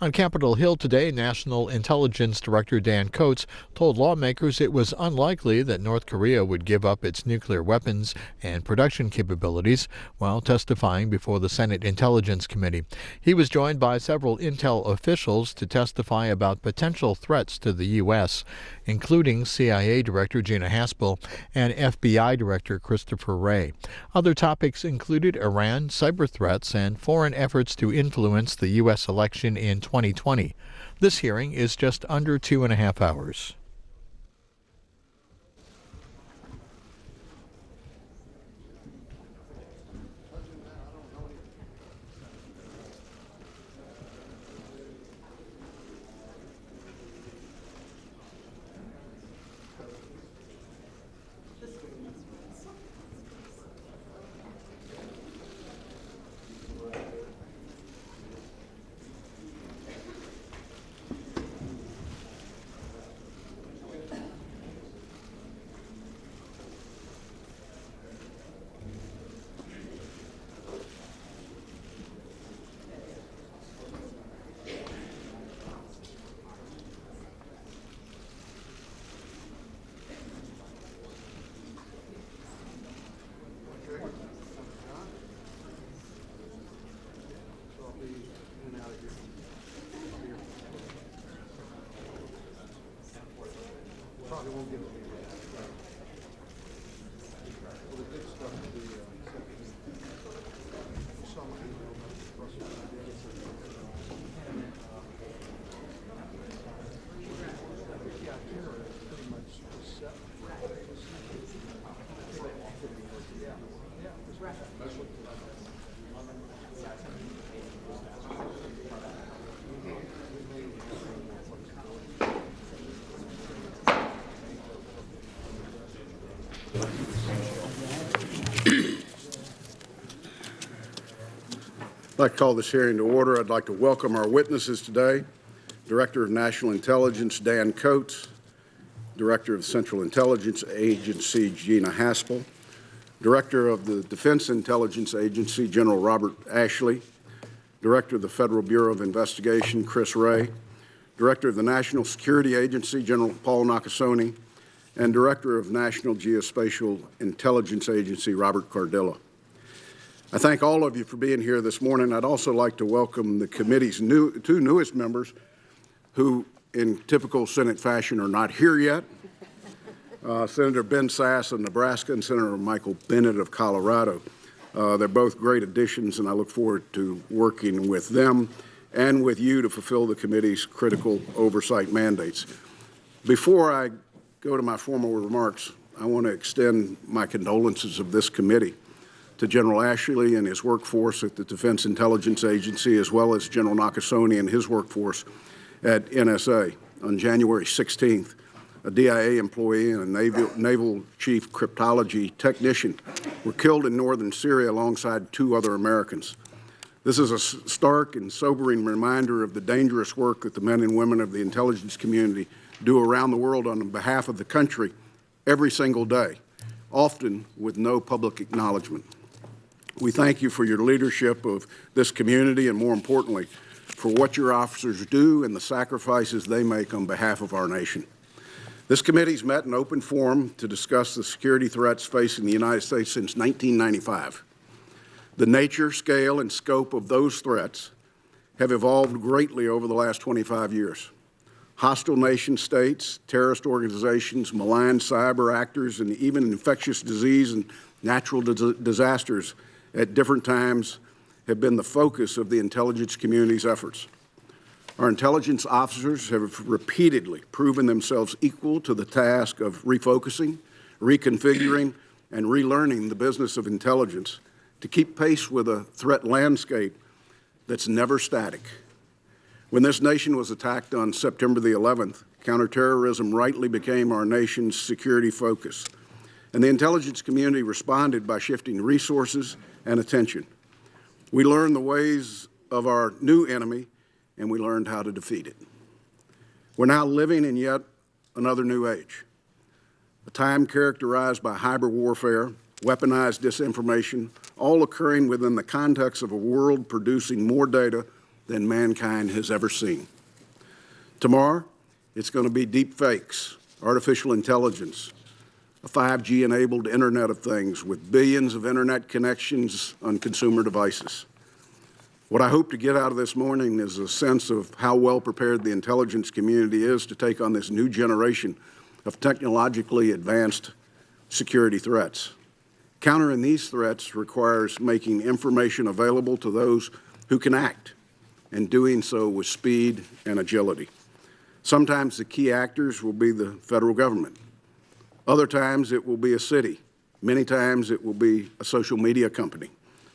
On Capitol Hill today, National Intelligence Director Dan Coats told lawmakers it was unlikely that North Korea would give up its nuclear weapons and production capabilities while testifying before the Senate Intelligence Committee. He was joined by several intel officials to testify about potential threats to the U.S., including CIA Director Gina Haspel and FBI Director Christopher Wray. Other topics included Iran, cyber threats, and foreign efforts to influence the U.S. election in 2020. This hearing is just under 2.5 hours. I'd like to call this hearing to order. I'd like to welcome our witnesses today. Director of National Intelligence Dan Coats, Director of Central Intelligence Agency Gina Haspel, Director of the Defense Intelligence Agency General Robert Ashley, Director of the Federal Bureau of Investigation Chris Wray, Director of the National Security Agency General Paul Nakasone, and Director of National Geospatial Intelligence Agency Robert Cardilla. I thank all of you for being here this morning. I'd also like to welcome the committee's two newest members who, in typical Senate fashion, are not here yet. Senator Ben Sasse of Nebraska and Senator Michael Bennet of Colorado. They're both great additions, and I look forward to working with them and with you to fulfill the committee's critical oversight mandates. Before I go to my formal remarks, I want to extend my condolences of this committee to General Ashley and his workforce at the Defense Intelligence Agency, as well as General Nakasone and his workforce at NSA. On January 16th, a DIA employee and a Naval Chief Cryptology technician were killed in northern Syria alongside 2 other Americans. This is a stark and sobering reminder of the dangerous work that the men and women of the intelligence community do around the world on behalf of the country every single day, often with no public acknowledgement. We thank you for your leadership of this community and, more importantly, for what your officers do and the sacrifices they make on behalf of our nation. This committee's met in open forum to discuss the security threats facing the United States since 1995. The nature, scale, and scope of those threats have evolved greatly over the last 25 years. Hostile nation states, terrorist organizations, malign cyber actors, and even infectious disease and natural disasters at different times have been the focus of the intelligence community's efforts. Our intelligence officers have repeatedly proven themselves equal to the task of refocusing, reconfiguring, and relearning the business of intelligence to keep pace with a threat landscape that's never static. When this nation was attacked on September the 11th, counterterrorism rightly became our nation's security focus. And the intelligence community responded by shifting resources and attention. We learned the ways of our new enemy, and we learned how to defeat it. We're now living in yet another new age, a time characterized by hybrid warfare, weaponized disinformation, all occurring within the context of a world producing more data than mankind has ever seen. Tomorrow, it's going to be deep fakes, artificial intelligence, a 5G-enabled Internet of Things with billions of Internet connections on consumer devices. What I hope to get out of this morning is a sense of how well prepared the intelligence community is to take on this new generation of technologically advanced security threats. Countering these threats requires making information available to those who can act, and doing so with speed and agility. Sometimes the key actors will be the federal government. Other times it will be a city. Many times it will be a social media company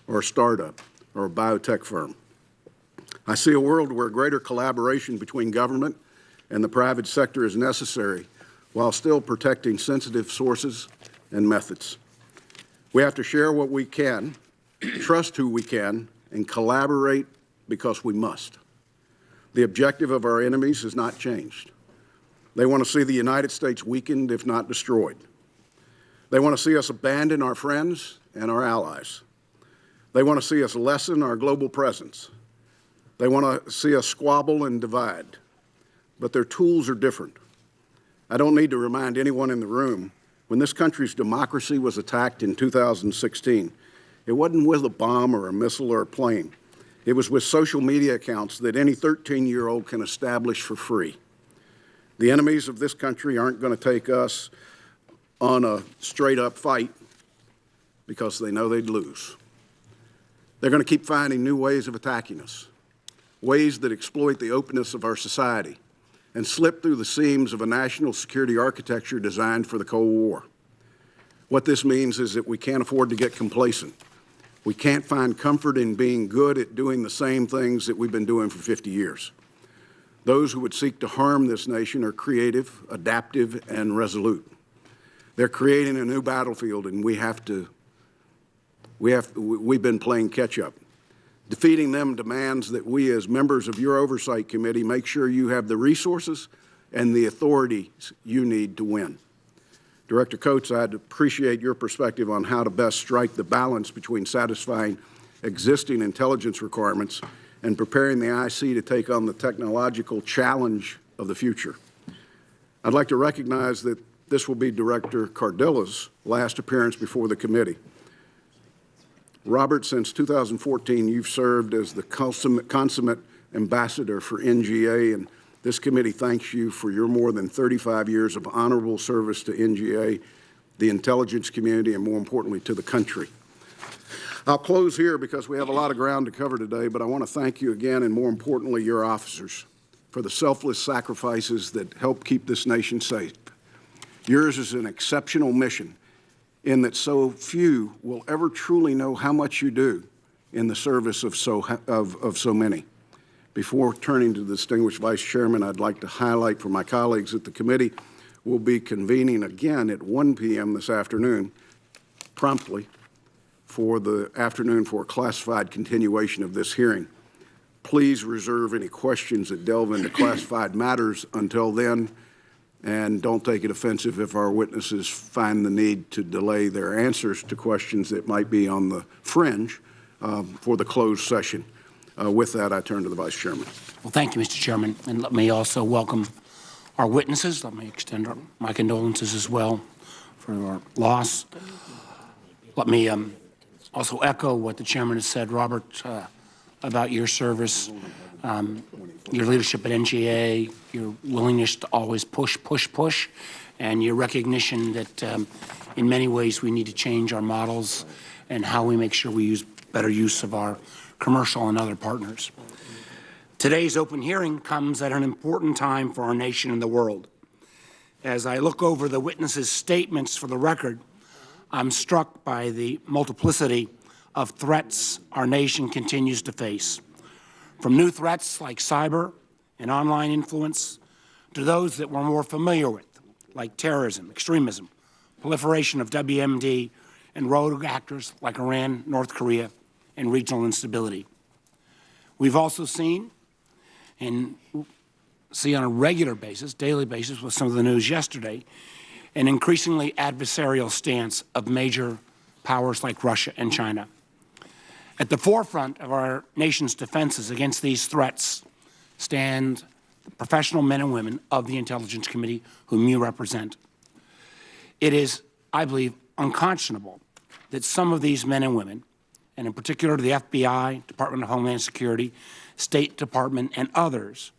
or a startup or a biotech firm. I see a world where greater collaboration between government and the private sector is necessary while still protecting sensitive sources and methods. We have to share what we can, trust who we can, and collaborate because we must. The objective of our enemies has not changed. They want to see the United States weakened, if not destroyed. They want to see us abandon our friends and our allies. They want to see us lessen our global presence. They want to see us squabble and divide. But their tools are different. I don't need to remind anyone in the room, when this country's democracy was attacked in 2016, it wasn't with a bomb or a missile or a plane. It was with social media accounts that any 13-year-old can establish for free. The enemies of this country aren't going to take us on a straight-up fight because they know they'd lose. They're going to keep finding new ways of attacking us, ways that exploit the openness of our society and slip through the seams of a national security architecture designed for the Cold War. What this means is that we can't afford to get complacent. We can't find comfort in being good at doing the same things that we've been doing for 50 years. Those who would seek to harm this nation are creative, adaptive, and resolute. They're creating a new battlefield, and we've been playing catch-up. Defeating them demands that we, as members of your oversight committee, make sure you have the resources and the authorities you need to win. Director Coates, I'd appreciate your perspective on how to best strike the balance between satisfying existing intelligence requirements and preparing the IC to take on the technological challenge of the future. I'd like to recognize that this will be Director Cardilla's last appearance before the committee. Robert, since 2014, you've served as the consummate ambassador for NGA, and this committee thanks you for your more than 35 years of honorable service to NGA, the intelligence community, and more importantly, to the country. I'll close here because we have a lot of ground to cover today, but I want to thank you again, and more importantly, your officers, for the selfless sacrifices that help keep this nation safe. Yours is an exceptional mission in that so few will ever truly know how much you do in the service of so many. Before turning to the distinguished Vice Chairman, I'd like to highlight for my colleagues that the committee will be convening again at 1 p.m. this afternoon, promptly, for the afternoon for a classified continuation of this hearing. Please reserve any questions that delve into classified matters until then, and don't take it offensive if our witnesses find the need to delay their answers to questions that might be on the fringe for the closed session. With that, I turn to the Vice Chairman. Well, thank you, Mr. Chairman. And let me also welcome our witnesses. Let me extend my condolences as well for our loss. Let me also echo what the Chairman has said, Robert, about your service, your leadership at NGA, your willingness to always push, and your recognition that in many ways we need to change our models and how we make sure we use better use of our commercial and other partners. Today's open hearing comes at an important time for our nation and the world. As I look over the witnesses' statements for the record, I'm struck by the multiplicity of threats our nation continues to face, from new threats like cyber and online influence to those that we're more familiar with, like terrorism, extremism, proliferation of WMD, and rogue actors like Iran, North Korea, and regional instability. We've also seen and see on a regular basis, daily basis with some of the news yesterday, an increasingly adversarial stance of major powers like Russia and China. At the forefront of our nation's defenses against these threats stand the professional men and women of the Intelligence Committee whom you represent. It is, I believe, unconscionable that some of these men and women, and in particular the FBI, Department of Homeland Security, State Department, and others,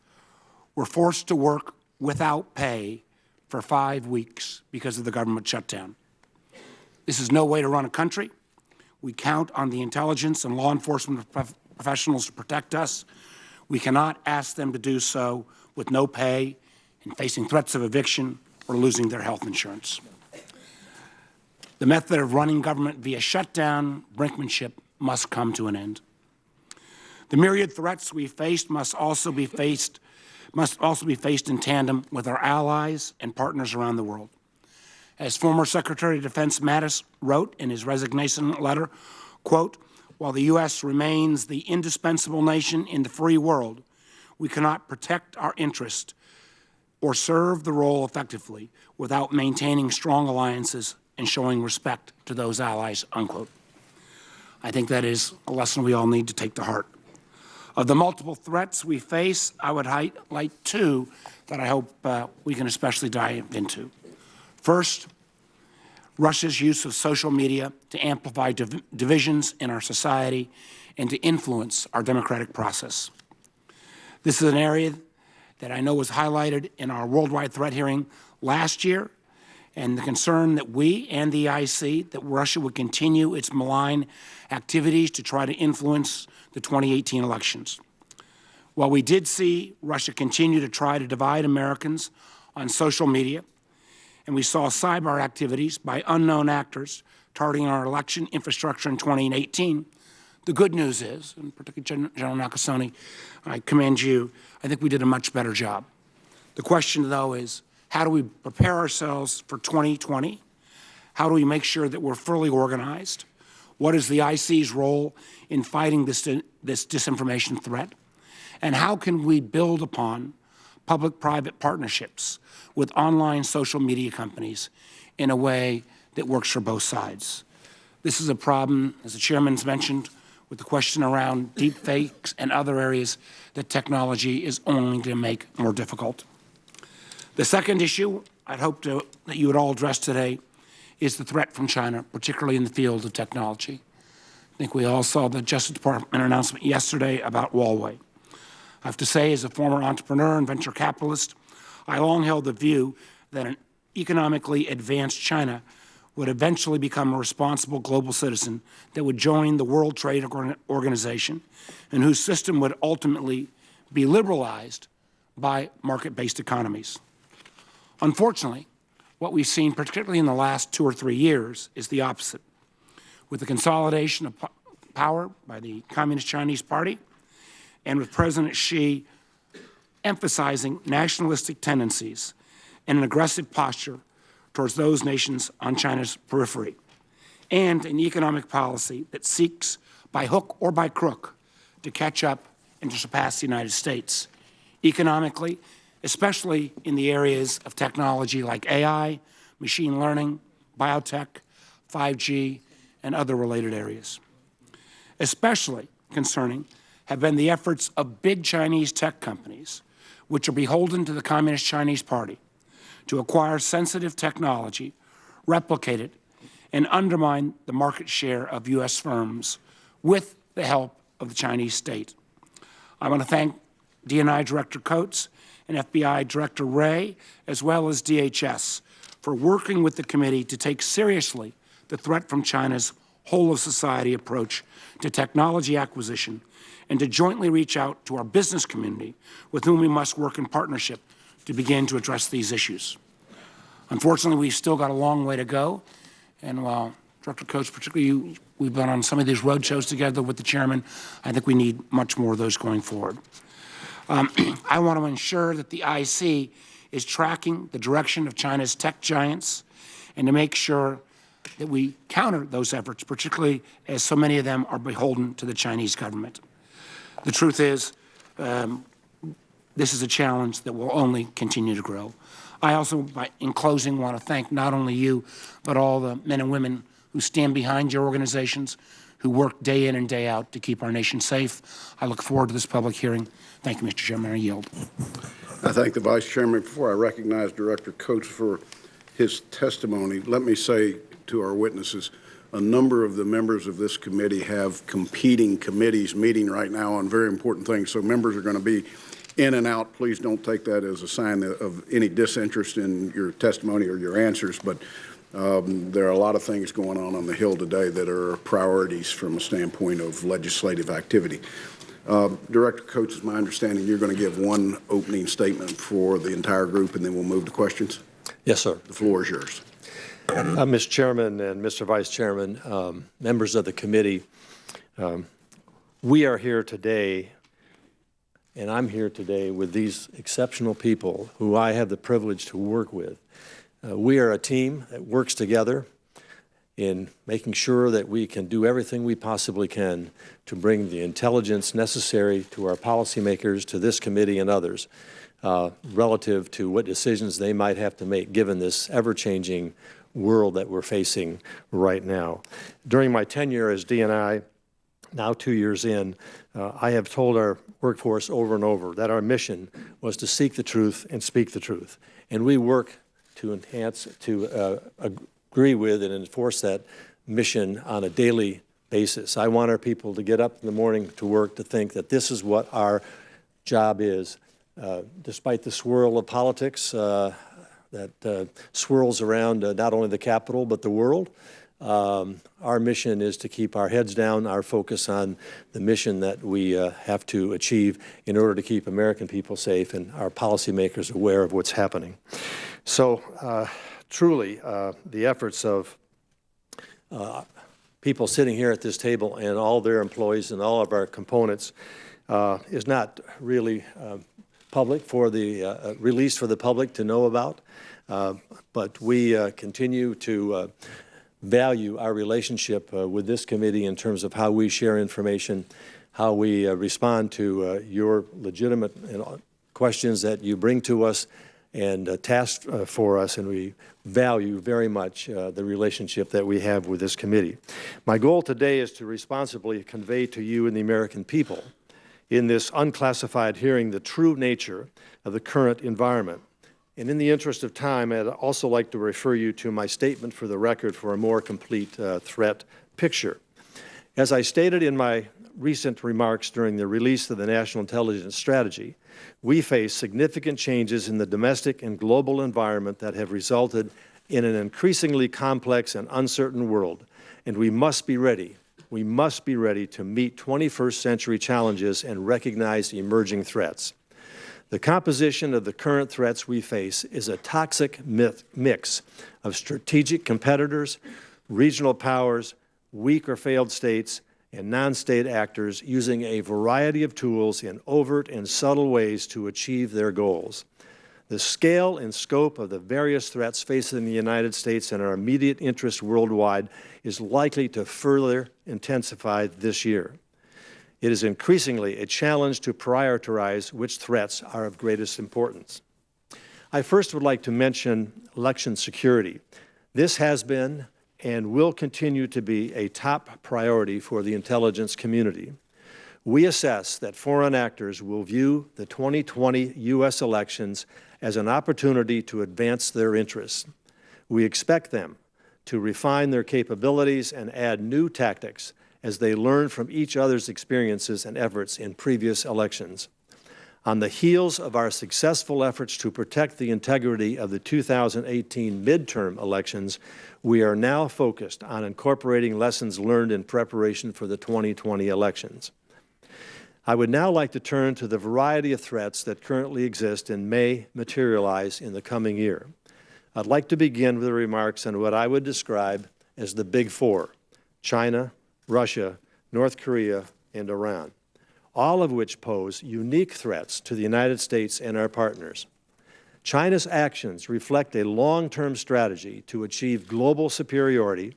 were forced to work without pay for 5 weeks because of the government shutdown. This is no way to run a country. We count on the intelligence and law enforcement professionals to protect us. We cannot ask them to do so with no pay and facing threats of eviction or losing their health insurance. The method of running government via shutdown, brinkmanship, must come to an end. The myriad threats we faced must also be faced in tandem with our allies and partners around the world. As former Secretary of Defense Mattis wrote in his resignation letter, quote, "While the U.S. remains the indispensable nation in the free world, we cannot protect our interest or serve the role effectively without maintaining strong alliances and showing respect to those allies," unquote. I think that is a lesson we all need to take to heart. Of the multiple threats we face, I would highlight two that I hope we can especially dive into. First, Russia's use of social media to amplify divisions in our society and to influence our democratic process. This is an area that I know was highlighted in our worldwide threat hearing last year, and the concern that we and the IC that Russia would continue its malign activities to try to influence the 2018 elections. While we did see Russia continue to try to divide Americans on social media, and we saw cyber activities by unknown actors targeting our election infrastructure in 2018, the good news is, and particularly General Nakasone, I commend you, I think we did a much better job. The question, though, is how do we prepare ourselves for 2020? How do we make sure that we're fully organized? What is the IC's role in fighting this disinformation threat? And how can we build upon public-private partnerships with online social media companies in a way that works for both sides? This is a problem, as the chairman's mentioned, with the question around deep fakes and other areas that technology is only going to make more difficult. The second issue I'd hope that you would all address today is the threat from China, particularly in the field of technology. I think we all saw the Justice Department announcement yesterday about Huawei. I have to say, as a former entrepreneur and venture capitalist, I long held the view that an economically advanced China would eventually become a responsible global citizen that would join the World Trade Organization and whose system would ultimately be liberalized by market-based economies. Unfortunately, what we've seen, particularly in the last 2 or 3 years, is the opposite. With the consolidation of power by the Communist Chinese Party and with President Xi emphasizing nationalistic tendencies and an aggressive posture towards those nations on China's periphery, and an economic policy that seeks, by hook or by crook, to catch up and to surpass the United States, economically, especially in the areas of technology like AI, machine learning, biotech, 5G, and other related areas. Especially concerning have been the efforts of big Chinese tech companies, which are beholden to the Communist Chinese Party, to acquire sensitive technology, replicate it, and undermine the market share of U.S. firms with the help of the Chinese state. I want to thank DNI Director Coates and FBI Director Wray, as well as DHS, for working with the committee to take seriously the threat from China's whole-of-society approach to technology acquisition and to jointly reach out to our business community with whom we must work in partnership to begin to address these issues. Unfortunately, we've still got a long way to go, and while Director Coates, particularly we've been on some of these road shows together with the chairman, I think we need much more of those going forward. I want to ensure that the IC is tracking the direction of China's tech giants and to make sure that we counter those efforts, particularly as so many of them are beholden to the Chinese government. The truth is, this is a challenge that will only continue to grow. I also, in closing, want to thank not only you, but all the men and women who stand behind your organizations, who work day in and day out to keep our nation safe. I look forward to this public hearing. Thank you, Mr. Chairman. I yield. I thank the Vice Chairman. Before I recognize Director Coates for his testimony, let me say to our witnesses, a number of the members of this committee have competing committees meeting right now on very important things, so members are going to be in and out. Please don't take that as a sign of any disinterest in your testimony or your answers, but there are a lot of things going on the Hill today that are priorities from a standpoint of legislative activity. Director Coates, it's my understanding you're going to give one opening statement for the entire group, and then we'll move to questions. Yes, sir. The floor is yours. Mr. Chairman and Mr. Vice Chairman, members of the committee, we are here today, and I'm here today with these exceptional people who I have the privilege to work with. We are a team that works together in making sure that we can do everything we possibly can to bring the intelligence necessary to our policymakers, to this committee and others, relative to what decisions they might have to make given this ever-changing world that we're facing right now. During my tenure as DNI, now 2 years in, I have told our workforce over and over that our mission was to seek the truth and speak the truth. And we work to enhance, to agree with and enforce that mission on a daily basis. I want our people to get up in the morning to work to think that this is what our job is. Despite the swirl of politics that swirls around not only the Capitol but the world, our mission is to keep our heads down, our focus on the mission that we have to achieve in order to keep American people safe and our policymakers aware of what's happening. So truly, the efforts of people sitting here at this table and all their employees and all of our components is not really public for the released for the public to know about, but we continue to value our relationship with this committee in terms of how we share information, how we respond to your legitimate questions that you bring to us and tasks for us, and we value very much the relationship that we have with this committee. My goal today is to responsibly convey to you and the American people in this unclassified hearing the true nature of the current environment. And in the interest of time, I'd also like to refer you to my statement for the record for a more complete threat picture. As I stated in my recent remarks during the release of the National Intelligence Strategy, we face significant changes in the domestic and global environment that have resulted in an increasingly complex and uncertain world, and we must be ready. We must be ready to meet 21st century challenges and recognize emerging threats. The composition of the current threats we face is a toxic mix of strategic competitors, regional powers, weak or failed states, and non-state actors using a variety of tools in overt and subtle ways to achieve their goals. The scale and scope of the various threats facing the United States and our immediate interest worldwide is likely to further intensify this year. It is increasingly a challenge to prioritize which threats are of greatest importance. I first would like to mention election security. This has been and will continue to be a top priority for the intelligence community. We assess that foreign actors will view the 2020 U.S. elections as an opportunity to advance their interests. We expect them to refine their capabilities and add new tactics as they learn from each other's experiences and efforts in previous elections. On the heels of our successful efforts to protect the integrity of the 2018 midterm elections, we are now focused on incorporating lessons learned in preparation for the 2020 elections. I would now like to turn to the variety of threats that currently exist and may materialize in the coming year. I'd like to begin with remarks on what I would describe as the Big Four: China, Russia, North Korea, and Iran, all of which pose unique threats to the United States and our partners. China's actions reflect a long-term strategy to achieve global superiority.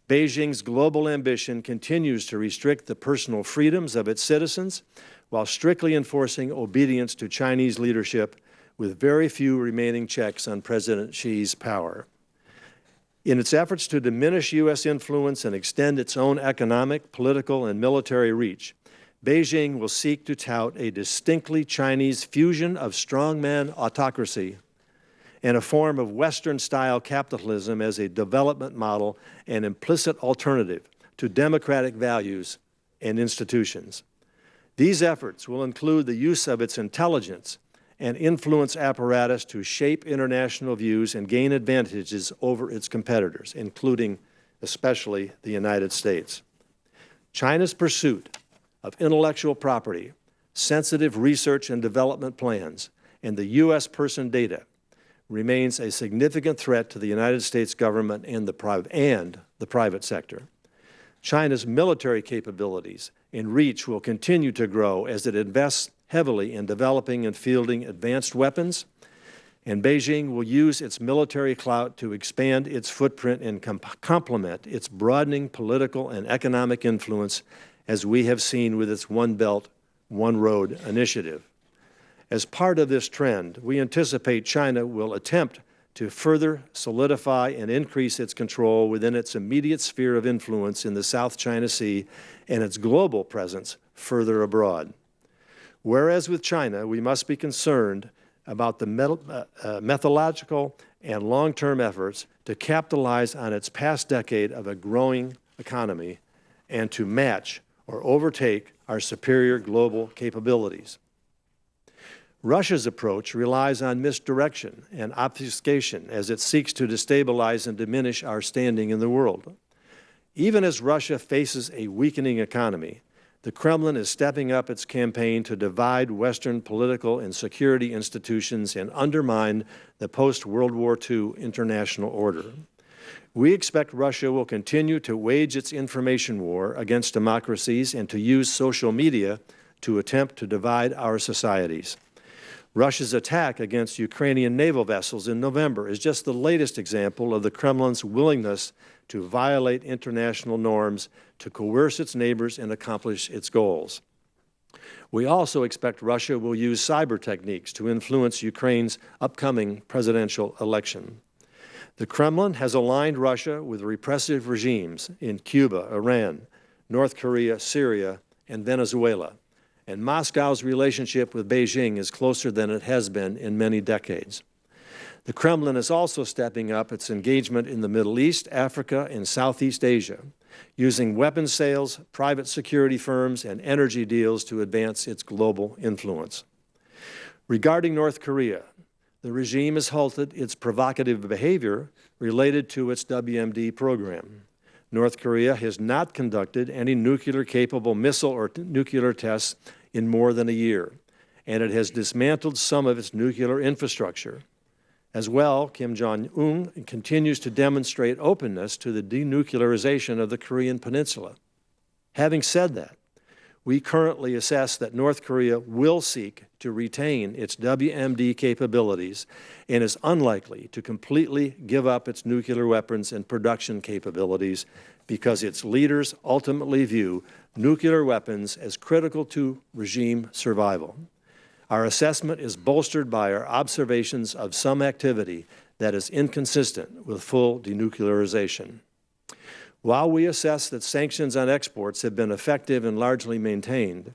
Beijing's global ambition continues to restrict the personal freedoms of its citizens while strictly enforcing obedience to Chinese leadership, with very few remaining checks on President Xi's power. In its efforts to diminish U.S. influence and extend its own economic, political, and military reach, Beijing will seek to tout a distinctly Chinese fusion of strongman autocracy and a form of Western-style capitalism as a development model and implicit alternative to democratic values and institutions. These efforts will include the use of its intelligence and influence apparatus to shape international views and gain advantages over its competitors, including especially the United States. China's pursuit of intellectual property, sensitive research and development plans, and the U.S. person data remains a significant threat to the United States government and the private sector. China's military capabilities and reach will continue to grow as it invests heavily in developing and fielding advanced weapons, and Beijing will use its military clout to expand its footprint and complement its broadening political and economic influence, as we have seen with its One Belt, One Road initiative. As part of this trend, we anticipate China will attempt to further solidify and increase its control within its immediate sphere of influence in the South China Sea and its global presence further abroad. Whereas with China, we must be concerned about the methodological and long-term efforts to capitalize on its past decade of a growing economy and to match or overtake our superior global capabilities. Russia's approach relies on misdirection and obfuscation as it seeks to destabilize and diminish our standing in the world. Even as Russia faces a weakening economy, the Kremlin is stepping up its campaign to divide Western political and security institutions and undermine the post-World War II international order. We expect Russia will continue to wage its information war against democracies and to use social media to attempt to divide our societies. Russia's attack against Ukrainian naval vessels in November is just the latest example of the Kremlin's willingness to violate international norms, to coerce its neighbors and accomplish its goals. We also expect Russia will use cyber techniques to influence Ukraine's upcoming presidential election. The Kremlin has aligned Russia with repressive regimes in Cuba, Iran, North Korea, Syria, and Venezuela, and Moscow's relationship with Beijing is closer than it has been in many decades. The Kremlin is also stepping up its engagement in the Middle East, Africa, and Southeast Asia, using weapons sales, private security firms, and energy deals to advance its global influence. Regarding North Korea, the regime has halted its provocative behavior related to its WMD program. North Korea has not conducted any nuclear-capable missile or nuclear tests in more than a year, and it has dismantled some of its nuclear infrastructure. As well, Kim Jong-un continues to demonstrate openness to the denuclearization of the Korean Peninsula. Having said that, we currently assess that North Korea will seek to retain its WMD capabilities and is unlikely to completely give up its nuclear weapons and production capabilities because its leaders ultimately view nuclear weapons as critical to regime survival. Our assessment is bolstered by our observations of some activity that is inconsistent with full denuclearization. While we assess that sanctions on exports have been effective and largely maintained,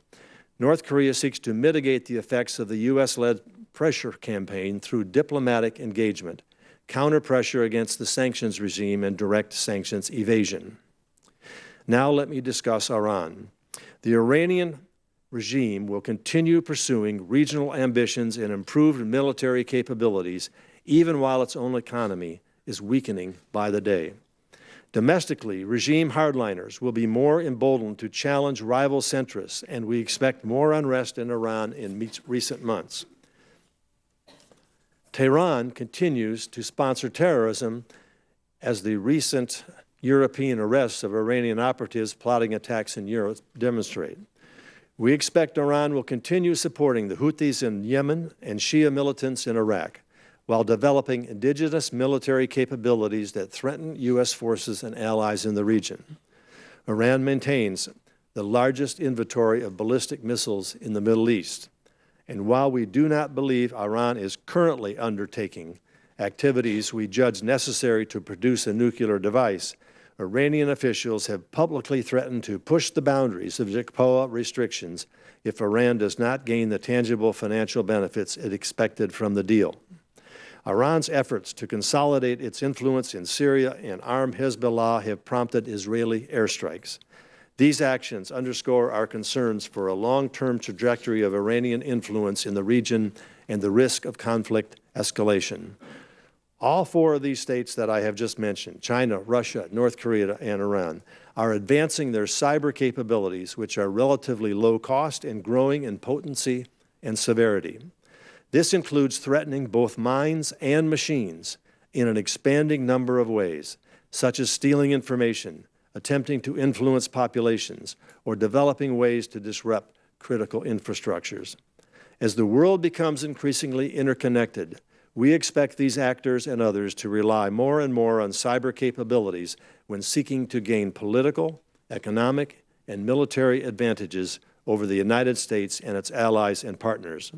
North Korea seeks to mitigate the effects of the U.S.-led pressure campaign through diplomatic engagement, counter-pressure against the sanctions regime, and direct sanctions evasion. Now let me discuss Iran. The Iranian regime will continue pursuing regional ambitions and improved military capabilities, even while its own economy is weakening by the day. Domestically, regime hardliners will be more emboldened to challenge rival centrists, and we expect more unrest in Iran in recent months. Tehran continues to sponsor terrorism, as the recent European arrests of Iranian operatives plotting attacks in Europe demonstrate. We expect Iran will continue supporting the Houthis in Yemen and Shia militants in Iraq, while developing indigenous military capabilities that threaten U.S. forces and allies in the region. Iran maintains the largest inventory of ballistic missiles in the Middle East, and while we do not believe Iran is currently undertaking activities we judge necessary to produce a nuclear device, Iranian officials have publicly threatened to push the boundaries of JCPOA restrictions if Iran does not gain the tangible financial benefits it expected from the deal. Iran's efforts to consolidate its influence in Syria and arm Hezbollah have prompted Israeli airstrikes. These actions underscore our concerns for a long-term trajectory of Iranian influence in the region and the risk of conflict escalation. All four of these states that I have just mentioned, China, Russia, North Korea, and Iran, are advancing their cyber capabilities, which are relatively low cost and growing in potency and severity. This includes threatening both minds and machines in an expanding number of ways, such as stealing information, attempting to influence populations, or developing ways to disrupt critical infrastructures. As the world becomes increasingly interconnected, we expect these actors and others to rely more and more on cyber capabilities when seeking to gain political, economic, and military advantages over the United States and its allies and partners.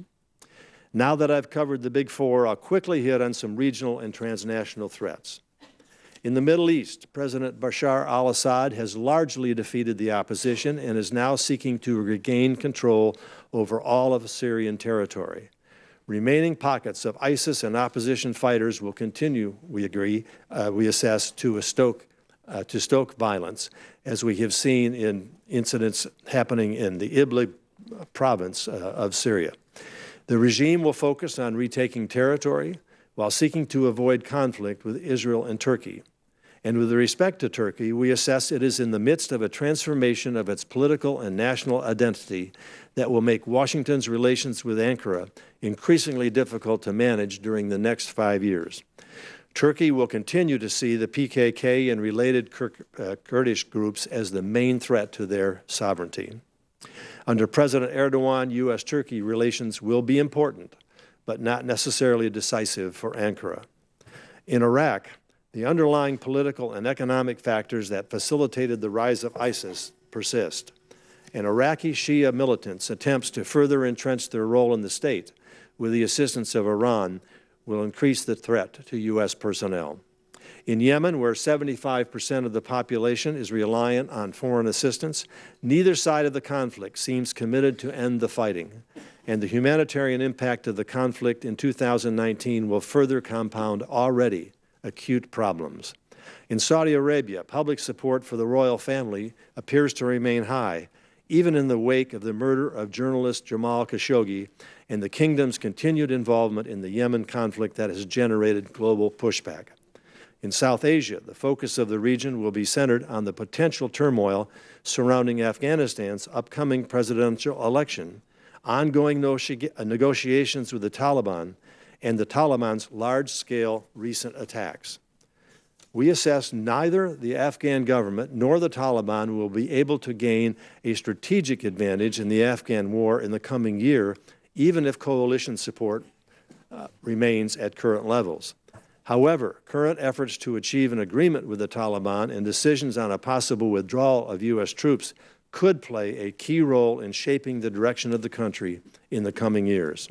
Now that I've covered the big four, I'll quickly hit on some regional and transnational threats. In the Middle East, President Bashar al-Assad has largely defeated the opposition and is now seeking to regain control over all of Syrian territory. Remaining pockets of ISIS and opposition fighters will continue, we assess, to stoke violence, as we have seen in incidents happening in the Idlib province of Syria. The regime will focus on retaking territory while seeking to avoid conflict with Israel and Turkey. And with respect to Turkey, we assess it is in the midst of a transformation of its political and national identity that will make Washington's relations with Ankara increasingly difficult to manage during the next 5 years. Turkey will continue to see the PKK and related Kurdish groups as the main threat to their sovereignty. Under President Erdogan, U.S.-Turkey relations will be important, but not necessarily decisive for Ankara. In Iraq, the underlying political and economic factors that facilitated the rise of ISIS persist, and Iraqi Shia militants' attempts to further entrench their role in the state with the assistance of Iran will increase the threat to U.S. personnel. In Yemen, where 75% of the population is reliant on foreign assistance, neither side of the conflict seems committed to end the fighting, and the humanitarian impact of the conflict in 2019 will further compound already acute problems. In Saudi Arabia, public support for the royal family appears to remain high, even in the wake of the murder of journalist Jamal Khashoggi and the kingdom's continued involvement in the Yemen conflict that has generated global pushback. In South Asia, the focus of the region will be centered on the potential turmoil surrounding Afghanistan's upcoming presidential election, ongoing negotiations with the Taliban, and the Taliban's large-scale recent attacks. We assess neither the Afghan government nor the Taliban will be able to gain a strategic advantage in the Afghan war in the coming year, even if coalition support remains at current levels. However, current efforts to achieve an agreement with the Taliban and decisions on a possible withdrawal of U.S. troops could play a key role in shaping the direction of the country in the coming years.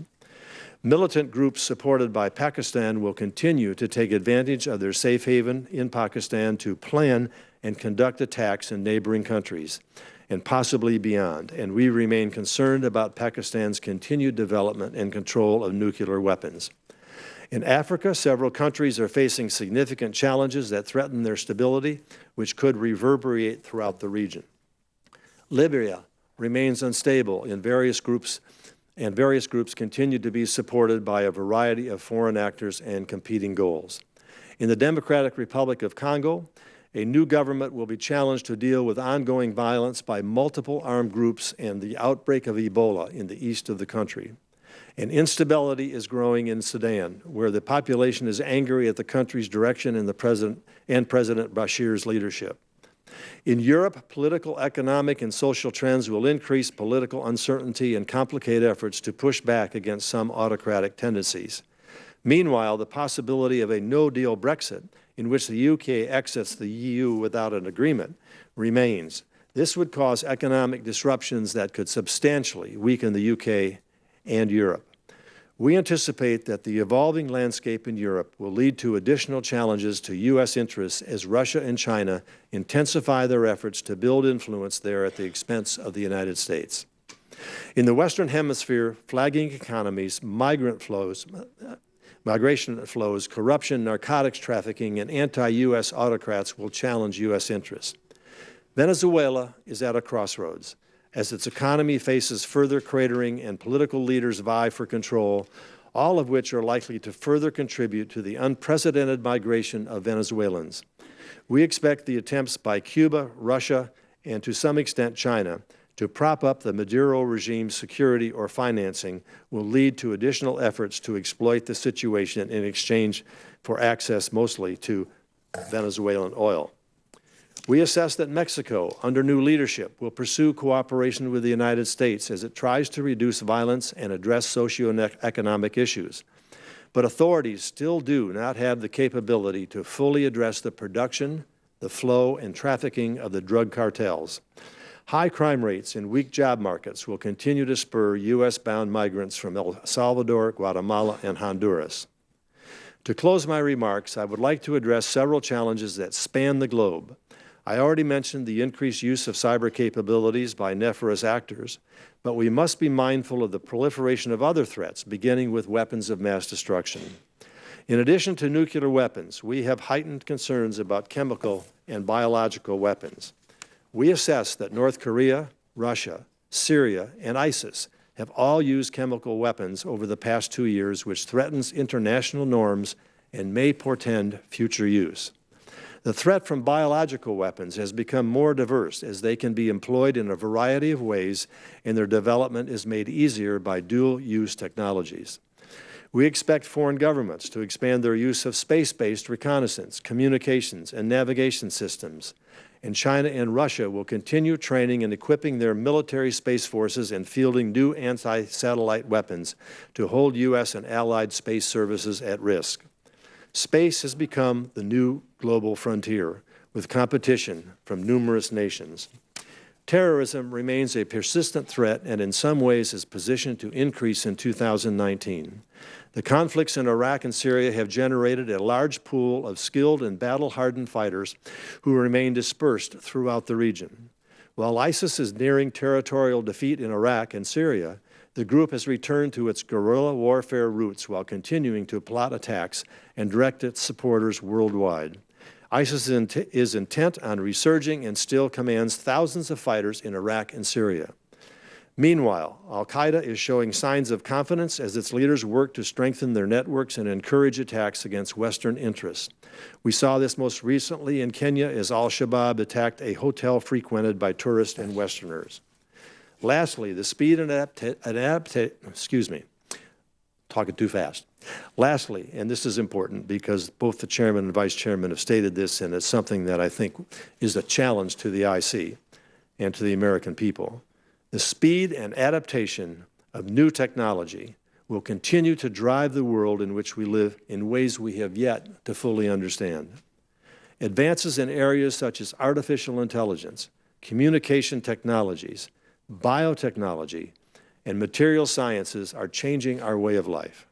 Militant groups supported by Pakistan will continue to take advantage of their safe haven in Pakistan to plan and conduct attacks in neighboring countries, and possibly beyond, and we remain concerned about Pakistan's continued development and control of nuclear weapons. In Africa, several countries are facing significant challenges that threaten their stability, which could reverberate throughout the region. Libya remains unstable in various groups continue to be supported by a variety of foreign actors and competing goals. In the Democratic Republic of Congo, a new government will be challenged to deal with ongoing violence by multiple armed groups and the outbreak of Ebola in the east of the country. And instability is growing in Sudan, where the population is angry at the country's direction and President Bashir's leadership. In Europe, political, economic, and social trends will increase political uncertainty and complicate efforts to push back against some autocratic tendencies. Meanwhile, the possibility of a no-deal Brexit, in which the UK exits the EU without an agreement, remains. This would cause economic disruptions that could substantially weaken the UK and Europe. We anticipate that the evolving landscape in Europe will lead to additional challenges to U.S. interests as Russia and China intensify their efforts to build influence there at the expense of the United States. In the Western Hemisphere, flagging economies, migration flows, corruption, narcotics trafficking, and anti-U.S. autocrats will challenge U.S. interests. Venezuela is at a crossroads. As its economy faces further cratering and political leaders vie for control, all of which are likely to further contribute to the unprecedented migration of Venezuelans. We expect the attempts by Cuba, Russia, and to some extent China to prop up the Maduro regime's security or financing will lead to additional efforts to exploit the situation in exchange for access mostly to Venezuelan oil. We assess that Mexico, under new leadership, will pursue cooperation with the United States as it tries to reduce violence and address socioeconomic issues. But authorities still do not have the capability to fully address the production, the flow, and trafficking of the drug cartels. High crime rates and weak job markets will continue to spur U.S.-bound migrants from El Salvador, Guatemala, and Honduras. To close my remarks, I would like to address several challenges that span the globe. I already mentioned the increased use of cyber capabilities by nefarious actors, but we must be mindful of the proliferation of other threats, beginning with weapons of mass destruction. In addition to nuclear weapons, we have heightened concerns about chemical and biological weapons. We assess that North Korea, Russia, Syria, and ISIS have all used chemical weapons over the past 2 years, which threatens international norms and may portend future use. The threat from biological weapons has become more diverse as they can be employed in a variety of ways, and their development is made easier by dual-use technologies. We expect foreign governments to expand their use of space-based reconnaissance, communications, and navigation systems, and China and Russia will continue training and equipping their military space forces and fielding new anti-satellite weapons to hold U.S. and allied space services at risk. Space has become the new global frontier, with competition from numerous nations. Terrorism remains a persistent threat and in some ways is positioned to increase in 2019. The conflicts in Iraq and Syria have generated a large pool of skilled and battle-hardened fighters who remain dispersed throughout the region. While ISIS is nearing territorial defeat in Iraq and Syria, the group has returned to its guerrilla warfare roots while continuing to plot attacks and direct its supporters worldwide. ISIS is intent on resurging and still commands thousands of fighters in Iraq and Syria. Meanwhile, al-Qaeda is showing signs of confidence as its leaders work to strengthen their networks and encourage attacks against Western interests. We saw this most recently in Kenya as al-Shabaab attacked a hotel frequented by tourists and Westerners. Lastly, the speed and Lastly, and this is important because both the chairman and vice chairman have stated this, and it's something that I think is a challenge to the IC and to the American people. The speed and adaptation of new technology will continue to drive the world in which we live in ways we have yet to fully understand. Advances in areas such as artificial intelligence, communication technologies, biotechnology, and material sciences are changing our way of life.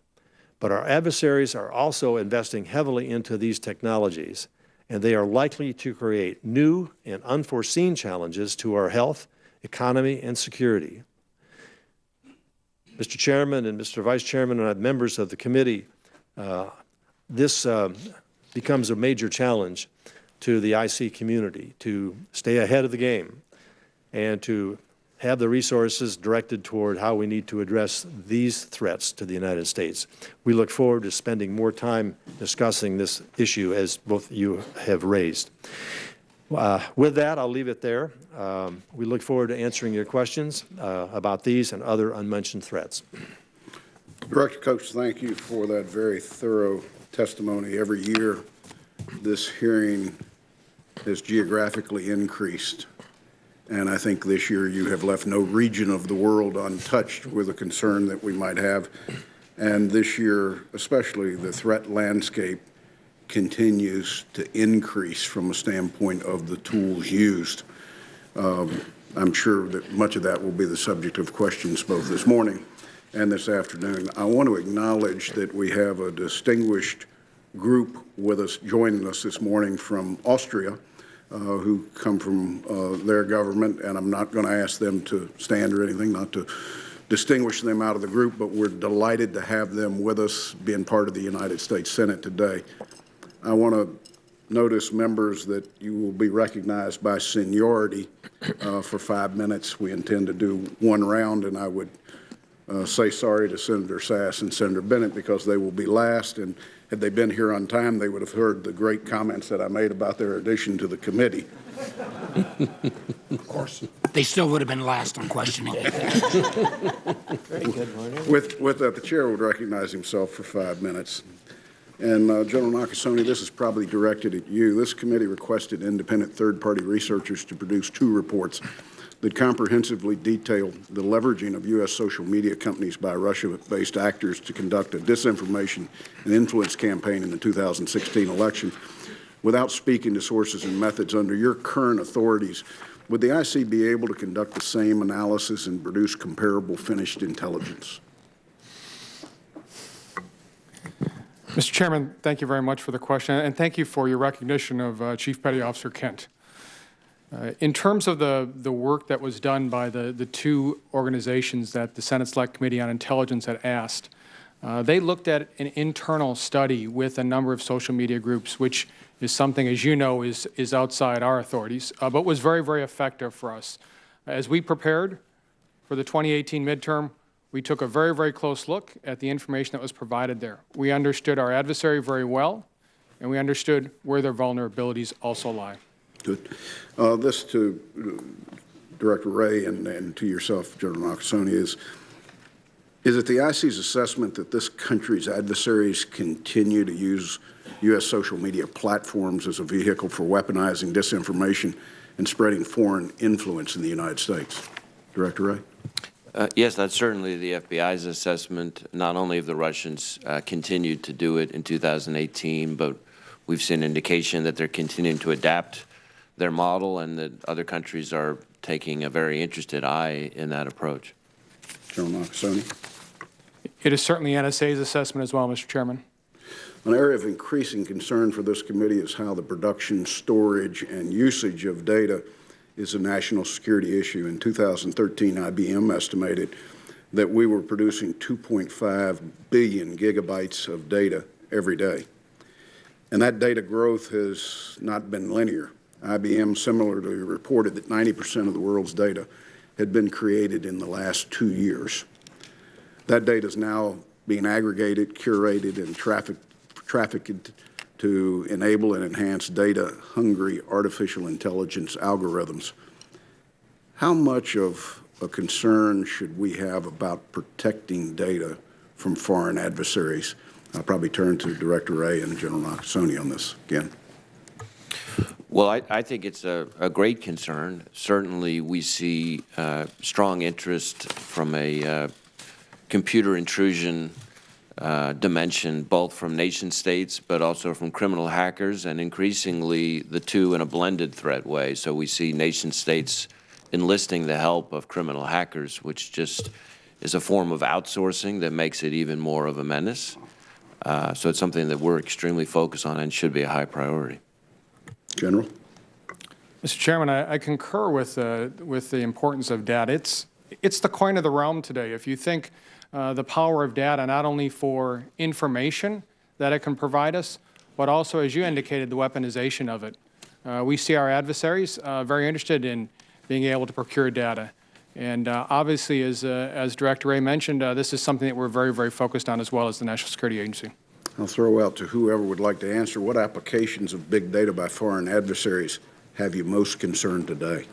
But our adversaries are also investing heavily into these technologies, and they are likely to create new and unforeseen challenges to our health, economy, and security. Mr. Chairman and Mr. Vice Chairman and members of the committee, this becomes a major challenge to the IC community to stay ahead of the game and to have the resources directed toward how we need to address these threats to the United States. We look forward to spending more time discussing this issue as both of you have raised. With that, I'll leave it there. We look forward to answering your questions about these and other unmentioned threats. Director Coates, thank you for that very thorough testimony. Every year, this hearing has geographically increased. And I think this year you have left no region of the world untouched with a concern that we might have. And this year, especially, the threat landscape continues to increase from a standpoint of the tools used. I'm sure that much of that will be the subject of questions both this morning and this afternoon. I want to acknowledge that we have a distinguished group with us, joining us this morning from Austria, who come from their government, and I'm not going to ask them to stand or anything, not to distinguish them out of the group, but we're delighted to have them with us being part of the United States Senate today. I want to notice, members, that you will be recognized by seniority for 5 minutes. We intend to do one round, and I would say sorry to Senator Sass and Senator Bennett because they will be last, and had they been here on time, they would have heard the great comments that I made about their addition to the committee. Of course. They still would have been last on questioning. Very good, Marty. With that, the chair would recognize himself for 5 minutes. And General Nakasone, this is probably directed at you. This committee requested independent third-party researchers to produce 2 reports that comprehensively detail the leveraging of U.S. social media companies by Russia-based actors to conduct a disinformation and influence campaign in the 2016 election. Without speaking to sources and methods under your current authorities, would the IC be able to conduct the same analysis and produce comparable finished intelligence? Mr. Chairman, thank you very much for the question, and thank you for your recognition of Chief Petty Officer Kent. In terms of the work that was done by the 2 organizations that the Senate Select Committee on Intelligence had asked, they looked at an internal study with a number of social media groups, which is something, as you know, is outside our authorities, but was very, very effective for us. As we prepared for the 2018 midterm, we took a very, very close look at the information that was provided there. We understood our adversary very well, and we understood where their vulnerabilities also lie. Good. This to Director Wray and to yourself, General Nakasone, is it the IC's assessment that this country's adversaries continue to use U.S. social media platforms as a vehicle for weaponizing disinformation and spreading foreign influence in the United States? Director Wray? Yes, that's certainly the FBI's assessment. Not only have the Russians continued to do it in 2018, but we've seen indication that they're continuing to adapt their model and that other countries are taking a very interested eye in that approach. General Nakasone? It is certainly NSA's assessment as well, Mr. Chairman. An area of increasing concern for this committee is how the production, storage, and usage of data is a national security issue. In 2013, IBM estimated that we were producing 2.5 billion gigabytes of data every day. And that data growth has not been linear. IBM similarly reported that 90% of the world's data had been created in the last 2 years. That data is now being aggregated, curated, and trafficked to enable and enhance data-hungry artificial intelligence algorithms. How much of a concern should we have about protecting data from foreign adversaries? I'll probably turn to Director Wray and General Nakasone on this again. Well, I think it's a great concern. Certainly, we see strong interest from a computer intrusion dimension, both from nation states, but also from criminal hackers, and increasingly the 2 in a blended threat way. So we see nation states enlisting the help of criminal hackers, which just is a form of outsourcing that makes it even more of a menace. So it's something that we're extremely focused on and should be a high priority. General? Mr. Chairman, I concur with the importance of data. It's the coin of the realm today. If you think the power of data, not only for information that it can provide us, but also, as you indicated, the weaponization of it. We see our adversaries very interested in being able to procure data. And obviously, as Director Wray mentioned, this is something that we're very, very focused on as well as the National Security Agency. I'll throw out to whoever would like to answer, what applications of big data by foreign adversaries have you most concerned today?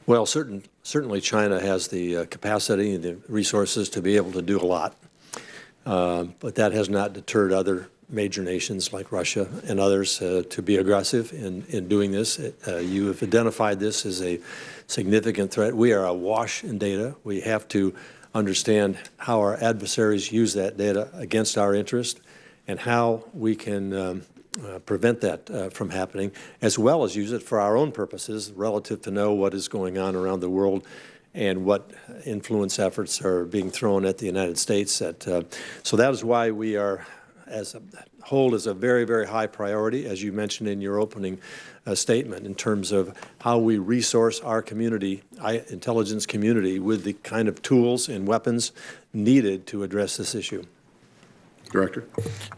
Well, certainly China has the capacity and the resources to be able to do a lot, but that has not deterred other major nations like Russia and others to be aggressive in doing this. You have identified this as a significant threat. We are awash in data. We have to understand how our adversaries use that data against our interest and how we can prevent that from happening, as well as use it for our own purposes relative to know what is going on around the world and what influence efforts are being thrown at the United States. So that is why we are, as a whole, is a very, very high priority, as you mentioned in your opening statement, in terms of how we resource our community, intelligence community, with the kind of tools and weapons needed to address this issue. Director?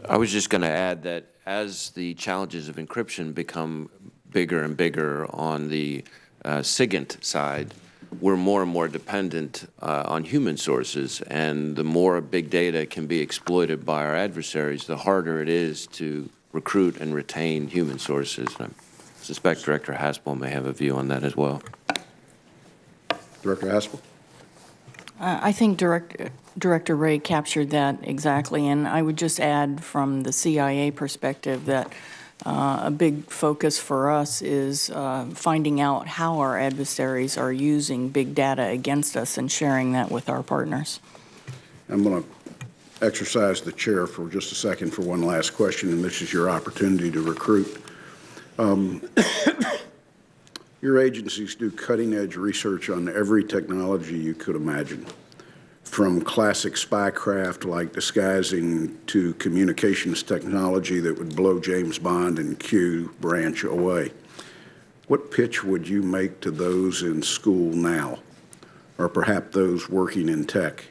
I was just going to add that as the challenges of encryption become bigger and bigger on the SIGINT side, we're more and more dependent on human sources, and the more big data can be exploited by our adversaries, the harder it is to recruit and retain human sources. And I suspect Director Haspel may have a view on that as well. Director Haspel? I think Director Wray captured that exactly, and I would just add from the CIA perspective that a big focus for us is finding out how our adversaries are using big data against us and sharing that with our partners. I'm going to exercise the chair for just a second for one last question, and this is your opportunity to recruit. Your agencies do cutting-edge research on every technology you could imagine, from classic spycraft like disguising to communications technology that would blow James Bond and Q branch away. What pitch would you make to those in school now, or perhaps those working in tech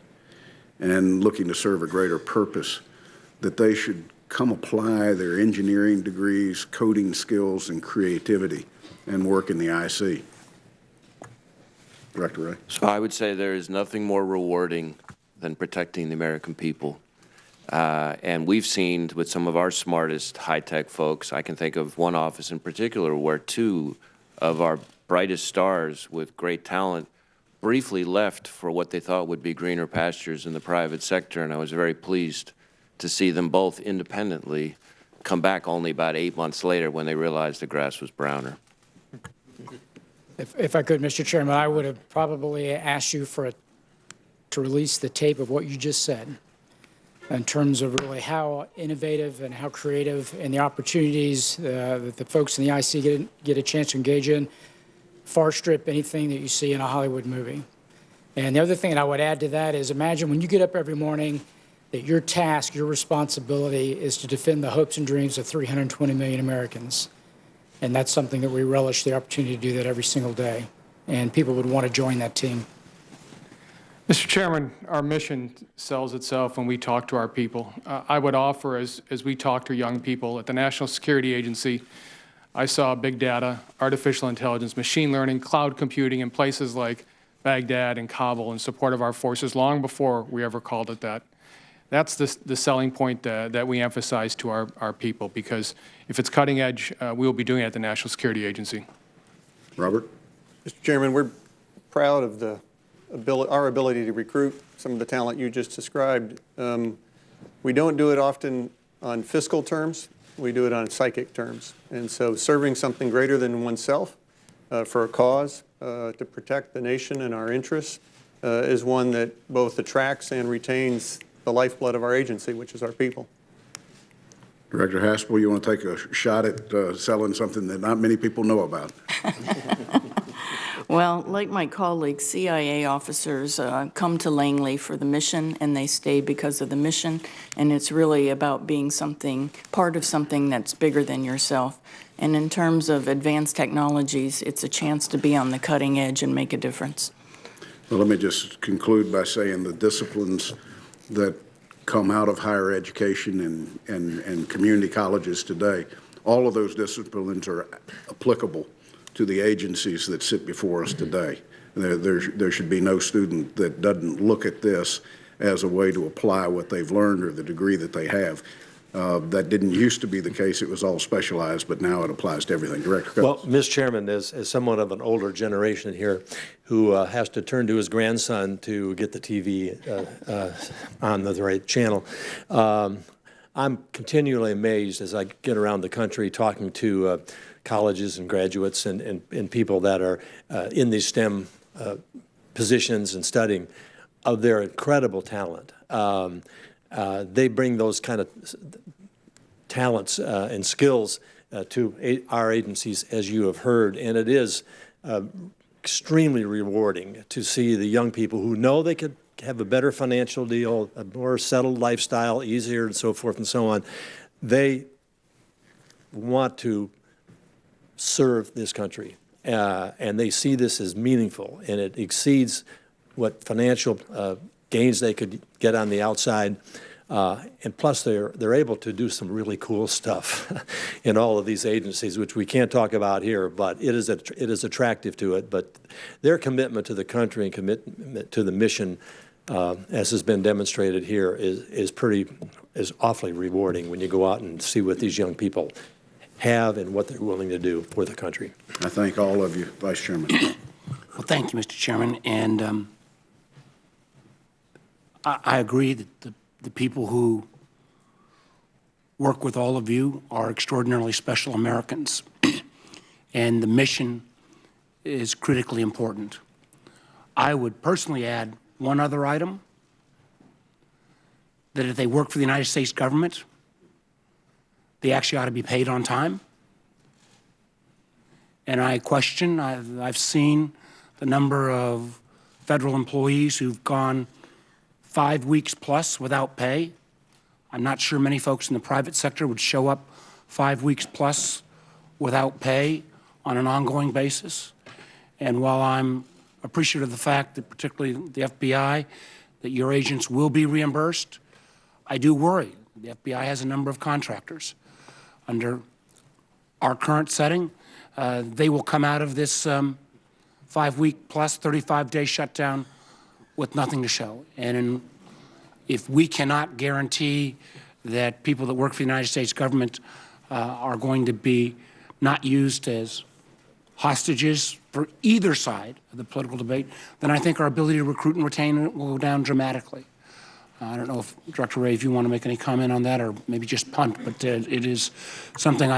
and looking to serve a greater purpose, that they should come apply their engineering degrees, coding skills, and creativity and work in the IC? Director Wray. So I would say there is nothing more rewarding than protecting the American people. And we've seen with some of our smartest high-tech folks, I can think of one office in particular where two of our brightest stars with great talent briefly left for what they thought would be greener pastures in the private sector, and I was very pleased to see them both independently come back only about 8 months later when they realized the grass was browner. If I could, Mr. Chairman, I would have probably asked you to release the tape of what you just said in terms of really how innovative and how creative and the opportunities that the folks in the IC get a chance to engage in far strip anything that you see in a Hollywood movie. And the other thing that I would add to that is imagine when you get up every morning that your task, your responsibility is to defend the hopes and dreams of 320 million Americans. And that's something that we relish the opportunity to do that every single day. And people would want to join that team. Mr. Chairman, our mission sells itself when we talk to our people. I would offer, as we talk to young people at the National Security Agency, I saw big data, artificial intelligence, machine learning, cloud computing in places like Baghdad and Kabul in support of our forces long before we ever called it that. That's the selling point that we emphasize to our people, because if it's cutting edge, we will be doing it at the National Security Agency. Robert? Mr. Chairman, we're proud of our ability to recruit some of the talent you just described. We don't do it often on fiscal terms. We do it on psychic terms. And so serving something greater than oneself for a cause to protect the nation and our interests is one that both attracts and retains the lifeblood of our agency, which is our people. Director Haspel, you want to take a shot at selling something that not many people know about? Well, like my colleagues, CIA officers come to Langley for the mission, and they stay because of the mission, and it's really about being part of something that's bigger than yourself. And in terms of advanced technologies, it's a chance to be on the cutting edge and make a difference. Well, let me just conclude by saying the disciplines that come out of higher education and community colleges today, all of those disciplines are applicable to the agencies that sit before us today. There should be no student that doesn't look at this as a way to apply what they've learned or the degree that they have. That didn't used to be the case. It was all specialized, but now it applies to everything. Director Coates. Well, Mr. Chairman, as someone of an older generation here who has to turn to his grandson to get the TV on the right channel, I'm continually amazed as I get around the country talking to colleges and graduates and people that are in these STEM positions and studying of their incredible talent. They bring those kind of talents and skills to our agencies, as you have heard, and it is extremely rewarding to see the young people who know they could have a better financial deal, a more settled lifestyle, easier and so forth and so on. They want to serve this country, and they see this as meaningful, and it exceeds what financial gains they could get on the outside. And plus, they're able to do some really cool stuff in all of these agencies, which we can't talk about here, but it is attractive to it. But their commitment to the country and commitment to the mission, as has been demonstrated here, is awfully rewarding when you go out and see what these young people have and what they're willing to do for the country. I thank all of you, Vice Chairman. Well, thank you, Mr. Chairman. And I agree that the people who work with all of you are extraordinarily special Americans, and the mission is critically important. I would personally add one other item, that if they work for the United States government, they actually ought to be paid on time. And I question, I've seen the number of federal employees who've gone 5 weeks plus without pay. I'm not sure many folks in the private sector would show up 5 weeks plus without pay on an ongoing basis. And while I'm appreciative of the fact that particularly the FBI, that your agents will be reimbursed, I do worry. The FBI has a number of contractors. Under our current setting, they will come out of this 5 week plus 35-day shutdown with nothing to show. And if we cannot guarantee that people that work for the United States government are going to be not used as hostages for either side of the political debate, then I think our ability to recruit and retain will go down dramatically. I don't know if, Director Wray, if you want to make any comment on that or maybe just punt, but it is something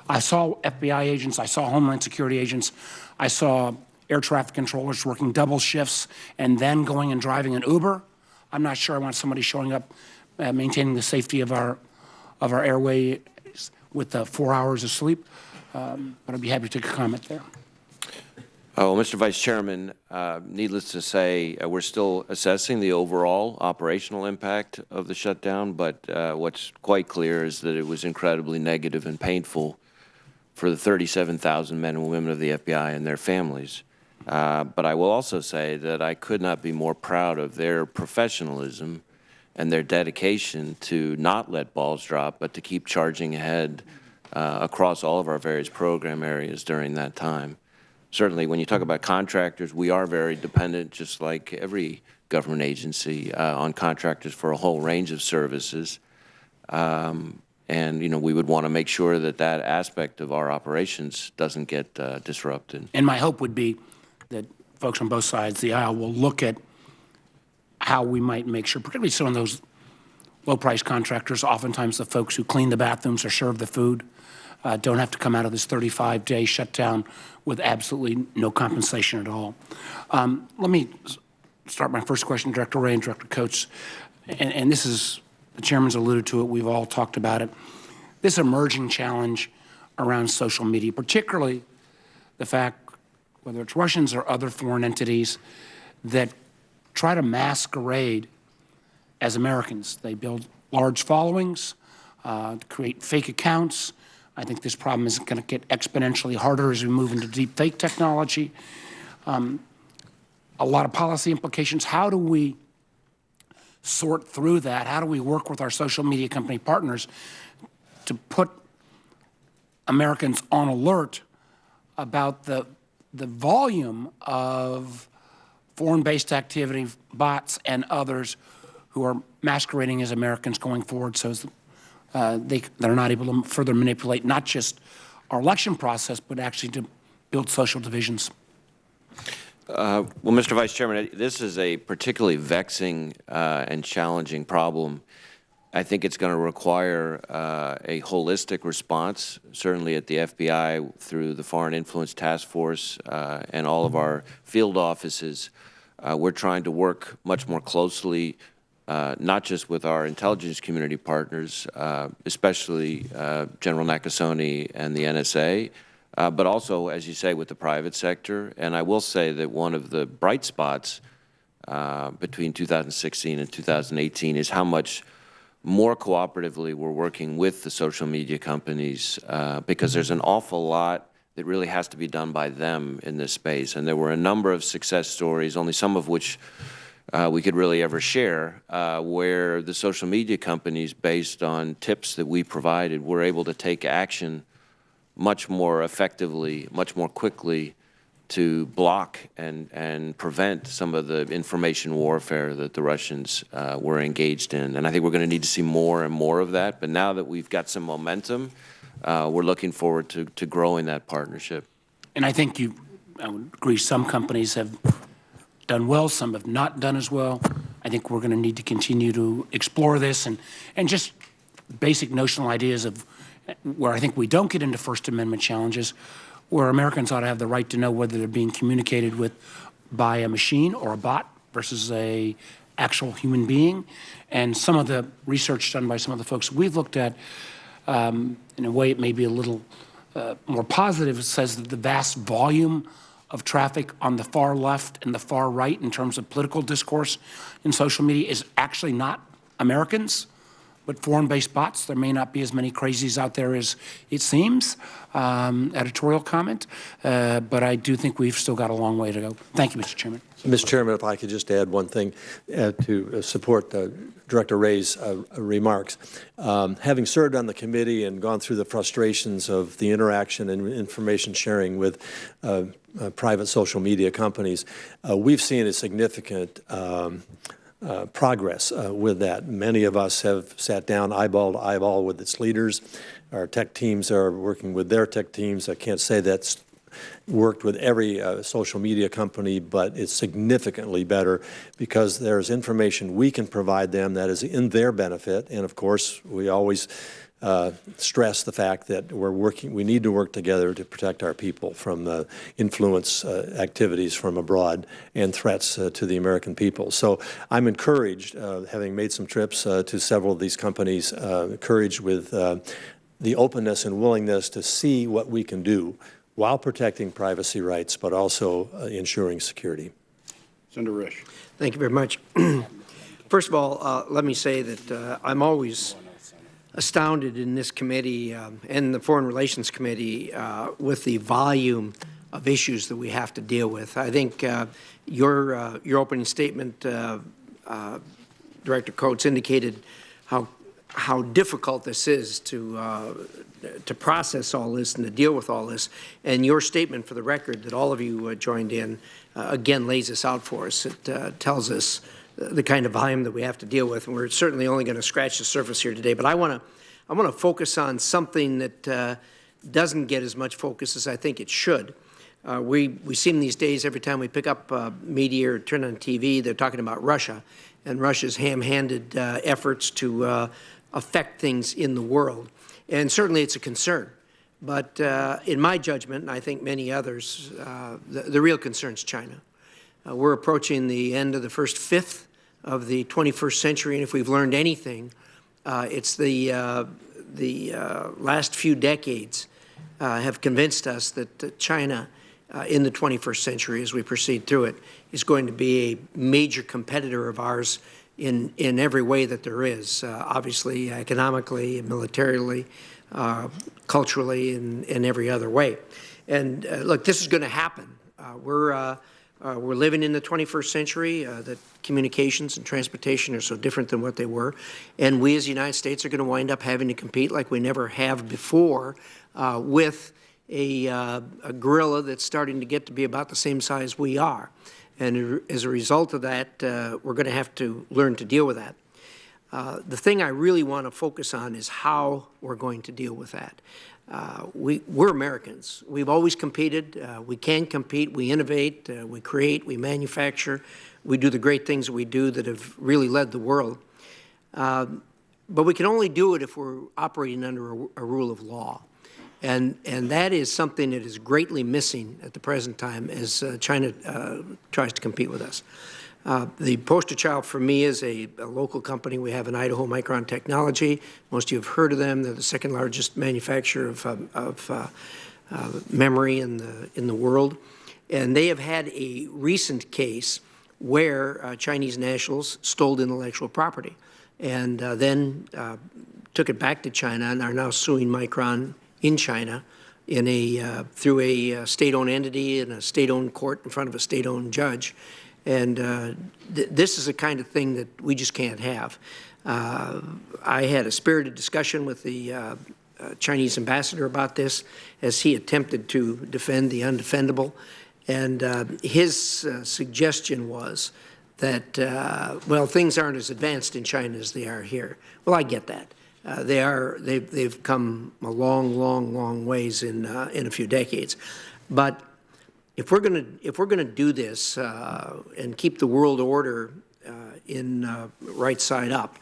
I saw FBI agents, I saw Homeland Security agents, I saw air traffic controllers working double shifts and then going and driving an Uber. I'm not sure I want somebody showing up maintaining the safety of our airways with 4 hours of sleep, but I'd be happy to take a comment there. Oh, Mr. Vice Chairman, needless to say, we're still assessing the overall operational impact of the shutdown, but what's quite clear is that it was incredibly negative and painful for the 37,000 men and women of the FBI and their families. But I will also say that I could not be more proud of their professionalism and their dedication to not let balls drop, but to keep charging ahead across all of our various program areas during that time. Certainly, when you talk about contractors, we are very dependent, just like every government agency, on contractors for a whole range of services. And, you know, we would want to make sure that that aspect of our operations doesn't get disrupted. And my hope would be that folks on both sides of the aisle will look at how we might make sure, particularly some of those low-price contractors, oftentimes the folks who clean the bathrooms or serve the food, don't have to come out of this 35-day shutdown with absolutely no compensation at all. Let me start my first question, Director Wray and Director Coates, and this is, the Chairman's alluded to it, we've all talked about it, this emerging challenge around social media, particularly the fact, whether it's Russians or other foreign entities, that try to masquerade as Americans. They build large followings, create fake accounts. I think this problem is going to get exponentially harder as we move into deep fake technology. A lot of policy implications. How do we sort through that? How do we work with our social media company partners to put Americans on alert about the volume of foreign-based activity, bots and others who are masquerading as Americans going forward, so as they're not able to further manipulate not just our election process, but actually to build social divisions? Well, Mr. Vice Chairman, this is a particularly vexing and challenging problem. I think it's going to require a holistic response, certainly at the FBI through the Foreign Influence Task Force and all of our field offices. We're trying to work much more closely, not just with our intelligence community partners, especially General Nakasone and the NSA, but also, as you say, with the private sector. And I will say that one of the bright spots between 2016 and 2018 is how much more cooperatively we're working with the social media companies, because there's an awful lot that really has to be done by them in this space. And there were a number of success stories, only some of which we could really ever share, where the social media companies, based on tips that we provided, were able to take action much more effectively, much more quickly, to block and prevent some of the information warfare that the Russians were engaged in. And I think we're going to need to see more and more of that. But now that we've got some momentum, we're looking forward to growing that partnership. And I think I would agree, some companies have done well, some have not done as well. I think we're going to need to continue to explore this and just basic notional ideas of where I think we don't get into First Amendment challenges, where Americans ought to have the right to know whether they're being communicated with by a machine or a bot versus a actual human being. And some of the research done by some of the folks we've looked at, in a way it may be a little more positive, it says that the vast volume of traffic on the far left and the far right in terms of political discourse in social media is actually not Americans, but foreign-based bots. There may not be as many crazies out there as it seems, editorial comment, but I do think we've still got a long way to go. Thank you, Mr. Chairman. Mr. Chairman, if I could just add one thing to support Director Wray's remarks. Having served on the committee and gone through the frustrations of the interaction and information sharing with private social media companies, we've seen a significant progress with that. Many of us have sat down eyeball to eyeball with its leaders. Our tech teams are working with their tech teams. I can't say that's worked with every social media company, but it's significantly better because there's information we can provide them that is in their benefit. And of course, we always stress the fact that we need to work together to protect our people from influence activities from abroad and threats to the American people. So I'm encouraged, having made some trips to several of these companies, encouraged with the openness and willingness to see what we can do while protecting privacy rights, but also ensuring security. Senator Risch. Thank you very much. First of all, let me say that I'm always astounded in this committee and the Foreign Relations Committee with the volume of issues that we have to deal with. I think your opening statement, Director Coates, indicated how difficult this is to process all this and to deal with all this. And your statement, for the record, that all of you joined in, again lays this out for us. It tells us the kind of volume that we have to deal with, and we're certainly only going to scratch the surface here today. But I want to focus on something that doesn't get as much focus as I think it should. We seem these days, every time we pick up media or turn on TV, they're talking about Russia and Russia's ham-handed efforts to affect things in the world. And certainly it's a concern. But in my judgment, and I think many others, the real concern is China. We're approaching the end of the first fifth of the 21st century, and if we've learned anything, it's the last few decades have convinced us that China in the 21st century, as we proceed through it, is going to be a major competitor of ours in every way that there is, obviously economically, militarily, culturally, and in every other way. And look, this is going to happen. We're living in the 21st century, that communications and transportation are so different than what they were. And we as the United States are going to wind up having to compete like we never have before with a gorilla that's starting to get to be about the same size we are. And as a result of that, we're going to have to learn to deal with that. The thing I really want to focus on is how we're going to deal with that. We're Americans. We've always competed. We can compete. We innovate. We create. We manufacture. We do the great things that we do that have really led the world. But we can only do it if we're operating under a rule of law. And that is something that is greatly missing at the present time as China tries to compete with us. The poster child for me is a local company we have in Idaho, Micron Technology. Most of you have heard of them. They're the second largest manufacturer of memory in the world. And they have had a recent case where Chinese nationals stole intellectual property and then took it back to China and are now suing Micron in China through a state-owned entity in a state-owned court in front of a state-owned judge. And this is the kind of thing that we just can't have. I had a spirited discussion with the Chinese ambassador about this as he attempted to defend the undefendable. And his suggestion was that, well, things aren't as advanced in China as they are here. Well, I get that. They've come a long ways in a few decades. But if we're gonna do this and keep the world order right side up,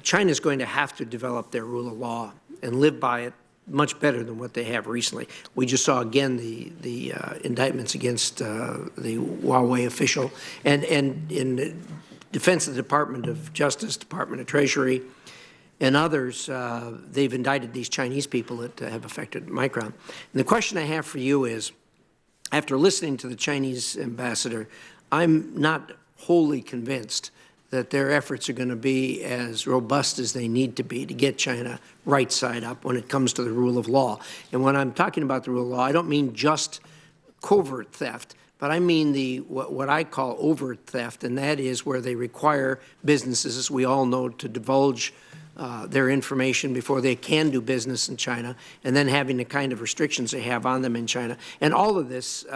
China's going to have to develop their rule of law and live by it much better than what they have recently. We just saw again the indictments against the Huawei official, and in defense of the Department of Justice, Department of Treasury, and others, they've indicted these Chinese people that have affected Micron. And the question I have for you is, after listening to the Chinese ambassador, I'm not wholly convinced that their efforts are going to be as robust as they need to be to get China right side up when it comes to the rule of law. And when I'm talking about the rule of law, I don't mean just covert theft, but I mean what I call overt theft, and that is where they require businesses, as we all know, to divulge their information before they can do business in China, and then having the kind of restrictions they have on them in China. And all of this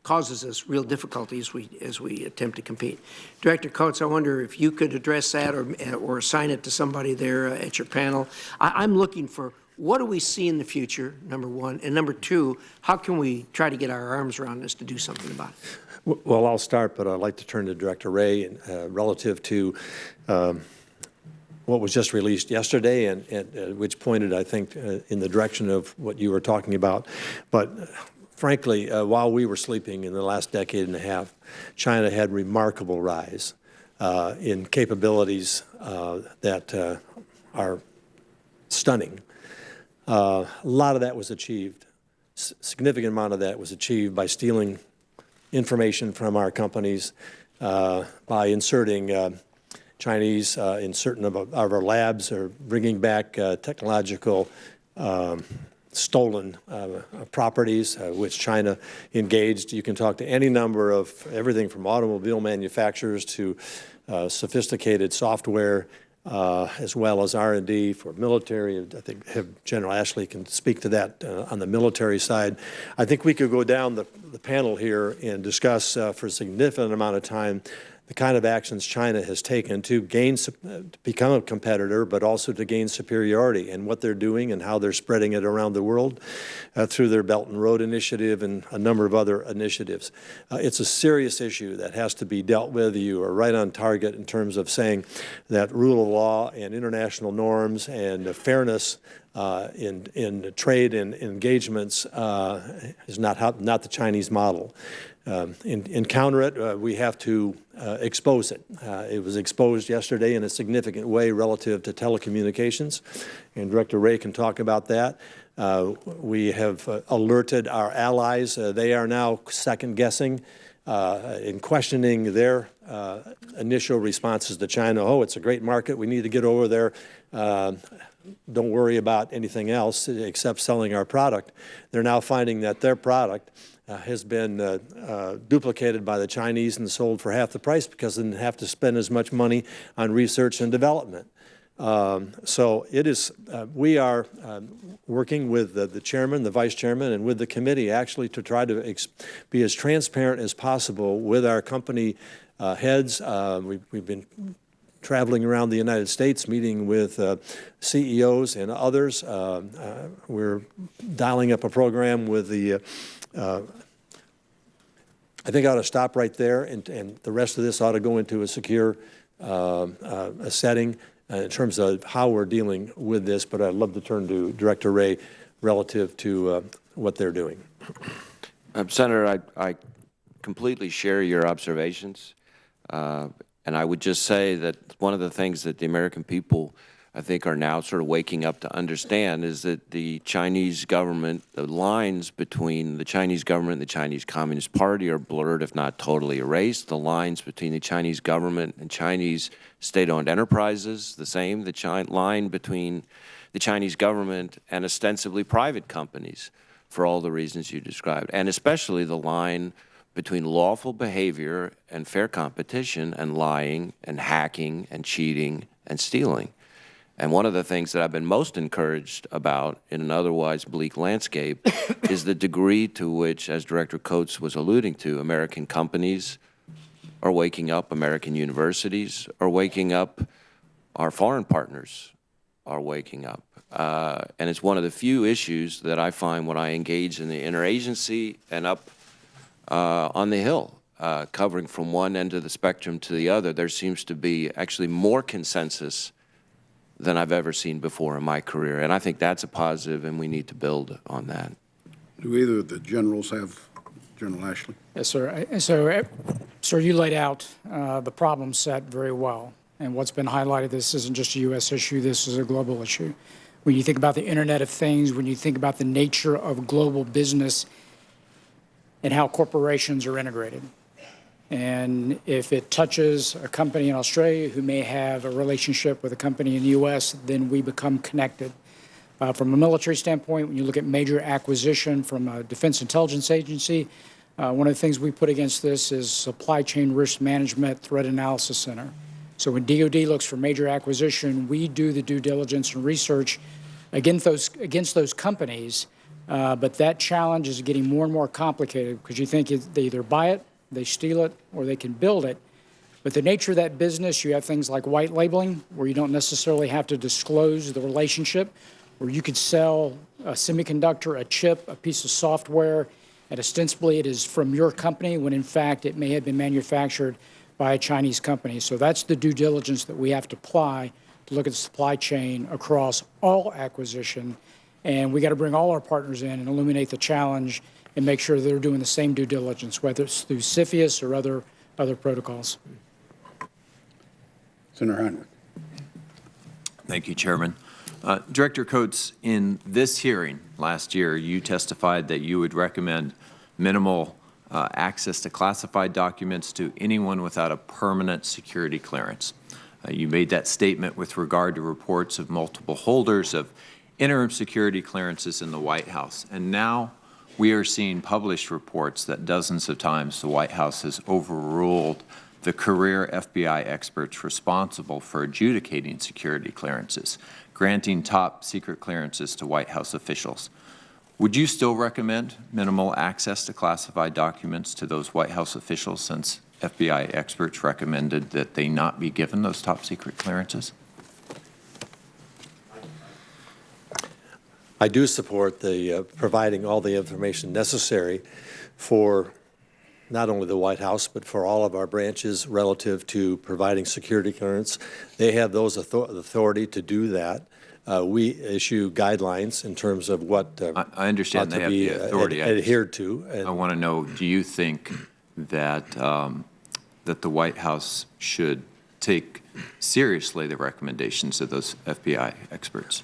causes us real difficulty as we attempt to compete. Director Coates, I wonder if you could address that or assign it to somebody there at your panel. I'm looking for, what do we see in the future, number one, and number two, how can we try to get our arms around this to do something about it? Well, I'll start, but I'd like to turn to Director Wray relative to what was just released yesterday, and which pointed, I think, in the direction of what you were talking about. But frankly, while we were sleeping in the last decade and a half, China had remarkable rise in capabilities that are stunning. A lot of that was achieved, significant amount of that was achieved by stealing information from our companies, by inserting Chinese in certain of our labs, or bringing back technological stolen properties, which China engaged. You can talk to any number of everything from automobile manufacturers to sophisticated software, as well as R&D for military. I think General Ashley can speak to that on the military side. I think we could go down the panel here and discuss for a significant amount of time the kind of actions China has taken to become a competitor, but also to gain superiority, and what they're doing and how they're spreading it around the world through their Belt and Road Initiative and a number of other initiatives. It's a serious issue that has to be dealt with. You are right on target in terms of saying that rule of law and international norms and fairness in trade and engagements is not the Chinese model. In counter it, we have to expose it. It was exposed yesterday in a significant way relative to telecommunications, and Director Wray can talk about that. We have alerted our allies. They are now second-guessing in questioning their initial responses to China. Oh, it's a great market. We need to get over there. Don't worry about anything else except selling our product. They're now finding that their product has been duplicated by the Chinese and sold for half the price because they didn't have to spend as much money on research and development. So it is, we are working with the chairman, the vice chairman, and with the committee actually to try to be as transparent as possible with our company heads. We've been traveling around the United States, meeting with CEOs and others. We're dialing up a program with the I think I ought to stop right there, and the rest of this ought to go into a secure a setting in terms of how we're dealing with this. But I'd love to turn to Director Wray relative to what they're doing. Senator, I completely share your observations. And I would just say that one of the things that the American people I think are now sort of waking up to understand is that the Chinese government, the lines between the Chinese government and the Chinese Communist Party are blurred, if not totally erased. The lines between the Chinese government and Chinese state-owned enterprises, the same. The line between the Chinese government and ostensibly private companies, for all the reasons you described, and especially the line between lawful behavior and fair competition and lying and hacking and cheating and stealing. And one of the things that I've been most encouraged about in an otherwise bleak landscape is the degree to which, as Director Coates was alluding to, American companies are waking up, American universities are waking up, our foreign partners are waking up. And it's one of the few issues that I find when I engage in the interagency and up on the Hill, covering from one end of the spectrum to the other, there seems to be actually more consensus than I've ever seen before in my career. And I think that's a positive, and we need to build on that. Do either of the generals have, General Ashley? Yes, sir. Sir, you laid out the problem set very well. And what's been highlighted, this isn't just a U.S. issue, this is a global issue. When you think about the Internet of Things, when you think about the nature of global business and how corporations are integrated. And if it touches a company in Australia who may have a relationship with a company in the U.S., then we become connected. From a military standpoint, when you look at major acquisition from a Defense Intelligence Agency, one of the things we put against this is Supply Chain Risk Management Threat Analysis Center. So when DoD looks for major acquisition, we do the due diligence and research against those companies, but that challenge is getting more and more complicated because you think they either buy it, they steal it, or they can build it. But the nature of that business, you have things like white labeling, where you don't necessarily have to disclose the relationship, where you could sell a semiconductor, a chip, a piece of software, and ostensibly it is from your company, when in fact it may have been manufactured by a Chinese company. So that's the due diligence that we have to apply to look at the supply chain across all acquisition. And we got to bring all our partners in and illuminate the challenge and make sure they're doing the same due diligence, whether it's through CFIUS or other protocols. Senator Heinrich. Thank you, Chairman. Director Coates, in this hearing last year, you testified that you would recommend minimal access to classified documents to anyone without a permanent security clearance. You made that statement with regard to reports of multiple holders of interim security clearances in the White House. And now we are seeing published reports that dozens of times the White House has overruled the career FBI experts responsible for adjudicating security clearances, granting top secret clearances to White House officials. Would you still recommend minimal access to classified documents to those White House officials, since FBI experts recommended that they not be given those top secret clearances? I do support the providing all the information necessary for not only the White House, but for all of our branches relative to providing security clearance. They have those authority to do that. We issue guidelines in terms of what I understand they have the authority. Adhered to. I want to know, do you think that that the White House should take seriously the recommendations of those FBI experts?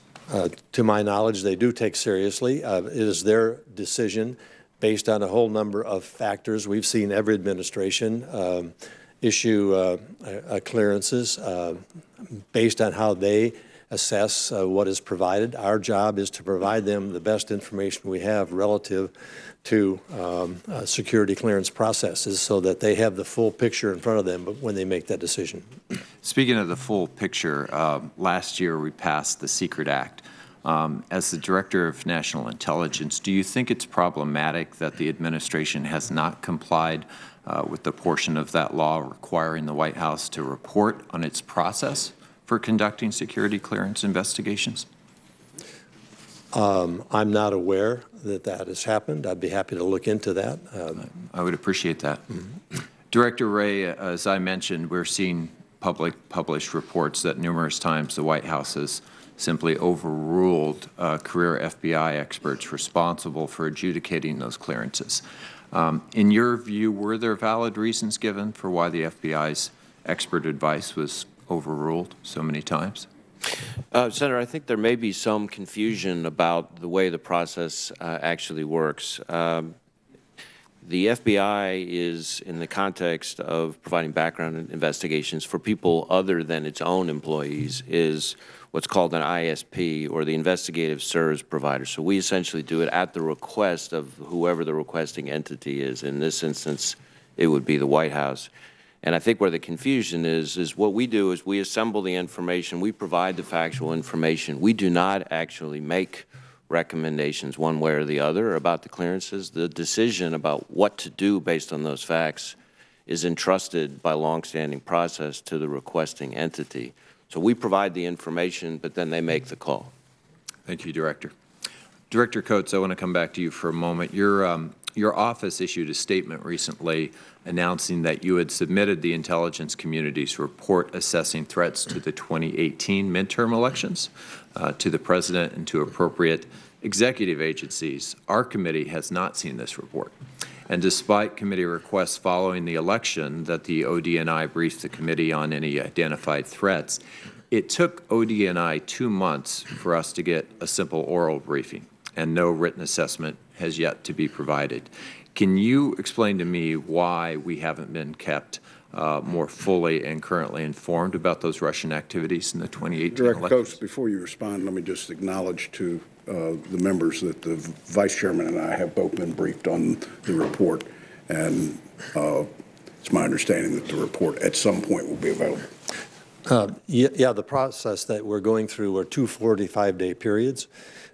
To my knowledge, they do take seriously. It is their decision based on a whole number of factors. We've seen every administration issue clearances based on how they assess what is provided. Our job is to provide them the best information we have relative to security clearance processes so that they have the full picture in front of them when they make that decision. Speaking of the full picture, last year we passed the Secret Act. As the Director of National Intelligence, do you think it's problematic that the administration has not complied with the portion of that law requiring the White House to report on its process for conducting security clearance investigations? I'm not aware that that has happened. I'd be happy to look into that. I would appreciate that. Director Wray, as I mentioned, we're seeing published reports that numerous times the White House has simply overruled career FBI experts responsible for adjudicating those clearances. In your view, were there valid reasons given for why the FBI's expert advice was overruled so many times? Senator, I think there may be some confusion about the way the process actually works. The FBI is, in the context of providing background investigations for people other than its own employees, is what's called an ISP, or the investigative service provider. So we essentially do it at the request of whoever the requesting entity is. In this instance, it would be the White House. And I think where the confusion is what we do is we assemble the information, we provide the factual information. We do not actually make recommendations one way or the other about the clearances. The decision about what to do based on those facts is entrusted by longstanding process to the requesting entity. So we provide the information, but then they make the call. Thank you, Director. Director Coates, I want to come back to you for a moment. Your office issued a statement recently announcing that you had submitted the intelligence community's report assessing threats to the 2018 midterm elections to the President and to appropriate executive agencies. Our committee has not seen this report. And despite committee requests following the election that the ODNI brief the committee on any identified threats, it took ODNI 2 months for us to get a simple oral briefing, and no written assessment has yet to be provided. Can you explain to me why we haven't been kept more fully and currently informed about those Russian activities in the 2018 Director elections? Coates, before you respond, let me just acknowledge to the members that the Vice Chairman and I have both been briefed on the report, and it's my understanding that the report at some point will be available. Yeah, the process that we're going through are 2 45-day periods.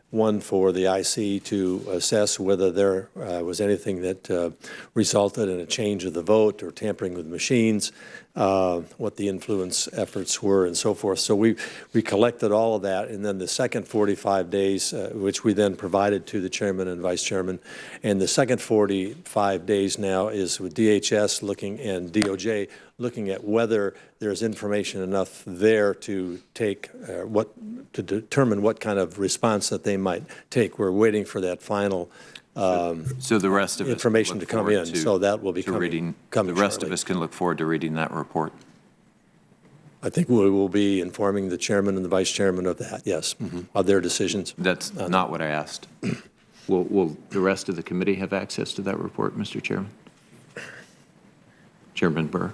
One for the IC to assess whether there was anything that resulted in a change of the vote or tampering with machines, what the influence efforts were, and so forth. So we collected all of that, and then the second 45 days, which we then provided to the Chairman and Vice Chairman, and the second 45 days now is with DHS looking and DOJ looking at whether there's information enough there to take to determine what kind of response that they might take. We're waiting for that final so the rest of information to come in. So that will be coming the rest shortly. of us can look forward to reading that report. I think we will be informing the Chairman and the Vice Chairman of that, yes, of their decisions. That's not what I asked. Will the rest of the committee have access to that report, Mr. Chairman? Chairman Burr.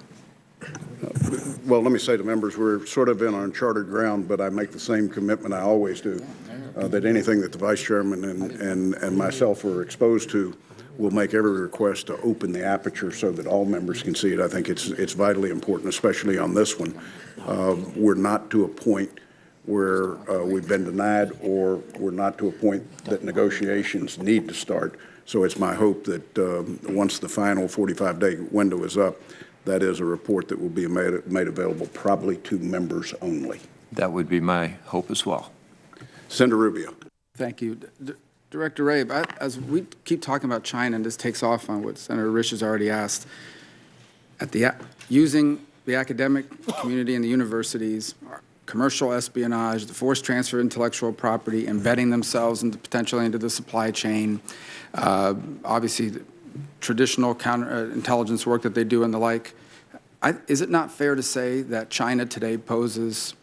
Well, let me say to members, we're sort of in uncharted ground, but I make the same commitment I always do, that anything that the Vice Chairman and myself are exposed to, we'll make every request to open the aperture so that all members can see it. I think it's vitally important, especially on this one. We're not to a point where we've been denied, or we're not to a point that negotiations need to start. So it's my hope that once the final 45-day window is up, that is a report that will be made available probably to members only. That would be my hope as well. Senator Rubio. Thank you. Director Wray, as we keep talking about China, and this takes off on what Senator Risch has already asked, using the academic community and the universities, commercial espionage, the forced transfer of intellectual property, embedding themselves potentially into the supply chain, obviously traditional counterintelligence work that they do and the like. Is it not fair to say that China today poses,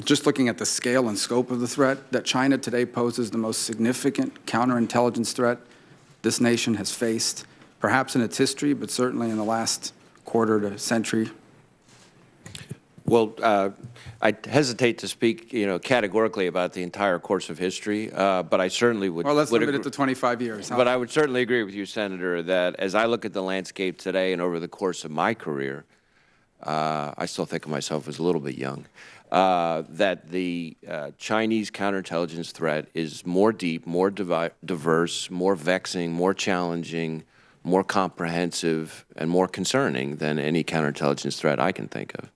just looking at the scale and scope of the threat, that China today poses the most significant counterintelligence threat this nation has faced, perhaps in its history, but certainly in the last quarter to century? Well, I hesitate to speak, categorically about the entire course of history, but I certainly would. Well, let's limit it to 25 years. But I would certainly agree with you, Senator, that as I look at the landscape today and over the course of my career, I still think of myself as a little bit young, that the Chinese counterintelligence threat is more deep, more diverse, more vexing, more challenging, more comprehensive, and more concerning than any counterintelligence threat I can think of.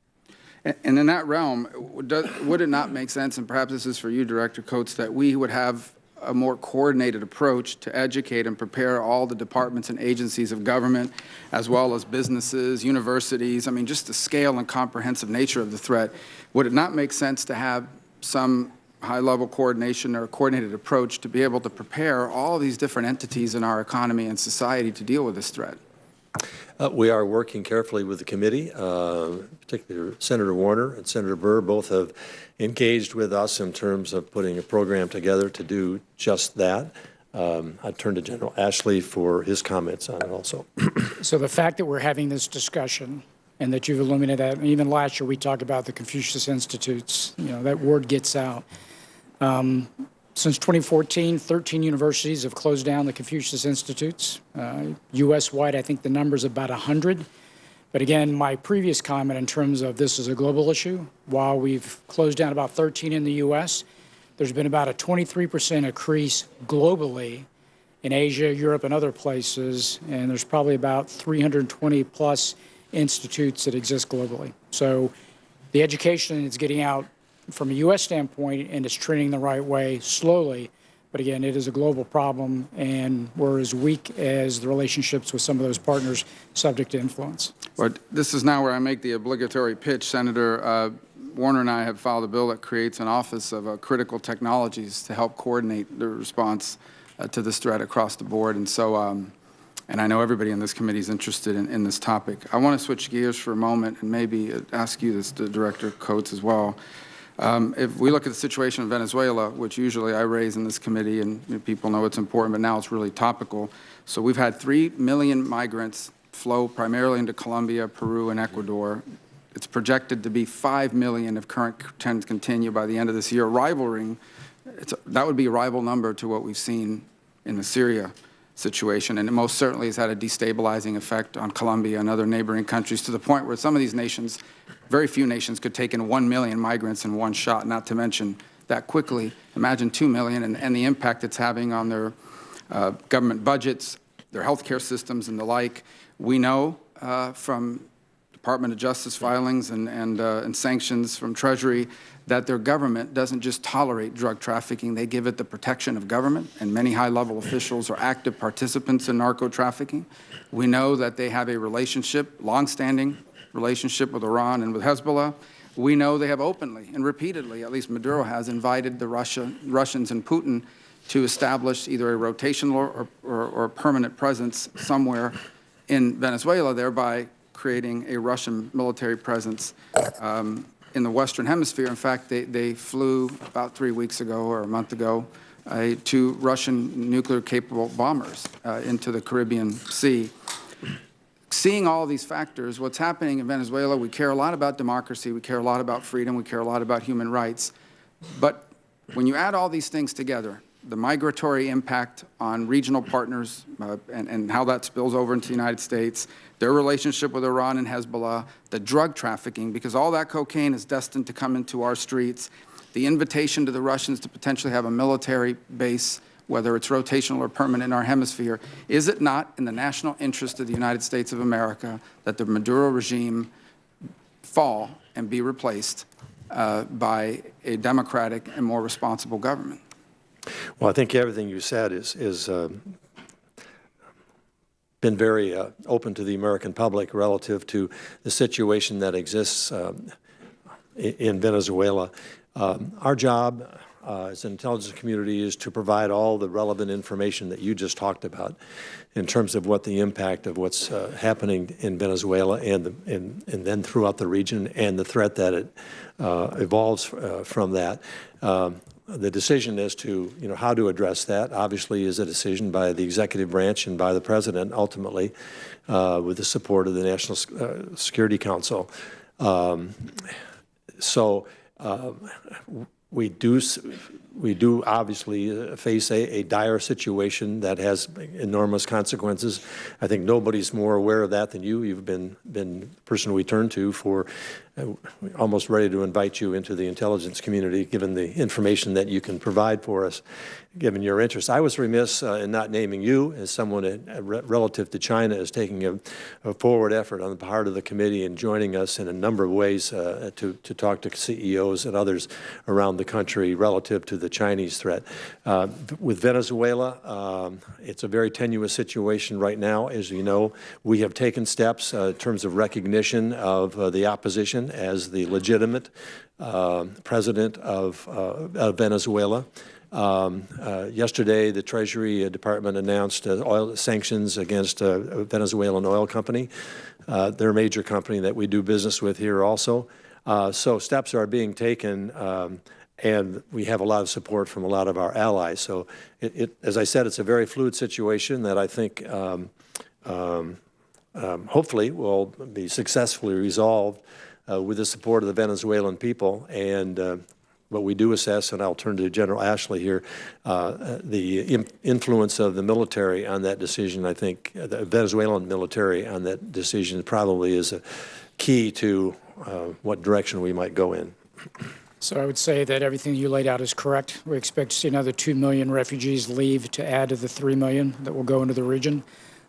And in that realm, would it not make sense, and perhaps this is for you, Director Coates, that we would have a more coordinated approach to educate and prepare all the departments and agencies of government, as well as businesses, universities, I mean, just the scale and comprehensive nature of the threat? Would it not make sense to have some high-level coordination or a coordinated approach to be able to prepare all these different entities in our economy and society to deal with this threat? We are working carefully with the committee, particularly Senator Warner and Senator Burr both have engaged with us in terms of putting a program together to do just that. I turn to General Ashley for his comments on it also. So the fact that we're having this discussion and that you've illuminated that, and even last year we talked about the Confucius Institutes, that word gets out. Since 2014, 13 universities have closed down the Confucius Institutes. U.S.-wide, I think the number's about 100. But again, my previous comment in terms of this is a global issue, while we've closed down about 13 in the U.S., there's been about a 23% increase globally in Asia, Europe, and other places, and there's probably about 320 plus institutes that exist globally. So the education is getting out from a U.S. standpoint, and it's trending the right way slowly. But again, it is a global problem, and we're as weak as the relationships with some of those partners subject to influence. Well, this is now where I make the obligatory pitch. Senator Warner and I have filed a bill that creates an Office of Critical Technologies to help coordinate the response to this threat across the board. And so, and I know everybody in this committee is interested in this topic. I want to switch gears for a moment and maybe ask you this, Director Coates, as well. If we look at the situation in Venezuela, which usually I raise in this committee, and people know it's important, but now it's really topical. So we've had 3 million migrants flow primarily into Colombia, Peru, and Ecuador. It's projected to be 5 million if current trends continue by the end of this year, that would be a rival number to what we've seen in the Syria situation, and it most certainly has had a destabilizing effect on Colombia and other neighboring countries to the point where some of these nations, very few nations, could take in 1 million migrants in one shot, not to mention that quickly. Imagine 2 million and the impact it's having on their government budgets, their healthcare systems, and the like. We know from Department of Justice filings and sanctions from Treasury that their government doesn't just tolerate drug trafficking, they give it the protection of government, and many high-level officials are active participants in narco trafficking. We know that they have a relationship, long-standing relationship with Iran and with Hezbollah. We know they have openly and repeatedly, at least Maduro has, invited the Russians and Putin to establish either a rotational or permanent presence somewhere in Venezuela, thereby creating a Russian military presence in the Western Hemisphere. In fact, they flew about 3 weeks ago or a month ago 2 Russian nuclear-capable bombers into the Caribbean Sea. Seeing all these factors, what's happening in Venezuela, we care a lot about democracy, we care a lot about freedom, we care a lot about human rights. But when you add all these things together, the migratory impact on regional partners and how that spills over into the United States, their relationship with Iran and Hezbollah, the drug trafficking, because all that cocaine is destined to come into our streets, the invitation to the Russians to potentially have a military base, whether it's rotational or permanent in our hemisphere, is it not in the national interest of the United States of America that the Maduro regime fall and be replaced by a democratic and more responsible government? Well, I think everything you said is been very open to the American public relative to the situation that exists in Venezuela. Our job as an intelligence community is to provide all the relevant information that you just talked about in terms of what the impact of what's happening in Venezuela and then throughout the region and the threat that it evolves from that. The decision as to how to address that obviously is a decision by the executive branch and by the president ultimately with the support of the National Security Council. We do obviously face a dire situation that has enormous consequences. I think nobody's more aware of that than you. You've been the person we turn to for almost ready to invite you into the intelligence community, given the information that you can provide for us, given your interest. I was remiss in not naming you as someone relative to China as taking a forward effort on the part of the committee and joining us in a number of ways to talk to CEOs and others around the country relative to the Chinese threat. With Venezuela, it's a very tenuous situation right now. As you know, we have taken steps in terms of recognition of the opposition as the legitimate president of Venezuela. Yesterday, the Treasury Department announced oil sanctions against a Venezuelan oil company. They're a major company that we do business with here also. So steps are being taken, and we have a lot of support from a lot of our allies. So, as I said, it's a very fluid situation that I think hopefully will be successfully resolved with the support of the Venezuelan people. And but we do assess, and I'll turn to General Ashley here, the influence of the military on that decision. I think the Venezuelan military on that decision probably is a key to what direction we might go in. So I would say that everything you laid out is correct. We expect to see another 2 million refugees leave to add to the 3 million that will go into the region.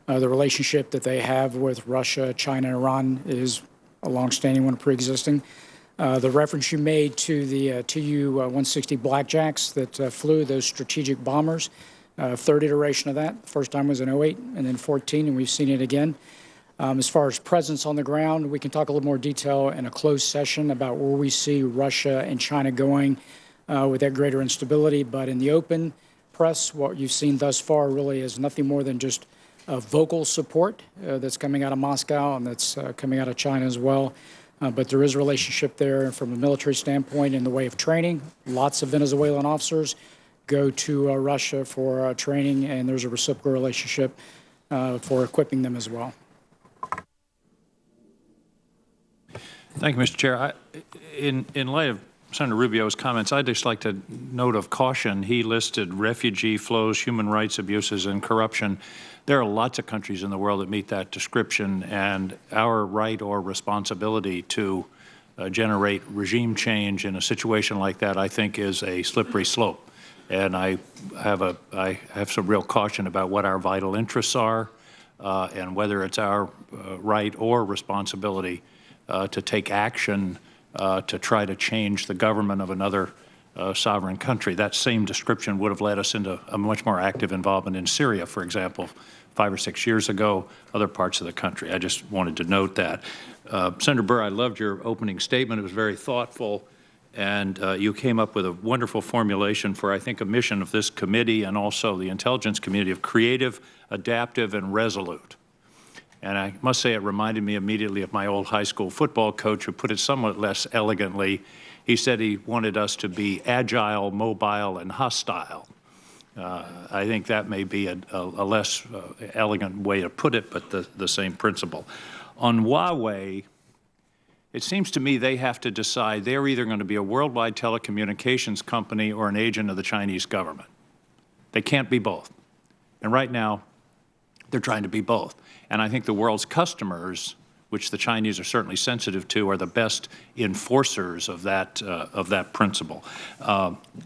The relationship that they have with Russia, China, and Iran is a longstanding one, pre-existing. The reference you made to the Tu-160 Blackjacks that flew, those strategic bombers, third iteration of that. First time was in 08 and then 14, and we've seen it again. As far as presence on the ground, we can talk a little more detail in a closed session about where we see Russia and China going with that greater instability. But in the open press, what you've seen thus far really is nothing more than just vocal support that's coming out of Moscow and that's coming out of China as well. But there is a relationship there from a military standpoint in the way of training. Lots of Venezuelan officers go to Russia for training, and there's a reciprocal relationship for equipping them as well. Thank you, Mr. Chair. In light of Senator Rubio's comments, I'd just like to note of caution. He listed refugee flows, human rights abuses, and corruption. There are lots of countries in the world that meet that description, and our right or responsibility to generate regime change in a situation like that, I think, is a slippery slope. And I have some real caution about what our vital interests are and whether it's our right or responsibility to take action to try to change the government of another sovereign country. That same description would have led us into a much more active involvement in Syria, for example, 5 or 6 years ago, other parts of the country. I just wanted to note that. Senator Burr, I loved your opening statement. It was very thoughtful, and you came up with a wonderful formulation for, I think, a mission of this committee and also the intelligence community of creative, adaptive, and resolute. And I must say it reminded me immediately of my old high school football coach who put it somewhat less elegantly. He said he wanted us to be agile, mobile, and hostile. I think that may be a less elegant way to put it, but the same principle. On Huawei, it seems to me they have to decide they're either going to be a worldwide telecommunications company or an agent of the Chinese government. They can't be both. And right now, they're trying to be both. And I think the world's customers, which the Chinese are certainly sensitive to, are the best enforcers of that principle.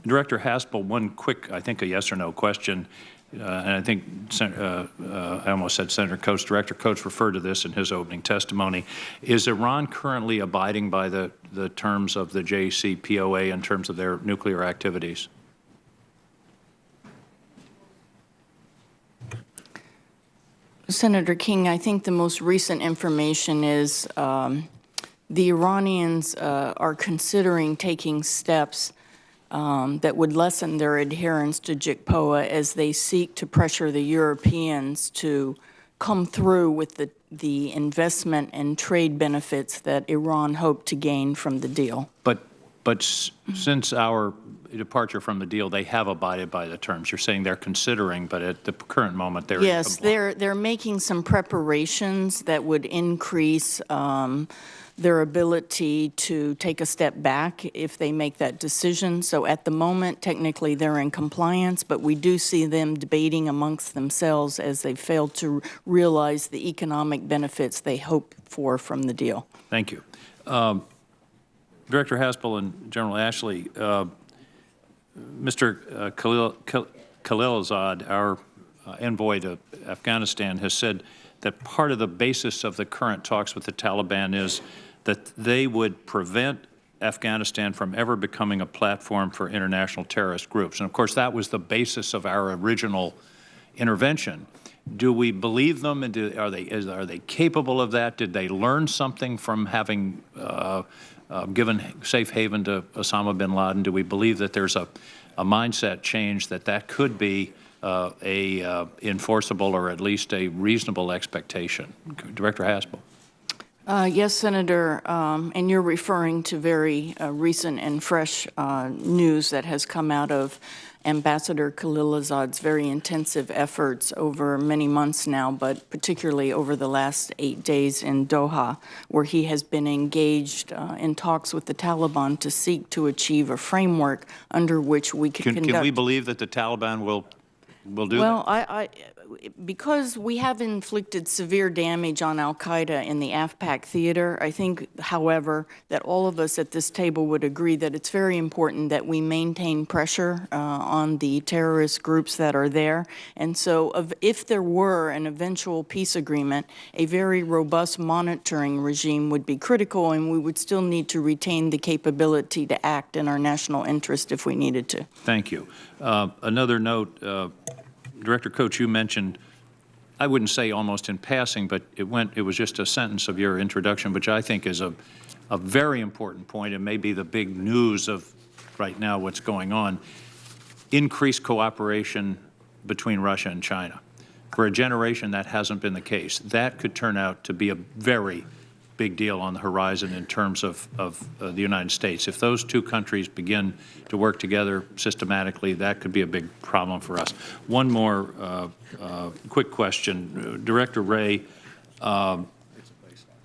Director Haspel, one quick, I think, a yes or no question. And I think I almost said Senator Coates. Director Coates referred to this in his opening testimony. Is Iran currently abiding by the terms of the JCPOA in terms of their nuclear activities? Senator King, I think the most recent information is the Iranians are considering taking steps that would lessen their adherence to JCPOA as they seek to pressure the Europeans to come through with the investment and trade benefits that Iran hoped to gain from the deal. But since our departure from the deal, they have abided by the terms. You're saying they're considering, but at the current moment, they're yes, they're making some preparations that would increase their ability to take a step back if they make that decision. So at the moment, technically, they're in compliance, but we do see them debating amongst themselves as they fail to realize the economic benefits they hope for from the deal. Thank you. Director Haspel and General Ashley, Mr. Khalilzad, our envoy to Afghanistan, has said that part of the basis of the current talks with the Taliban is that they would prevent Afghanistan from ever becoming a platform for international terrorist groups. And of course, that was the basis of our original intervention. Do we believe them, and are they capable of that? Did they learn something from having given safe haven to Osama bin Laden? Do we believe that there's a mindset change that could be enforceable or at least a reasonable expectation? Director Haspel. Yes, Senator, and you're referring to very recent and fresh news that has come out of Ambassador Khalilzad's very intensive efforts over many months now, but particularly over the last 8 days in Doha, where he has been engaged in talks with the Taliban to seek to achieve a framework under which we could conduct. Can we believe that the Taliban will do well, that? because we have inflicted severe damage on al-Qaeda in the AFPAC theater, I think, however, that all of us at this table would agree that it's very important that we maintain pressure on the terrorist groups that are there. And so if there were an eventual peace agreement, a very robust monitoring regime would be critical, and we would still need to retain the capability to act in our national interest if we needed to. Thank you. Another note, Director Coates, you mentioned, I wouldn't say almost in passing, but it was just a sentence of your introduction, which I think is a very important point and may be the big news of right now what's going on. Increased cooperation between Russia and China. For a generation, that hasn't been the case. That could turn out to be a very big deal on the horizon in terms of the United States. If those two countries begin to work together systematically, that could be a big problem for us. One more quick question. Director Wray,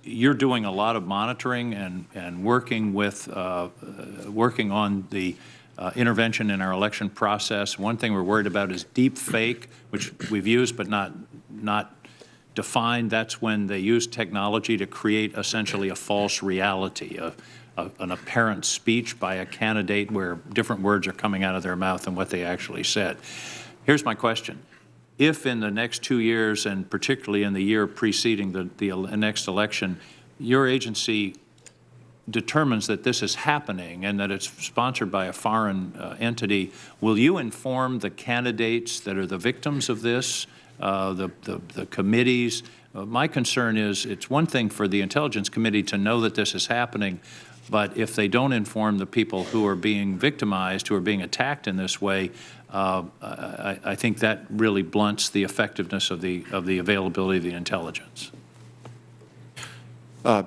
you're doing a lot of monitoring and working on the intervention in our election process. One thing we're worried about is deep fake, which we've used but not defined. That's when they use technology to create essentially a false reality, an apparent speech by a candidate where different words are coming out of their mouth than what they actually said. Here's my question. If in the next 2 years, and particularly in the year preceding the next election, your agency determines that this is happening and that it's sponsored by a foreign entity, will you inform the candidates that are the victims of this, the committees? My concern is it's one thing for the Intelligence Committee to know that this is happening, but if they don't inform the people who are being victimized, who are being attacked in this way, I think that really blunts the effectiveness of the availability of the intelligence.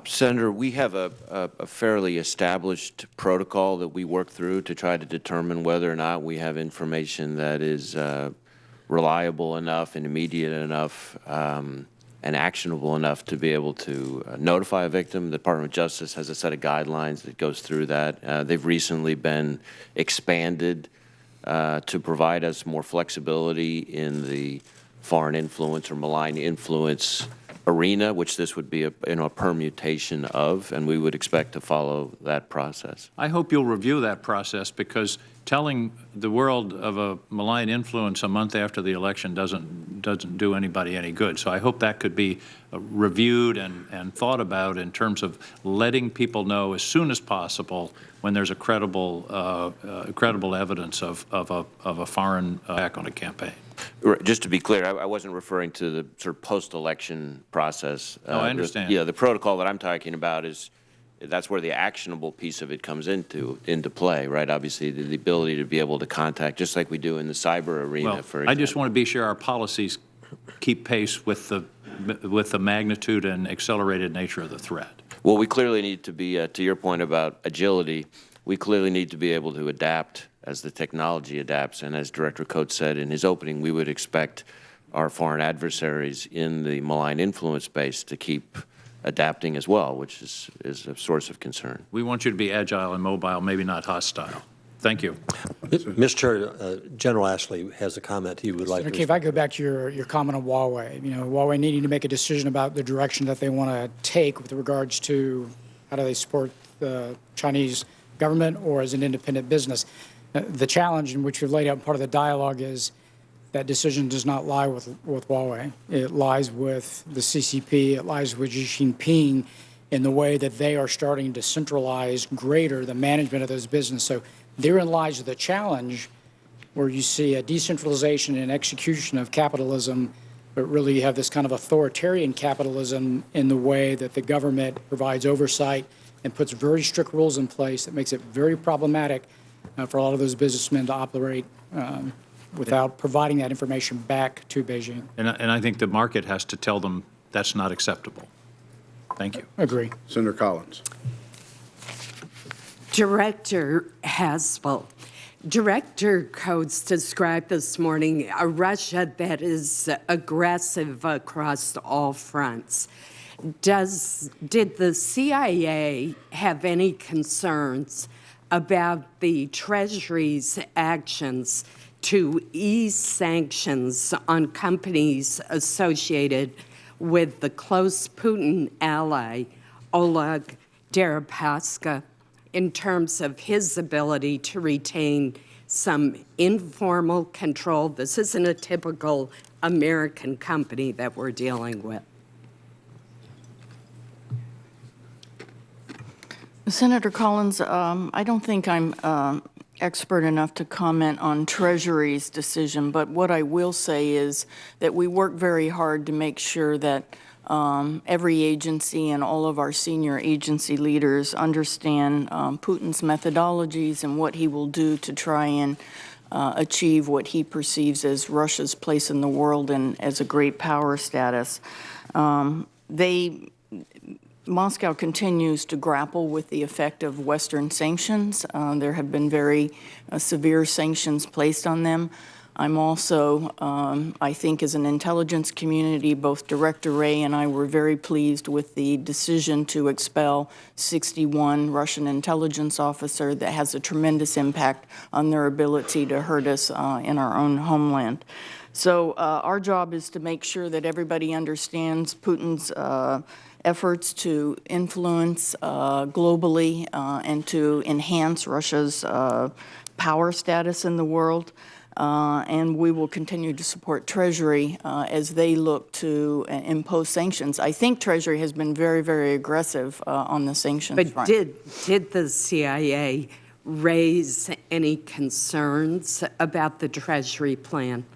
Senator, we have a fairly established protocol that we work through to try to determine whether or not we have information that is reliable enough and immediate enough and actionable enough to be able to notify a victim. The Department of Justice has a set of guidelines that goes through that. They've recently been expanded to provide us more flexibility in the foreign influence or malign influence arena, which this would be a permutation of, and we would expect to follow that process. I hope you'll review that process, because telling the world of a malign influence a month after the election doesn't do anybody any good. So I hope that could be reviewed and thought about in terms of letting people know as soon as possible when there's a credible evidence of a foreign attack on a campaign. Just to be clear, I wasn't referring to the sort of post-election process. No, I understand. The protocol that I'm talking about is that's where the actionable piece of it comes into play, right? Obviously, the ability to be able to contact, just like we do in the cyber arena, for example. I just want to be sure our policies keep pace with the magnitude and accelerated nature of the threat. Well, we clearly need to be, to your point about agility, we clearly need to be able to adapt as the technology adapts. And as Director Coates said in his opening, we would expect our foreign adversaries in the malign influence space to keep adapting as well, which is a source of concern. We want you to be agile and mobile, maybe not hostile. Thank you. Mr. Chair, General Ashley has a comment he would like to. If I go back to your comment on Huawei, Huawei needing to make a decision about the direction that they want to take with regards to how do they support the Chinese government or as an independent business. The challenge in which we've laid out part of the dialogue is that decision does not lie with Huawei. It lies with the CCP. It lies with Xi Jinping in the way that they are starting to centralize greater the management of those businesses. So therein lies the challenge, where you see a decentralization and execution of capitalism, but really you have this kind of authoritarian capitalism in the way that the government provides oversight and puts very strict rules in place that makes it very problematic for a lot of those businessmen to operate without providing that information back to Beijing. And I think the market has to tell them that's not acceptable. Thank you. Agree. Senator Collins. Director Haspel, Director Coates described this morning a Russia that is aggressive across all fronts. Did the CIA have any concerns about the Treasury's actions to ease sanctions on companies associated with the close Putin ally, Oleg Deripaska, in terms of his ability to retain some informal control? This isn't a typical American company that we're dealing with. Senator Collins, I don't think I'm expert enough to comment on Treasury's decision, but what I will say is that we work very hard to make sure that every agency and all of our senior agency leaders understand Putin's methodologies and what he will do to try and achieve what he perceives as Russia's place in the world and as a great power status. Moscow continues to grapple with the effect of Western sanctions. There have been very severe sanctions placed on them. I'm also, I think as an intelligence community, both Director Wray and I were very pleased with the decision to expel 61 Russian intelligence officers that has a tremendous impact on their ability to hurt us in our own homeland. So our job is to make sure that everybody understands Putin's efforts to influence globally and to enhance Russia's power status in the world. And we will continue to support Treasury as they look to impose sanctions. I think Treasury has been very, very aggressive on the sanctions front. Did the CIA raise any concerns about the Treasury plan?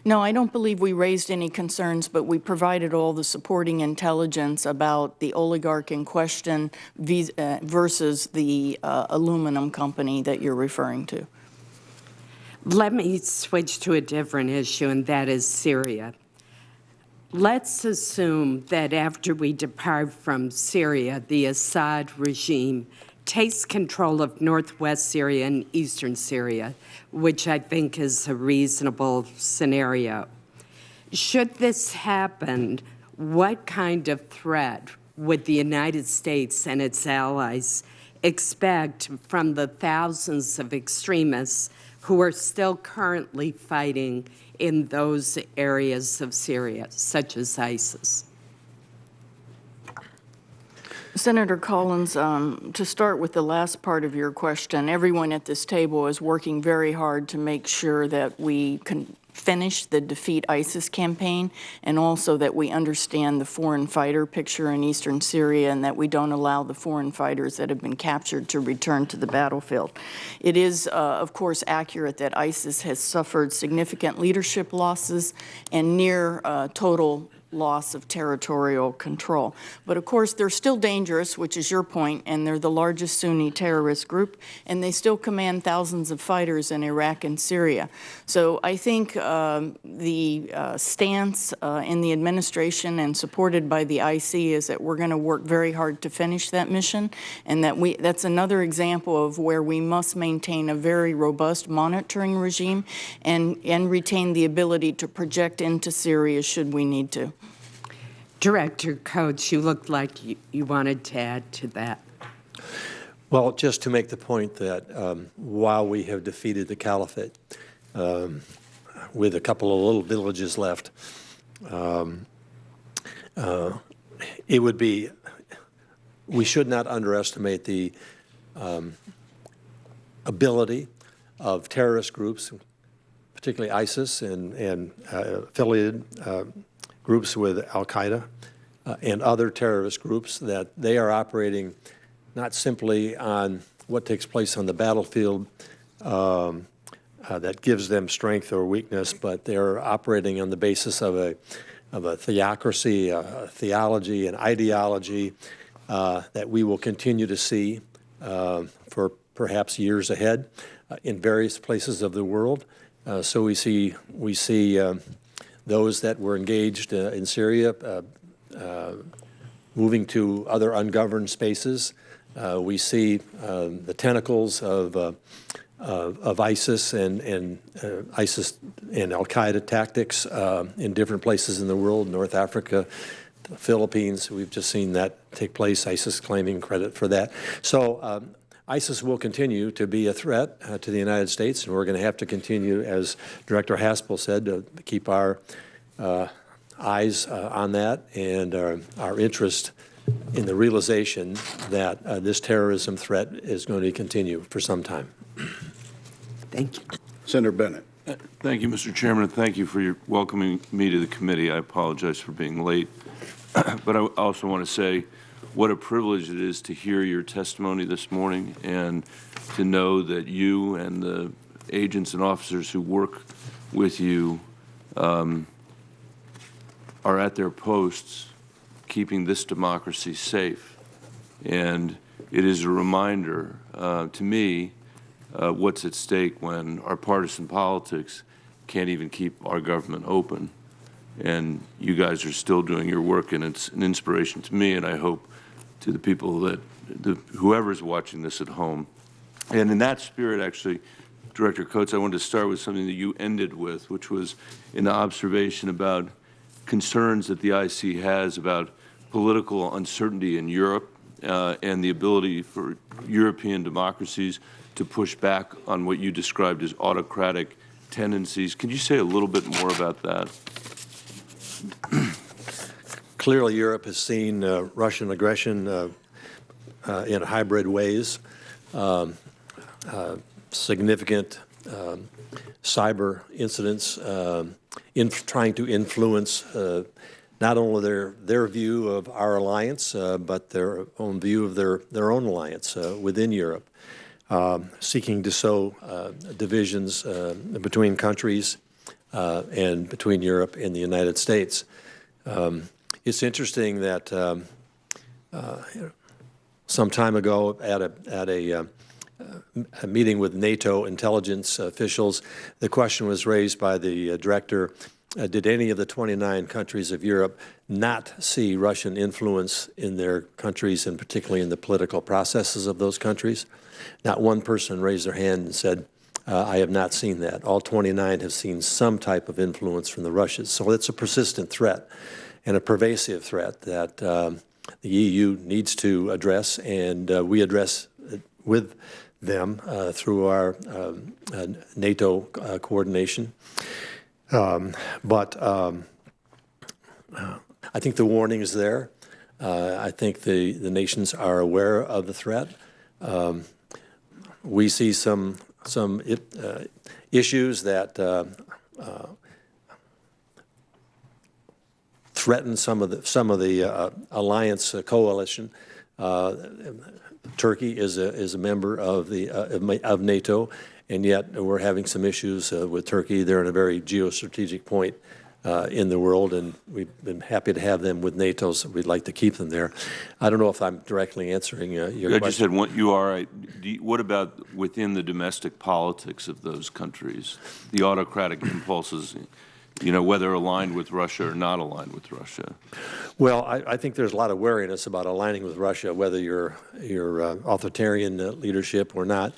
No, I don't believe we raised any concerns, but we provided all the supporting intelligence about the oligarch in question versus the aluminum company that you're referring to. Let me switch to a different issue, and that is Syria. Let's assume that after we depart from Syria, the Assad regime takes control of northwest Syria and eastern Syria, which I think is a reasonable scenario. Should this happen, what kind of threat would the United States and its allies expect from the thousands of extremists who are still currently fighting in those areas of Syria, such as ISIS? Senator Collins, to start with the last part of your question, everyone at this table is working very hard to make sure that we can finish the Defeat ISIS campaign, and also that we understand the foreign fighter picture in eastern Syria, and that we don't allow the foreign fighters that have been captured to return to the battlefield. It is, of course, accurate that ISIS has suffered significant leadership losses and near total loss of territorial control. But of course, they're still dangerous, which is your point, and they're the largest Sunni terrorist group, and they still command thousands of fighters in Iraq and Syria. So I think the stance in the administration and supported by the IC is that we're going to work very hard to finish that mission, and that's another example of where we must maintain a very robust monitoring regime and retain the ability to project into Syria should we need to. Director Coates, you looked like you wanted to add to that. Well, just to make the point that while we have defeated the caliphate with a couple of little villages left, it would be, we should not underestimate the ability of terrorist groups, particularly ISIS and affiliated groups with Al-Qaeda and other terrorist groups, that they are operating not simply on what takes place on the battlefield that gives them strength or weakness, but they're operating on the basis of a theocracy, a theology, an ideology that we will continue to see for perhaps years ahead in various places of the world. So we see those that were engaged in Syria moving to other ungoverned spaces. We see the tentacles of ISIS and ISIS and Al-Qaeda tactics in different places in the world, North Africa, the Philippines. We've just seen that take place, ISIS claiming credit for that. So ISIS will continue to be a threat to the United States, and we're going to have to continue, as Director Haspel said, to keep our eyes on that and our interest in the realization that this terrorism threat is going to continue for some time. Thank you. Senator Bennett. Thank you, Mr. Chairman, and thank you for your welcoming me to the committee. I apologize for being late. But I also want to say what a privilege it is to hear your testimony this morning and to know that you and the agents and officers who work with you are at their posts keeping this democracy safe. And it is a reminder to me what's at stake when our partisan politics can't even keep our government open. And you guys are still doing your work, and it's an inspiration to me, and I hope to the people that, whoever's watching this at home. And in that spirit, actually, Director Coates, I wanted to start with something that you ended with, which was an observation about concerns that the IC has about political uncertainty in Europe and the ability for European democracies to push back on what you described as autocratic tendencies. Can you say a little bit more about that? Clearly, Europe has seen Russian aggression in hybrid ways, significant cyber incidents in trying to influence not only their view of our alliance, but their own view of their own alliance within Europe, seeking to sow divisions between countries and between Europe and the United States. It's interesting that some time ago at a meeting with NATO intelligence officials, the question was raised by the director, did any of the 29 countries of Europe not see Russian influence in their countries, and particularly in the political processes of those countries? Not one person raised their hand and said, I have not seen that. All 29 have seen some type of influence from the Russians. So it's a persistent threat and a pervasive threat that the EU needs to address, and we address it with them through our NATO coordination. But I think the warning is there. I think the nations are aware of the threat. We see some issues that threaten some of the alliance coalition. Turkey is a member of NATO, and yet we're having some issues with Turkey. They're in a very geostrategic point in the world, and we've been happy to have them with NATO, so we'd like to keep them there. I don't know if I'm directly answering your question. I just said you are. What about within the domestic politics of those countries, the autocratic impulses, you know, whether aligned with Russia or not aligned with Russia? Well, I think there's a lot of wariness about aligning with Russia, whether you're authoritarian leadership or not.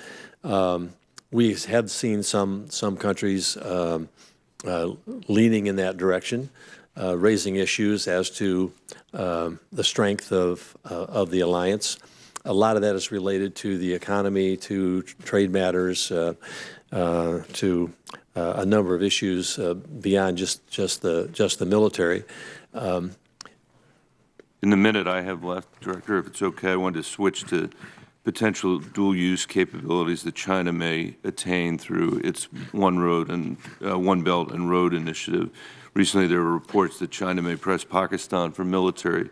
We have seen some countries leaning in that direction, raising issues as to the strength of the alliance. A lot of that is related to the economy, to trade matters, to a number of issues beyond just the military. In the minute I have left, Director, if it's okay, I wanted to switch to potential dual-use capabilities that China may attain through its One Belt and Road initiative. Recently, there were reports that China may press Pakistan for military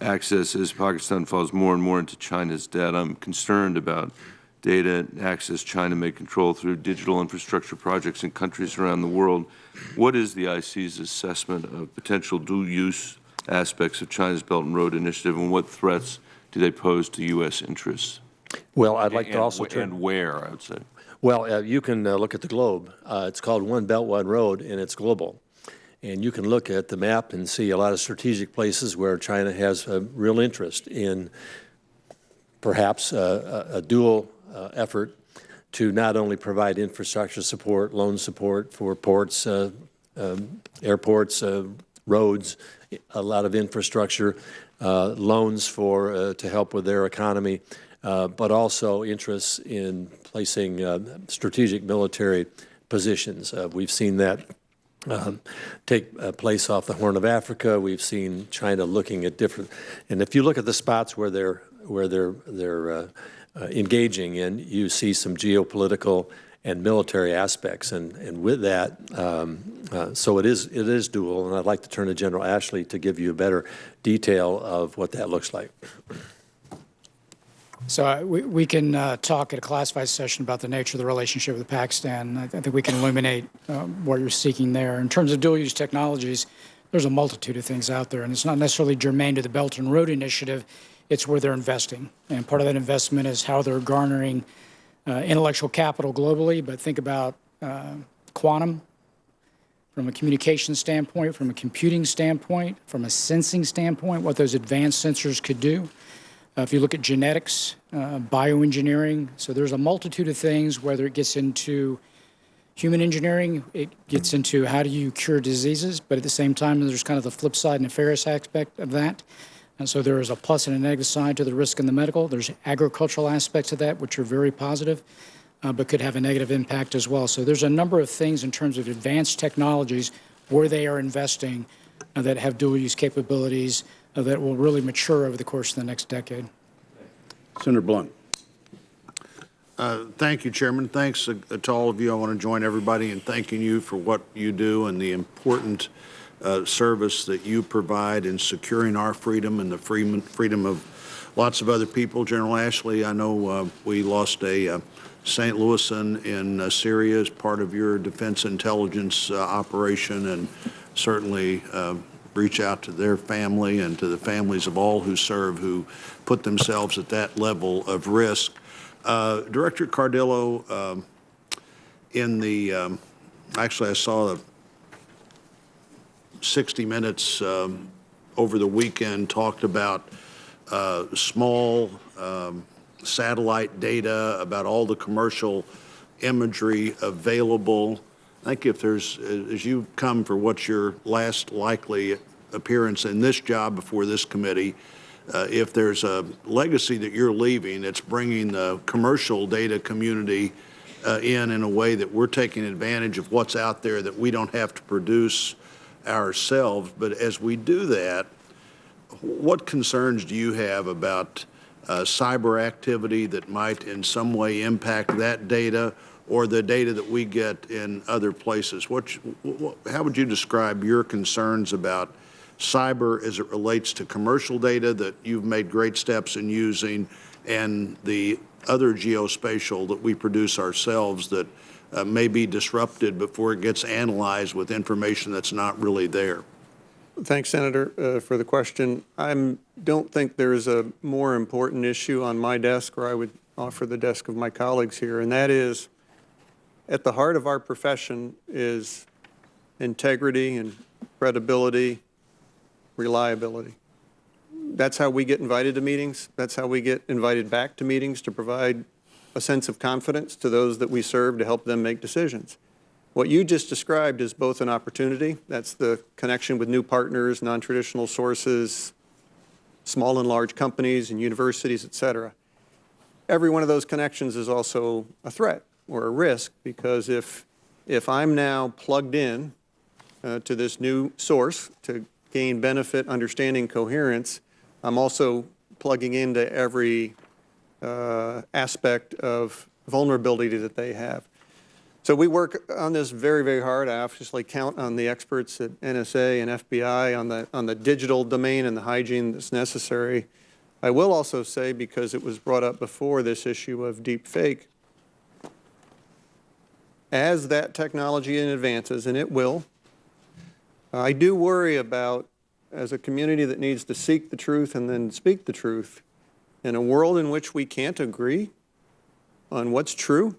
access as Pakistan falls more and more into China's debt. I'm concerned about data and access China may control through digital infrastructure projects in countries around the world. What is the IC's assessment of potential dual-use aspects of China's Belt and Road Initiative, and what threats do they pose to U.S. interests? Well, I'd like to also and where, I would say. Well, you can look at the globe. It's called One Belt, One Road, and it's global. And you can look at the map and see a lot of strategic places where China has a real interest in perhaps a dual effort to not only provide infrastructure support, loan support for ports, airports, roads, a lot of infrastructure, loans for to help with their economy, but also interests in placing strategic military positions. We've seen that take place off the Horn of Africa. We've seen China looking at different, and if you look at the spots where they're engaging in, you see some geopolitical and military aspects, and with that, so it is dual. And I'd like to turn to General Ashley to give you a better detail of what that looks like. So we can talk at a classified session about the nature of the relationship with Pakistan. I think we can illuminate what you're seeking there. In terms of dual-use technologies, there's a multitude of things out there, and it's not necessarily germane to the Belt and Road Initiative. It's where they're investing, and part of that investment is how they're garnering intellectual capital globally. But think about quantum from a communication standpoint, from a computing standpoint, from a sensing standpoint, what those advanced sensors could do. If you look at genetics, bioengineering, so there's a multitude of things, whether it gets into human engineering, it gets into how do you cure diseases, but at the same time, there's kind of the flip side, nefarious aspect of that. And so there is a plus and a negative side to the risk in the medical. There's agricultural aspects of that, which are very positive, but could have a negative impact as well. So there's a number of things in terms of advanced technologies where they are investing that have dual-use capabilities that will really mature over the course of the next decade. Senator Blunt. Thank you, Chairman. Thanks to all of you. I want to join everybody in thanking you for what you do and the important service that you provide in securing our freedom and the freedom of lots of other people. General Ashley, I know we lost a St. Louisan in Syria as part of your defense intelligence operation, and certainly reach out to their family and to the families of all who serve, who put themselves at that level of risk. Director Cardillo, in the, actually I saw 60 Minutes over the weekend talked about small satellite data, about all the commercial imagery available. I think if there's, as you come for what's your last likely appearance in this job before this committee, if there's a legacy that you're leaving, it's bringing the commercial data community in a way that we're taking advantage of what's out there that we don't have to produce ourselves. But as we do that, what concerns do you have about cyber activity that might in some way impact that data or the data that we get in other places? How would you describe your concerns about cyber as it relates to commercial data that you've made great steps in using, and the other geospatial that we produce ourselves that may be disrupted before it gets analyzed with information that's not really there? Thanks, Senator, for the question. I don't think there's a more important issue on my desk, or I would offer the desk of my colleagues here, and that is at the heart of our profession is integrity and credibility, reliability. That's how we get invited to meetings. That's how we get invited back to meetings, to provide a sense of confidence to those that we serve to help them make decisions. What you just described is both an opportunity. That's the connection with new partners, non-traditional sources, small and large companies and universities, et cetera. Every one of those connections is also a threat or a risk, because if I'm now plugged in to this new source to gain benefit, understanding, coherence, I'm also plugging into every aspect of vulnerability that they have. So we work on this very, very hard. I obviously count on the experts at NSA and FBI on the digital domain and the hygiene that's necessary. I will also say, because it was brought up before, this issue of deep fake, as that technology advances, and it will, I do worry about as a community that needs to seek the truth and then speak the truth, in a world in which we can't agree on what's true,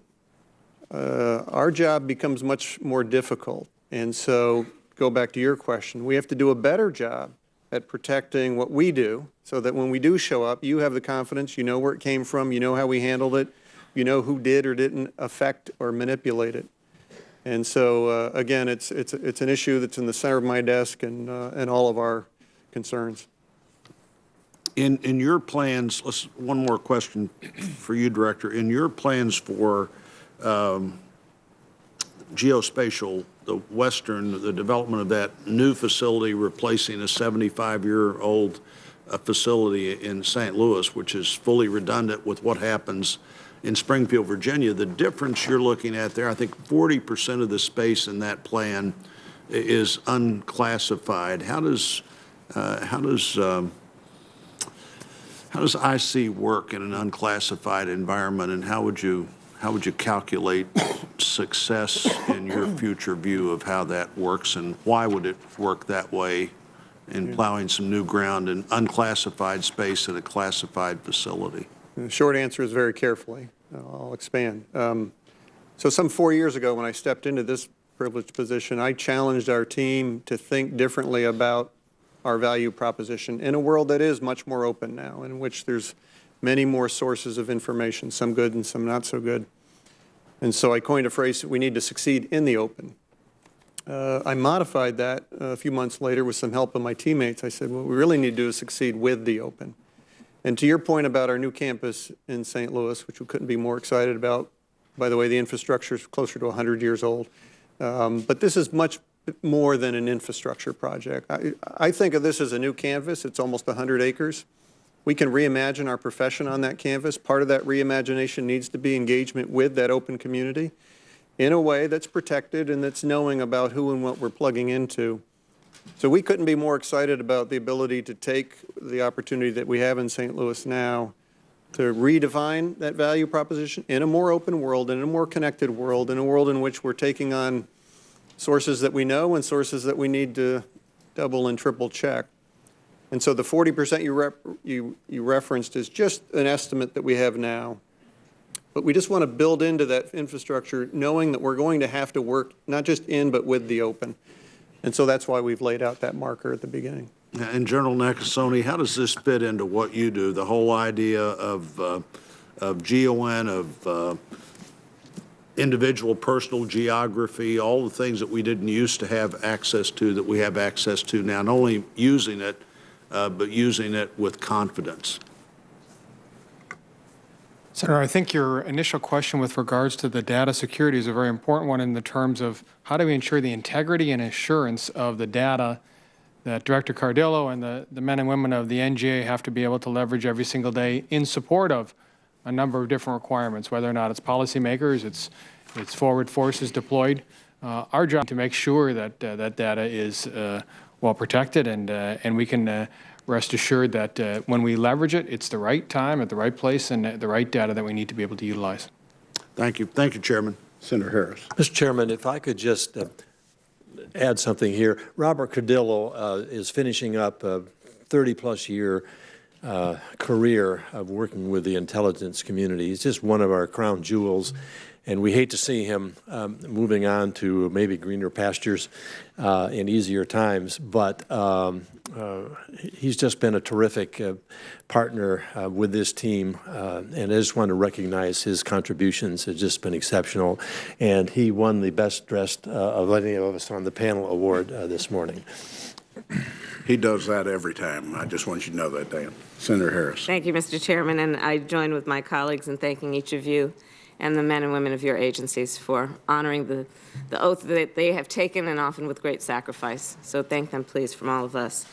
our job becomes much more difficult. And so, go back to your question, we have to do a better job at protecting what we do so that when we do show up, you have the confidence, you know where it came from, you know how we handled it, you know who did or didn't affect or manipulate it. And so, again, it's an issue that's in the center of my desk and all of our concerns. In your plans, one more question for you, Director. In your plans for geospatial, the development of that new facility replacing a 75-year-old facility in St. Louis, which is fully redundant with what happens in Springfield, Virginia, the difference you're looking at there, I think 40% of the space in that plan is unclassified. How does IC work in an unclassified environment, and how would you calculate success in your future view of how that works, and why would it work that way in plowing some new ground in unclassified space in a classified facility? The short answer is very carefully. I'll expand. So some 4 years ago, when I stepped into this privileged position, I challenged our team to think differently about our value proposition in a world that is much more open now, in which there's many more sources of information, some good and some not so good. And so I coined a phrase that we need to succeed in the open. I modified that a few months later with some help of my teammates. I said, what we really need to do is succeed with the open. And to your point about our new campus in St. Louis, which we couldn't be more excited about, by the way, the infrastructure is closer to 100 years old. But this is much more than an infrastructure project. I think of this as a new canvas. It's almost 100 acres. We can reimagine our profession on that canvas. Part of that reimagination needs to be engagement with that open community in a way that's protected and that's knowing about who and what we're plugging into. So we couldn't be more excited about the ability to take the opportunity that we have in St. Louis now to redefine that value proposition in a more open world, in a more connected world, in a world in which we're taking on sources that we know and sources that we need to double and triple check. And so the 40% you referenced is just an estimate that we have now. But we just want to build into that infrastructure knowing that we're going to have to work not just in but with the open. And so that's why we've laid out that marker at the beginning. And General Nakasone, how does this fit into what you do? The whole idea of GON, of individual personal geography, all the things that we didn't used to have access to that we have access to now, not only using it, but using it with confidence. Senator, I think your initial question with regards to the data security is a very important one in the terms of how do we ensure the integrity and assurance of the data that Director Cardillo and the men and women of the NGA have to be able to leverage every single day in support of a number of different requirements, whether or not it's policymakers, it's forward forces deployed. Our job is to make sure that that data is well protected, and we can rest assured that when we leverage it, it's the right time, at the right place, and the right data that we need to be able to utilize. Thank you. Thank you, Chairman. Senator Harris. Mr. Chairman, if I could just add something here. Robert Cardillo is finishing up a 30-plus year career of working with the intelligence community. He's just one of our crown jewels, and we hate to see him moving on to maybe greener pastures in easier times, but he's just been a terrific partner with this team, and I just want to recognize his contributions. Have just been exceptional, and he won the Best Dressed of any of us on the panel award this morning. He does that every time. I just want you to know that, Dan. Senator Harris. Thank you, Mr. Chairman, and I join with my colleagues in thanking each of you and the men and women of your agencies for honoring the oath that they have taken, and often with great sacrifice. So thank them, please, from all of us.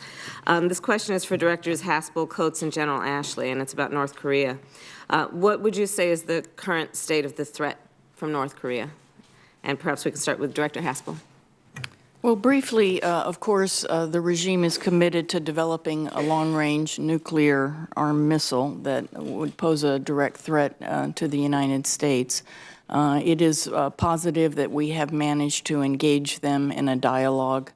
This question is for Directors Haspel, Coates, and General Ashley, and it's about North Korea. What would you say is the current state of the threat from North Korea? And perhaps we can start with Director Haspel. Well, briefly, of course, the regime is committed to developing a long-range nuclear armed missile that would pose a direct threat to the United States. It is positive that we have managed to engage them in a dialogue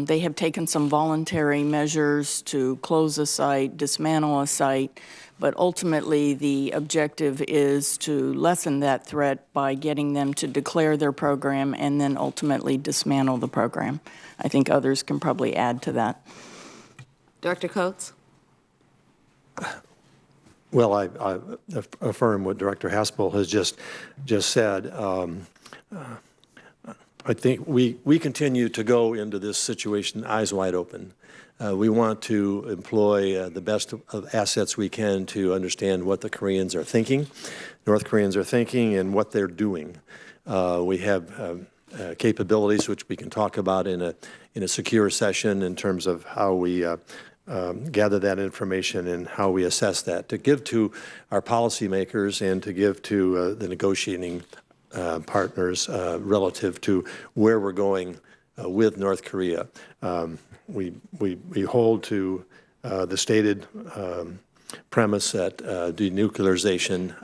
They have taken some voluntary measures to close a site, dismantle a site, but ultimately the objective is to lessen that threat by getting them to declare their program and then ultimately dismantle the program. I think others can probably add to that. Director Coates? Well, I affirm what Director Haspel has just said. I think we continue to go into this situation eyes wide open. We want to employ the best of assets we can to understand what the Koreans are thinking, North Koreans are thinking, and what they're doing. We have capabilities which we can talk about in a secure session in terms of how we gather that information and how we assess that, to give to our policymakers and to give to the negotiating partners relative to where we're going with North Korea. We hold to the stated premise that denuclearization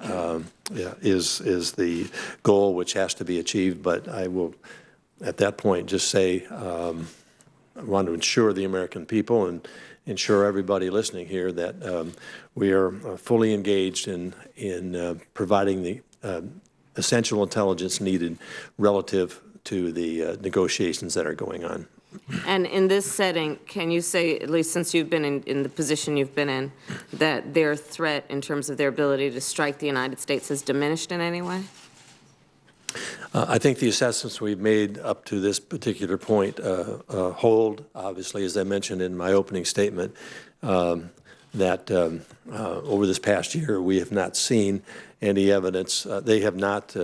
is the goal which has to be achieved, but I will at that point just say I want to ensure the American people and ensure everybody listening here that we are fully engaged in providing the essential intelligence needed relative to the negotiations that are going on. And in this setting, can you say, at least since you've been in the position you've been in, that their threat in terms of their ability to strike the United States has diminished in any way? I think the assessments we've made up to this particular point hold, obviously, as I mentioned in my opening statement, that over this past year we have not seen any evidence. They have not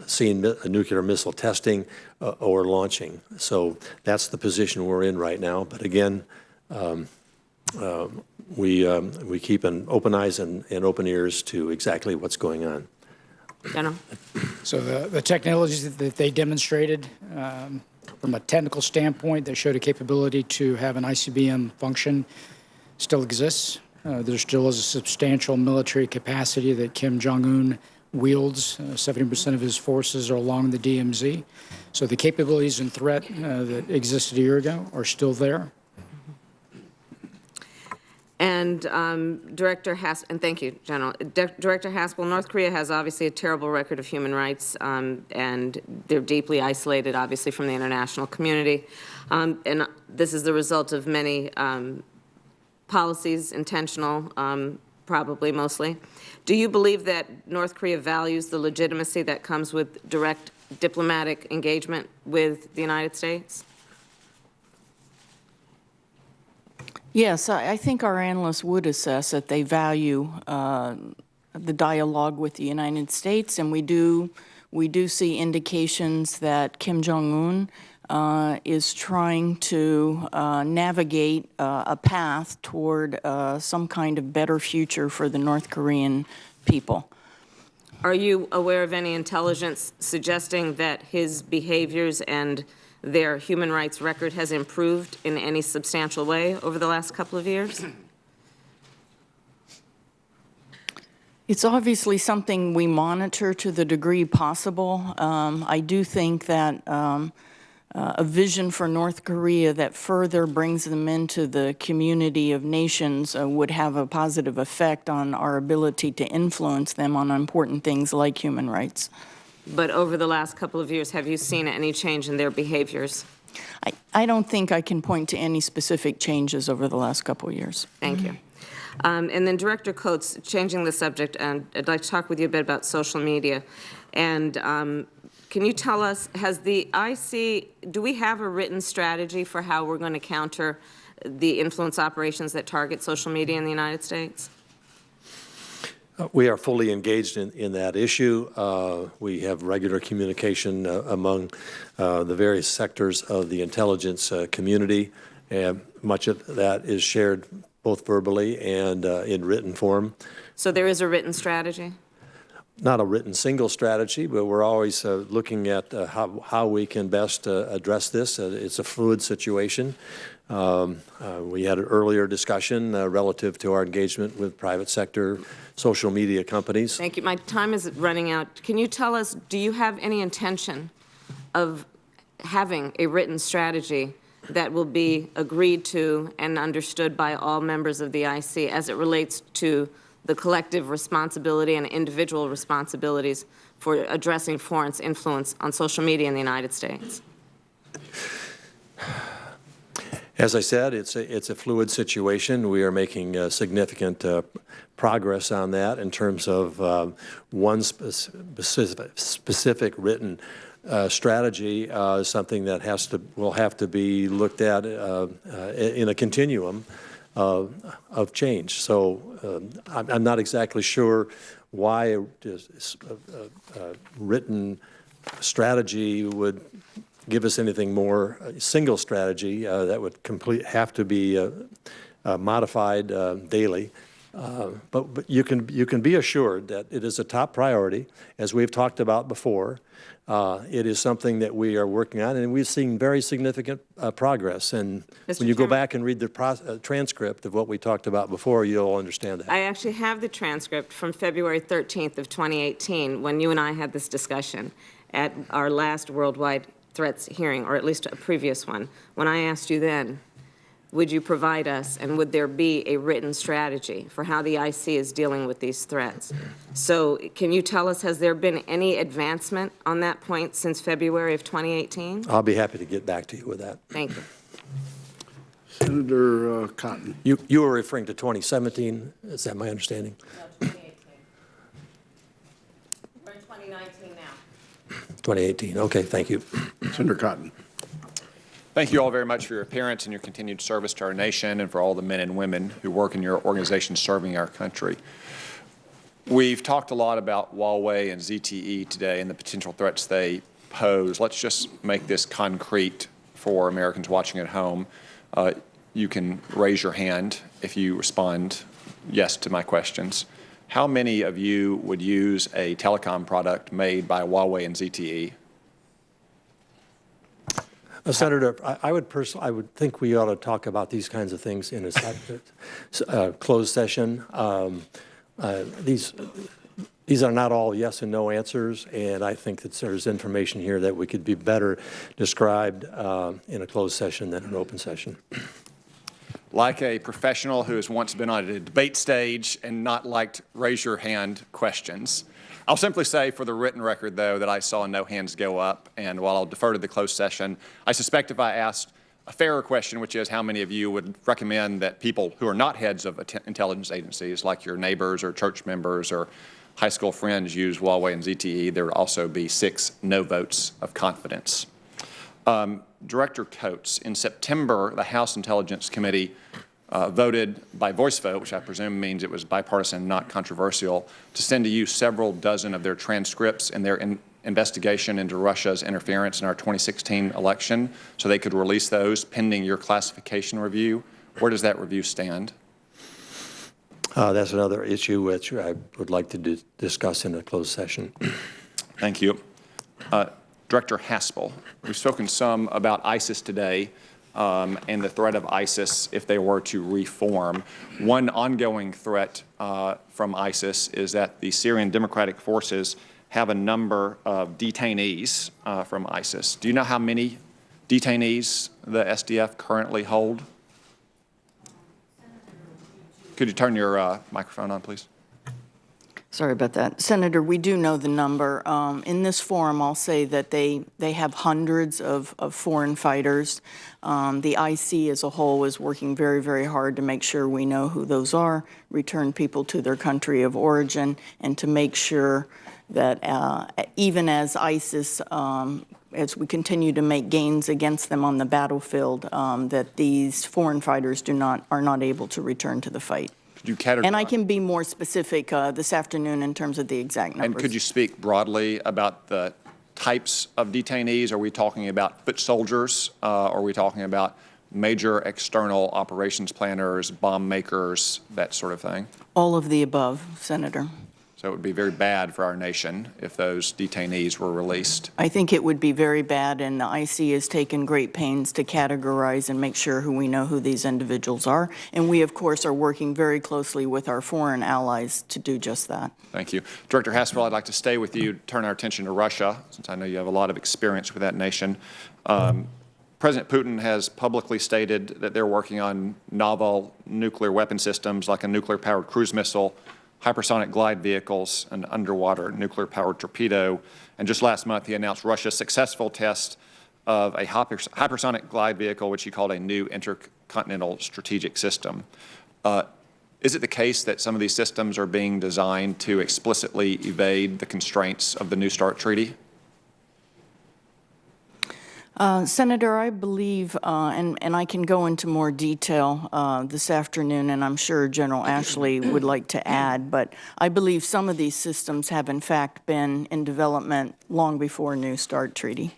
seen nuclear missile testing or launching. So that's the position we're in right now. But again, we keep an open eyes and open ears to exactly what's going on. General? So the technologies that they demonstrated, from a technical standpoint, that showed a capability to have an ICBM function still exists. There still is a substantial military capacity that Kim Jong-un wields. 70% of his forces are along the DMZ. So the capabilities and threat that existed a year ago are still there. And Director Haspel, and thank you, General. Director Haspel, North Korea has obviously a terrible record of human rights, and they're deeply isolated, obviously, from the international community. And this is the result of many policies, intentional, probably mostly. Do you believe that North Korea values the legitimacy that comes with direct diplomatic engagement with the United States? Yes, I think our analysts would assess that they value the dialogue with the United States, and we do see indications that Kim Jong-un is trying to navigate a path toward some kind of better future for the North Korean people. Are you aware of any intelligence suggesting that his behaviors and their human rights record has improved in any substantial way over the last couple of years? It's obviously something we monitor to the degree possible. I do think that a vision for North Korea that further brings them into the community of nations would have a positive effect on our ability to influence them on important things like human rights. But over the last couple of years, have you seen any change in their behaviors? I don't think I can point to any specific changes over the last couple of years. Thank you. And then Director Coates, changing the subject, and I'd like to talk with you a bit about social media. And can you tell us, has the IC, do we have a written strategy for how we're going to counter the influence operations that target social media in the United States? We are fully engaged in that issue. We have regular communication among the various sectors of the intelligence community. Much of that is shared both verbally and in written form. So there is a written strategy? Not a written single strategy, but we're always looking at how we can best address this. It's a fluid situation. We had an earlier discussion relative to our engagement with private sector social media companies. Thank you. My time is running out. Can you tell us, do you have any intention of having a written strategy that will be agreed to and understood by all members of the IC as it relates to the collective responsibility and individual responsibilities for addressing foreign influence on social media in the United States? As I said, it's a fluid situation. We are making significant progress on that in terms of one specific written strategy, something that will have to be looked at in a continuum of change. So I'm not exactly sure why a written strategy would give us anything more. A single strategy that would have to be modified daily. But you can be assured that it is a top priority, as we've talked about before. It is something that we are working on, and we've seen very significant progress. And when you go back and read the transcript of what we talked about before, you'll understand that. I actually have the transcript from February 13th of 2018 when you and I had this discussion at our last worldwide threats hearing, or at least a previous one, when I asked you then, would you provide us and would there be a written strategy for how the IC is dealing with these threats? So can you tell us, has there been any advancement on that point since February of 2018? I'll be happy to get back to you with that. Thank you. Senator Cotton. You were referring to 2017, is that my understanding? No, 2018. We're in 2019 now. 2018, okay, thank you. Senator Cotton. Thank you all very much for your appearance and your continued service to our nation and for all the men and women who work in your organization serving our country. We've talked a lot about Huawei and ZTE today and the potential threats they pose. Let's just make this concrete for Americans watching at home. You can raise your hand if you respond yes to my questions. How many of you would use a telecom product made by Huawei and ZTE? Senator, I would think we ought to talk about these kinds of things in a closed session. These are not all yes and no answers, and I think that there's information here that we could be better described in a closed session than an open session. Like a professional who has once been on a debate stage and not liked raise your hand questions, I'll simply say for the written record, though, that I saw no hands go up, and while I'll defer to the closed session, I suspect if I asked a fairer question, which is how many of you would recommend that people who are not heads of intelligence agencies, like your neighbors or church members or high school friends, use Huawei and ZTE, there would also be 6 no votes of confidence. Director Coates, in September, the House Intelligence Committee voted by voice vote, which I presume means it was bipartisan, not controversial, to send to you several dozen of their transcripts and their investigation into Russia's interference in our 2016 election, so they could release those pending your classification review. Where does that review stand? That's another issue which I would like to discuss in a closed session. Thank you. Director Haspel, we've spoken some about ISIS today. And the threat of ISIS if they were to reform. One ongoing threat from ISIS is that the Syrian Democratic Forces have a number of detainees from ISIS. Do you know how many detainees the SDF currently hold? Could you turn your microphone on, please? Sorry about that. Senator, we do know the number. In this forum, I'll say that they have hundreds of foreign fighters. The IC as a whole is working very, very hard to make sure we know who those are, return people to their country of origin, and to make sure that even as ISIS, as we continue to make gains against them on the battlefield, that these foreign fighters are not able to return to the fight. And I can be more specific this afternoon in terms of the exact numbers. And could you speak broadly about the types of detainees? Are we talking about foot soldiers? Are we talking about major external operations planners, bomb makers, that sort of thing? All of the above, Senator. So it would be very bad for our nation if those detainees were released. I think it would be very bad, and the IC has taken great pains to categorize and make sure we know who these individuals are. And we, of course, are working very closely with our foreign allies to do just that. Thank you. Director Haspel, I'd like to stay with you, turn our attention to Russia, since I know you have a lot of experience with that nation. President Putin has publicly stated that they're working on novel nuclear weapon systems like a nuclear-powered cruise missile, hypersonic glide vehicles, an underwater nuclear-powered torpedo. And just last month, he announced Russia's successful test of a hypersonic glide vehicle, which he called a new intercontinental strategic system. Is it the case that some of these systems are being designed to explicitly evade the constraints of the New START treaty? Senator, I believe, and I can go into more detail this afternoon, and I'm sure General Ashley would like to add, but I believe some of these systems have in fact been in development long before New START treaty.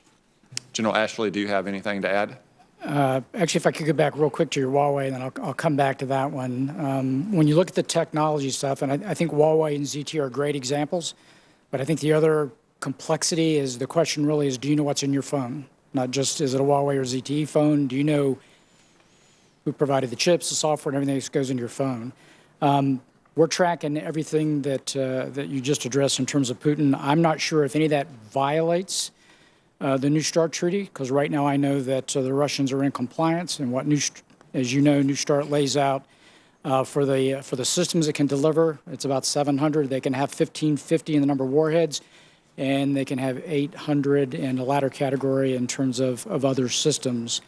General Ashley, do you have anything to add? Actually, if I could go back real quick to your Huawei, and then I'll come back to that one. When you look at the technology stuff, and I think Huawei and ZT are great examples, but I think the other complexity is the question really is, do you know what's in your phone? Not just is it a Huawei or ZTE phone? Do you know who provided the chips, the software, and everything that goes into your phone? We're tracking everything that that you just addressed in terms of Putin. I'm not sure if any of that violates the New START treaty, because right now I know that the Russians are in compliance, and what as you know, New START lays out for the systems it can deliver. It's about 700. They can have 1550 in the number of warheads, and they can have 800 in the latter category in terms of other systems.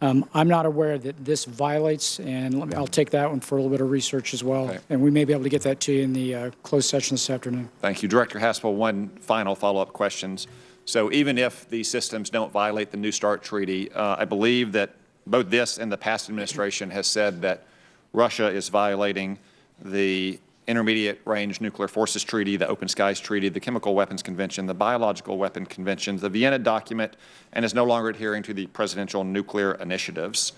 I'm not aware that this violates, and I'll take that one for a little bit of research as well, Okay. and we may be able to get that to you in the closed session this afternoon. Thank you. Director Haspel, one final follow-up question. So even if these systems don't violate the New START treaty, I believe that both this and the past administration has said that Russia is violating the Intermediate Range Nuclear Forces Treaty, the Open Skies Treaty, the Chemical Weapons Convention, the Biological Weapon Convention, the Vienna document, and is no longer adhering to the presidential nuclear initiatives.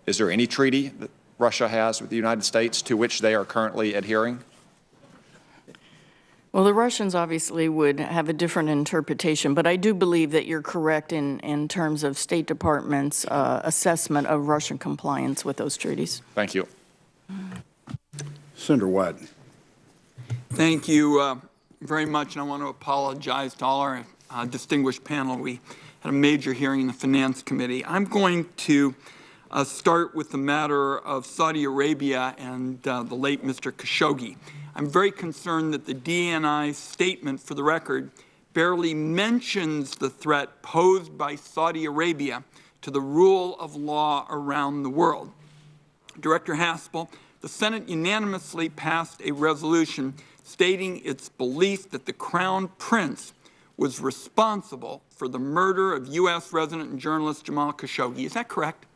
Is there any treaty that Russia has with the United States to which they are currently adhering? Well, the Russians obviously would have a different interpretation, but I do believe that you're correct in terms of State Department's assessment of Russian compliance with those treaties. Thank you. Senator Wyden. Thank you very much, and I want to apologize to all our distinguished panel. We had a major hearing in the Finance Committee. I'm going to start with the matter of Saudi Arabia and the late Mr. Khashoggi. I'm very concerned that the DNI statement, for the record, barely mentions the threat posed by Saudi Arabia to the rule of law around the world. Director Haspel, the Senate unanimously passed a resolution stating its belief that the Crown Prince was responsible for the murder of U.S. resident and journalist Jamal Khashoggi. Is that correct?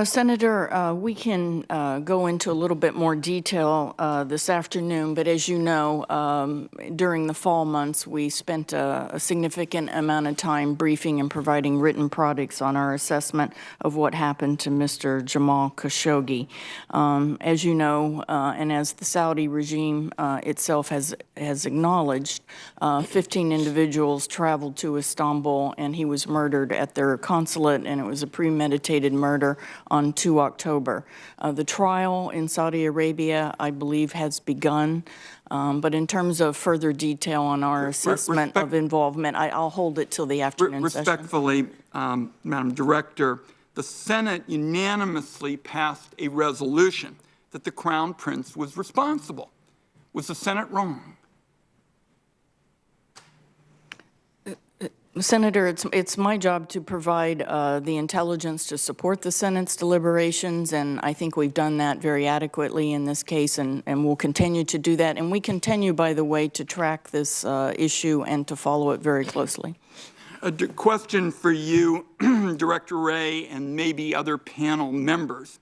Senator, we can go into a little bit more detail this afternoon, but as you know, during the fall months, we spent a significant amount of time briefing and providing written products on our assessment of what happened to Mr. Jamal Khashoggi. As you know, and as the Saudi regime itself has acknowledged, 15 individuals traveled to Istanbul, and he was murdered at their consulate, and it was a premeditated murder on 2 October. The trial in Saudi Arabia, I believe, has begun, but in terms of further detail on our assessment of involvement, I'll hold it till the afternoon session. Respectfully, Madam Director, the Senate unanimously passed a resolution that the Crown Prince was responsible. Was the Senate wrong? Senator, it's my job to provide the intelligence to support the Senate's deliberations, and I think we've done that very adequately in this case, and we'll continue to do that. And we continue, by the way, to track this issue and to follow it very closely. A question for you, Director Wray, and maybe other panel members.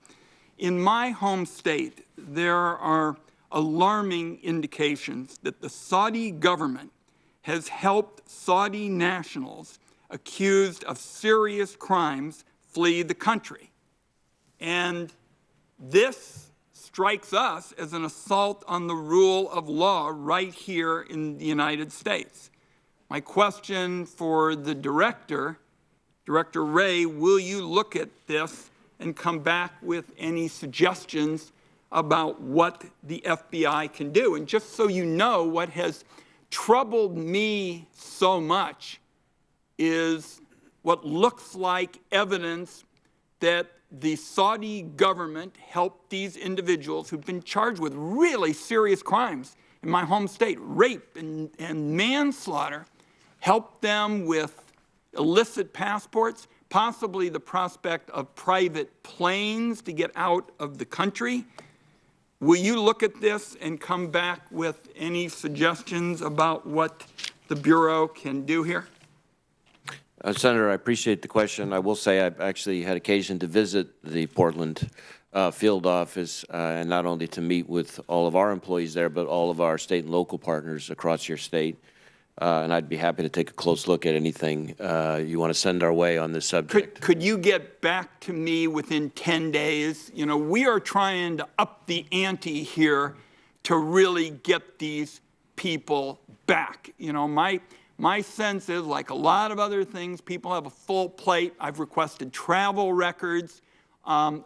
In my home state, there are alarming indications that the Saudi government has helped Saudi nationals accused of serious crimes flee the country. And this strikes us as an assault on the rule of law right here in the United States. My question for the Director Wray, will you look at this and come back with any suggestions about what the FBI can do? And just so you know, what has troubled me so much is what looks like evidence that the Saudi government helped these individuals who've been charged with really serious crimes in my home state, rape and manslaughter, helped them with illicit passports, possibly the prospect of private planes to get out of the country. Will you look at this and come back with any suggestions about what the Bureau can do here? Senator, I appreciate the question. I will say I've actually had occasion to visit the Portland field office, and not only to meet with all of our employees there, but all of our state and local partners across your state. And I'd be happy to take a close look at anything you want to send our way on this subject. Could you get back to me within 10 days? You know, we are trying to up the ante here to really get these people back. You know, my sense is, like a lot of other things, people have a full plate. I've requested travel records.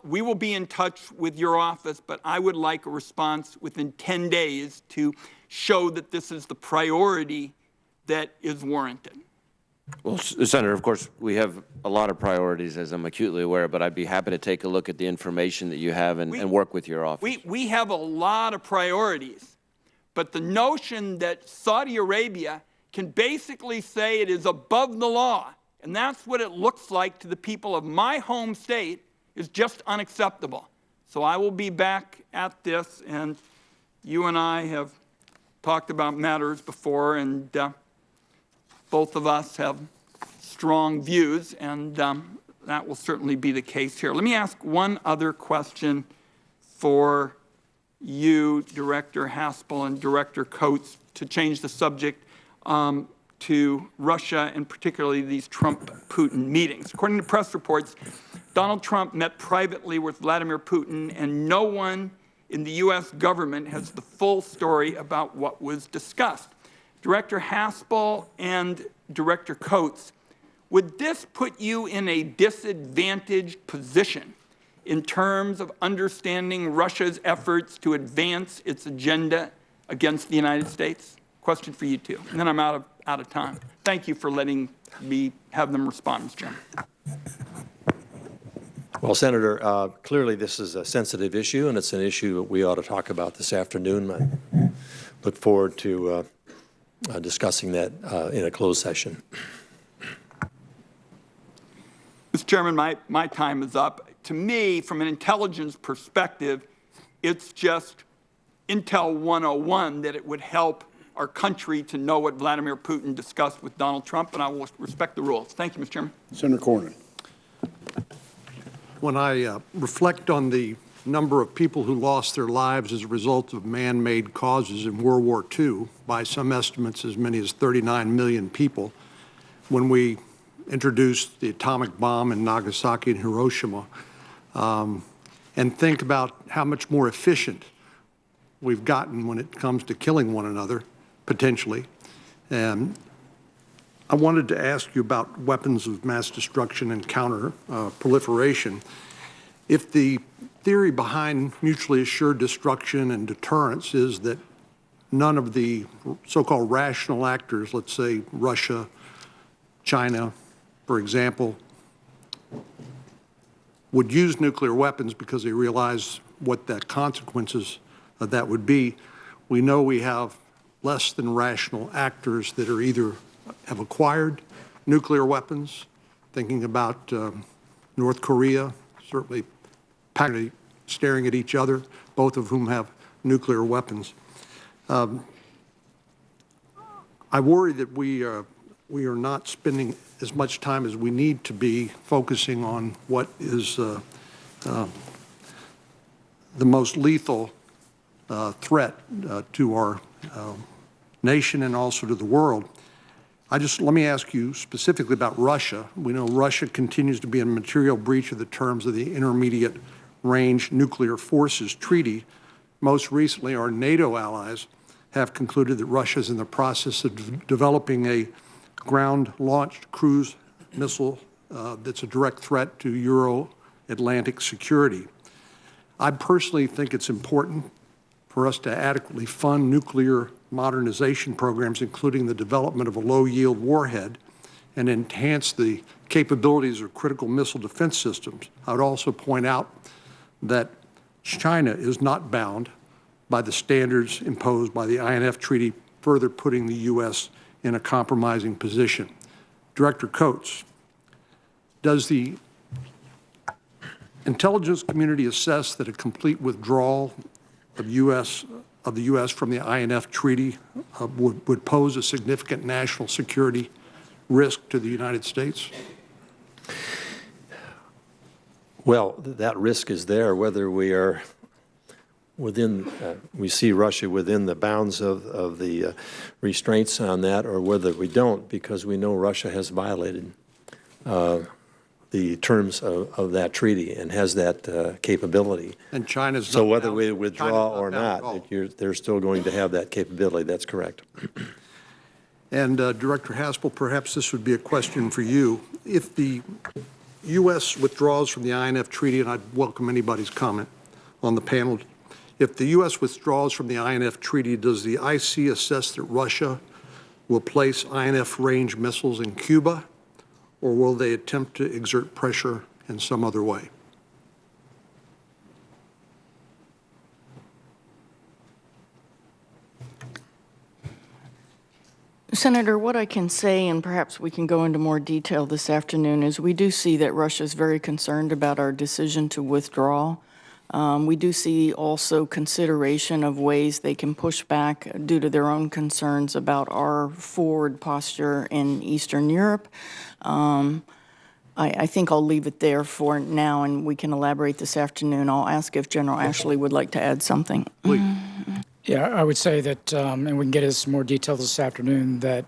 We will be in touch with your office, but I would like a response within 10 days to show that this is the priority that is warranted. Well, Senator, of course, we have a lot of priorities, as I'm acutely aware, but I'd be happy to take a look at the information that you have and work with your office. We have a lot of priorities, but the notion that Saudi Arabia can basically say it is above the law, and that's what it looks like to the people of my home state, is just unacceptable. So I will be back at this, and you and I have talked about matters before, and both of us have strong views, and that will certainly be the case here. Let me ask one other question for you, Director Haspel and Director Coates, to change the subject to Russia and particularly these Trump-Putin meetings. According to press reports, Donald Trump met privately with Vladimir Putin, and no one in the U.S. government has the full story about what was discussed. Director Haspel and Director Coates, would this put you in a disadvantaged position in terms of understanding Russia's efforts to advance its agenda against the United States? Question for you two, and then I'm out of time. Thank you for letting me have them respond, Mr. Chairman. Well, Senator, clearly this is a sensitive issue, and it's an issue that we ought to talk about this afternoon. I look forward to discussing that in a closed session. Mr. Chairman, my time is up. To me, from an intelligence perspective, it's just Intel 101 that it would help our country to know what Vladimir Putin discussed with Donald Trump, and I will respect the rules. Thank you, Mr. Chairman. Senator Cornyn. When I reflect on the number of people who lost their lives as a result of man-made causes in World War II, by some estimates as many as 39 million people, when we introduced the atomic bomb in Nagasaki and Hiroshima, and think about how much more efficient we've gotten when it comes to killing one another, potentially. I wanted to ask you about weapons of mass destruction and counter proliferation. If the theory behind mutually assured destruction and deterrence is that none of the so-called rational actors, let's say Russia, China, for example, would use nuclear weapons because they realize what the consequences of that would be, we know we have less than rational actors that are either have acquired nuclear weapons, thinking about North Korea, certainly staring at each other, both of whom have nuclear weapons. I worry that we are not spending as much time as we need to be focusing on what is the most lethal threat to our nation and also to the world. Let me ask you specifically about Russia. We know Russia continues to be in material breach of the terms of the Intermediate Range Nuclear Forces Treaty. Most recently, our NATO allies have concluded that Russia is in the process of developing a ground-launched cruise missile that's a direct threat to Euro-Atlantic security. I personally think it's important for us to adequately fund nuclear modernization programs, including the development of a low-yield warhead, and enhance the capabilities of critical missile defense systems. I would also point out that China is not bound by the standards imposed by the INF Treaty, further putting the U.S. in a compromising position. Director Coates, does the intelligence community assess that a complete withdrawal of the U.S. from the INF Treaty would pose a significant national security risk to the United States? Well, that risk is there, whether we are within, we see Russia within the bounds of the restraints on that, or whether we don't, because we know Russia has violated the terms of that treaty and has that capability. And China's so not whether bound, we withdraw or not, they're still going to have that capability. That's correct. And Director Haspel, perhaps this would be a question for you. If the U.S. withdraws from the INF Treaty, and I'd welcome anybody's comment on the panel, if the U.S. withdraws from the INF Treaty, does the IC assess that Russia will place INF range missiles in Cuba, or will they attempt to exert pressure in some other way? Senator, what I can say, and perhaps we can go into more detail this afternoon, is we do see that Russia is very concerned about our decision to withdraw. We do see also consideration of ways they can push back due to their own concerns about our forward posture in Eastern Europe. I think I'll leave it there for now, and we can elaborate this afternoon. I'll ask if General Ashley would like to add something. Please. Yeah, I would say that, and we can get into some more detail this afternoon, that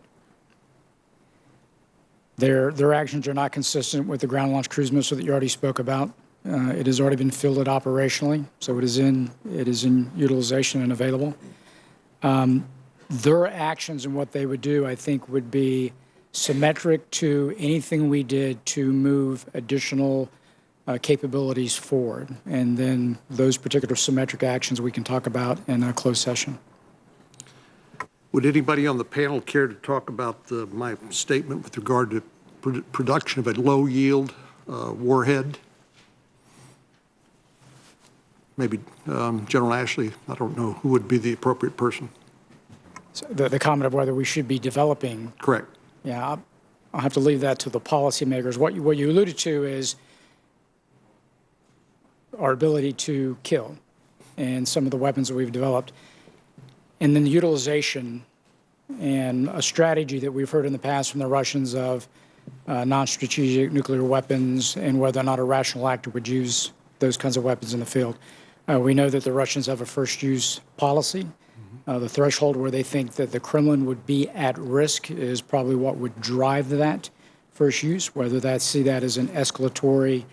their actions are not consistent with the ground-launched cruise missile that you already spoke about. It has already been fielded operationally, so it is in utilization and available. Their actions and what they would do, I think, would be symmetric to anything we did to move additional capabilities forward. And then those particular symmetric actions we can talk about in a closed session. Would anybody on the panel care to talk about my statement with regard to production of a low-yield warhead? Maybe General Ashley, I don't know who would be the appropriate person. So the comment of whether we should be developing. Correct. Yeah, I'll have to leave that to the policymakers. What you alluded to is our ability to kill and some of the weapons that we've developed. And then the utilization and a strategy that we've heard in the past from the Russians of non-strategic nuclear weapons and whether or not a rational actor would use those kinds of weapons in the field. We know that the Russians have a first-use policy. The threshold where they think that the Kremlin would be at risk is probably what would drive that first use, whether they see that as an escalatory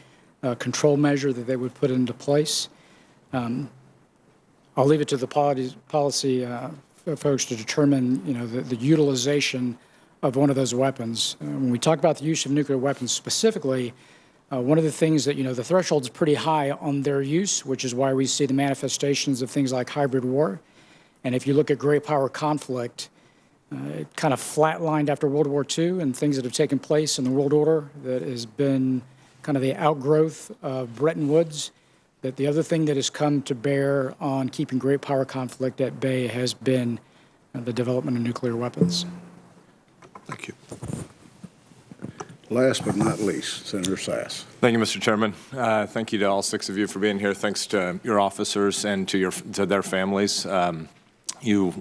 control measure that they would put into place. I'll leave it to the policy folks to determine, the utilization of one of those weapons. When we talk about the use of nuclear weapons specifically, one of the things that, the threshold is pretty high on their use, which is why we see the manifestations of things like hybrid war. And if you look at great power conflict, it kind of flatlined after World War II, and things that have taken place in the world order that has been kind of the outgrowth of Bretton Woods. That the other thing that has come to bear on keeping great power conflict at bay has been the development of nuclear weapons. Thank you. Last but not least, Senator Sass. Thank you, Mr. Chairman. Thank you to all 6 of you for being here. Thanks to your officers and to their families. You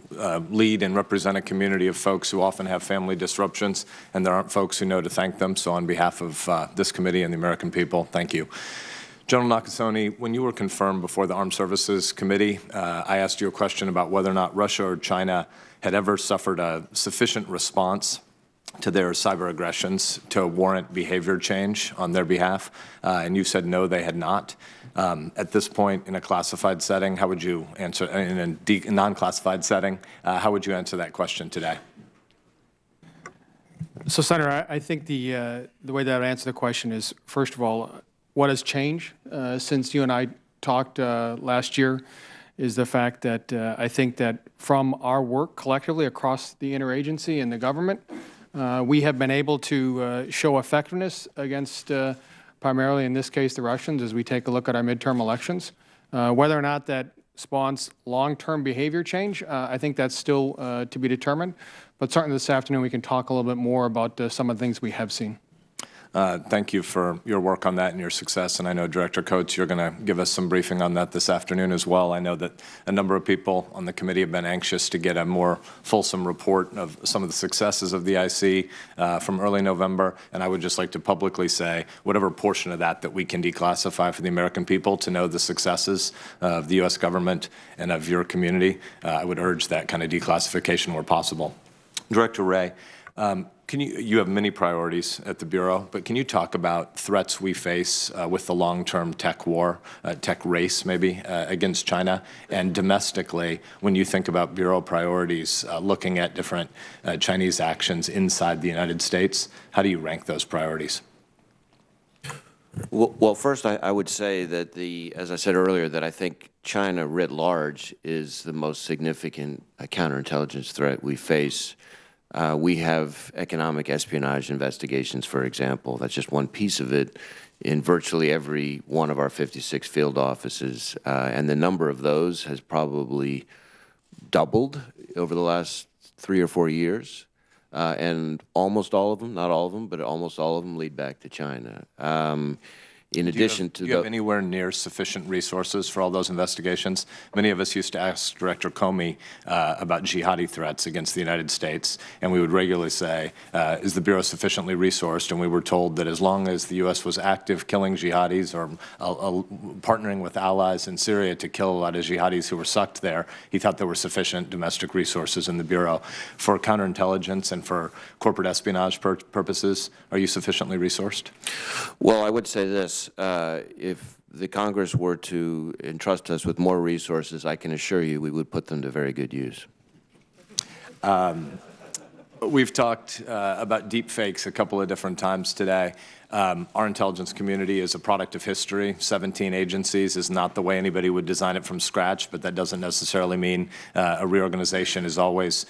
lead and represent a community of folks who often have family disruptions, and there aren't folks who know to thank them. So on behalf of this committee and the American people, thank you. General Nakasone, when you were confirmed before the Armed Services Committee, I asked you a question about whether or not Russia or China had ever suffered a sufficient response to their cyber aggressions to warrant behavior change on their behalf, and you said no, they had not. At this point, in a classified setting, how would you answer, in a non-classified setting, how would you answer that question today? So, Senator, I think the way that I would answer the question is, first of all, what has changed since you and I talked last year is the fact that I think that from our work collectively across the interagency and the government, we have been able to show effectiveness against primarily, in this case, the Russians as we take a look at our midterm elections. Whether or not that spawns long-term behavior change, I think that's still to be determined. But certainly this afternoon we can talk a little bit more about some of the things we have seen. Thank you for your work on that and your success. And I know, Director Coates, you're going to give us some briefing on that this afternoon as well. I know that a number of people on the committee have been anxious to get a more fulsome report of some of the successes of the IC from early November. And I would just like to publicly say, whatever portion of that we can declassify for the American people to know the successes of the U.S. government and of your community, I would urge that kind of declassification where possible. Director Wray, you have many priorities at the Bureau, but can you talk about threats we face with the long-term tech war, tech race maybe, against China? And domestically, when you think about Bureau priorities, looking at different Chinese actions inside the United States, how do you rank those priorities? Well, first, I would say that as I said earlier, that I think China writ large is the most significant counterintelligence threat we face. We have economic espionage investigations, for example. That's just one piece of it in virtually every one of our 56 field offices. And the number of those has probably doubled over the last 3 or 4 years. And almost all of them, not all of them, but almost all of them lead back to China. In addition to do you have anywhere near sufficient resources for all those investigations? Many of us used to ask Director Comey about jihadi threats against the United States, and we would regularly say, is the Bureau sufficiently resourced? And we were told that as long as the U.S. was active killing jihadis or partnering with allies in Syria to kill a lot of jihadis who were sucked there, he thought there were sufficient domestic resources in the Bureau. For counterintelligence and for corporate espionage purposes, are you sufficiently resourced? Well, I would say this. If the Congress were to entrust us with more resources, I can assure you we would put them to very good use. We've talked about deep fakes a couple of different times today. Our intelligence community is a product of history. 17 agencies is not the way anybody would design it from scratch, but that doesn't necessarily mean a reorganization is always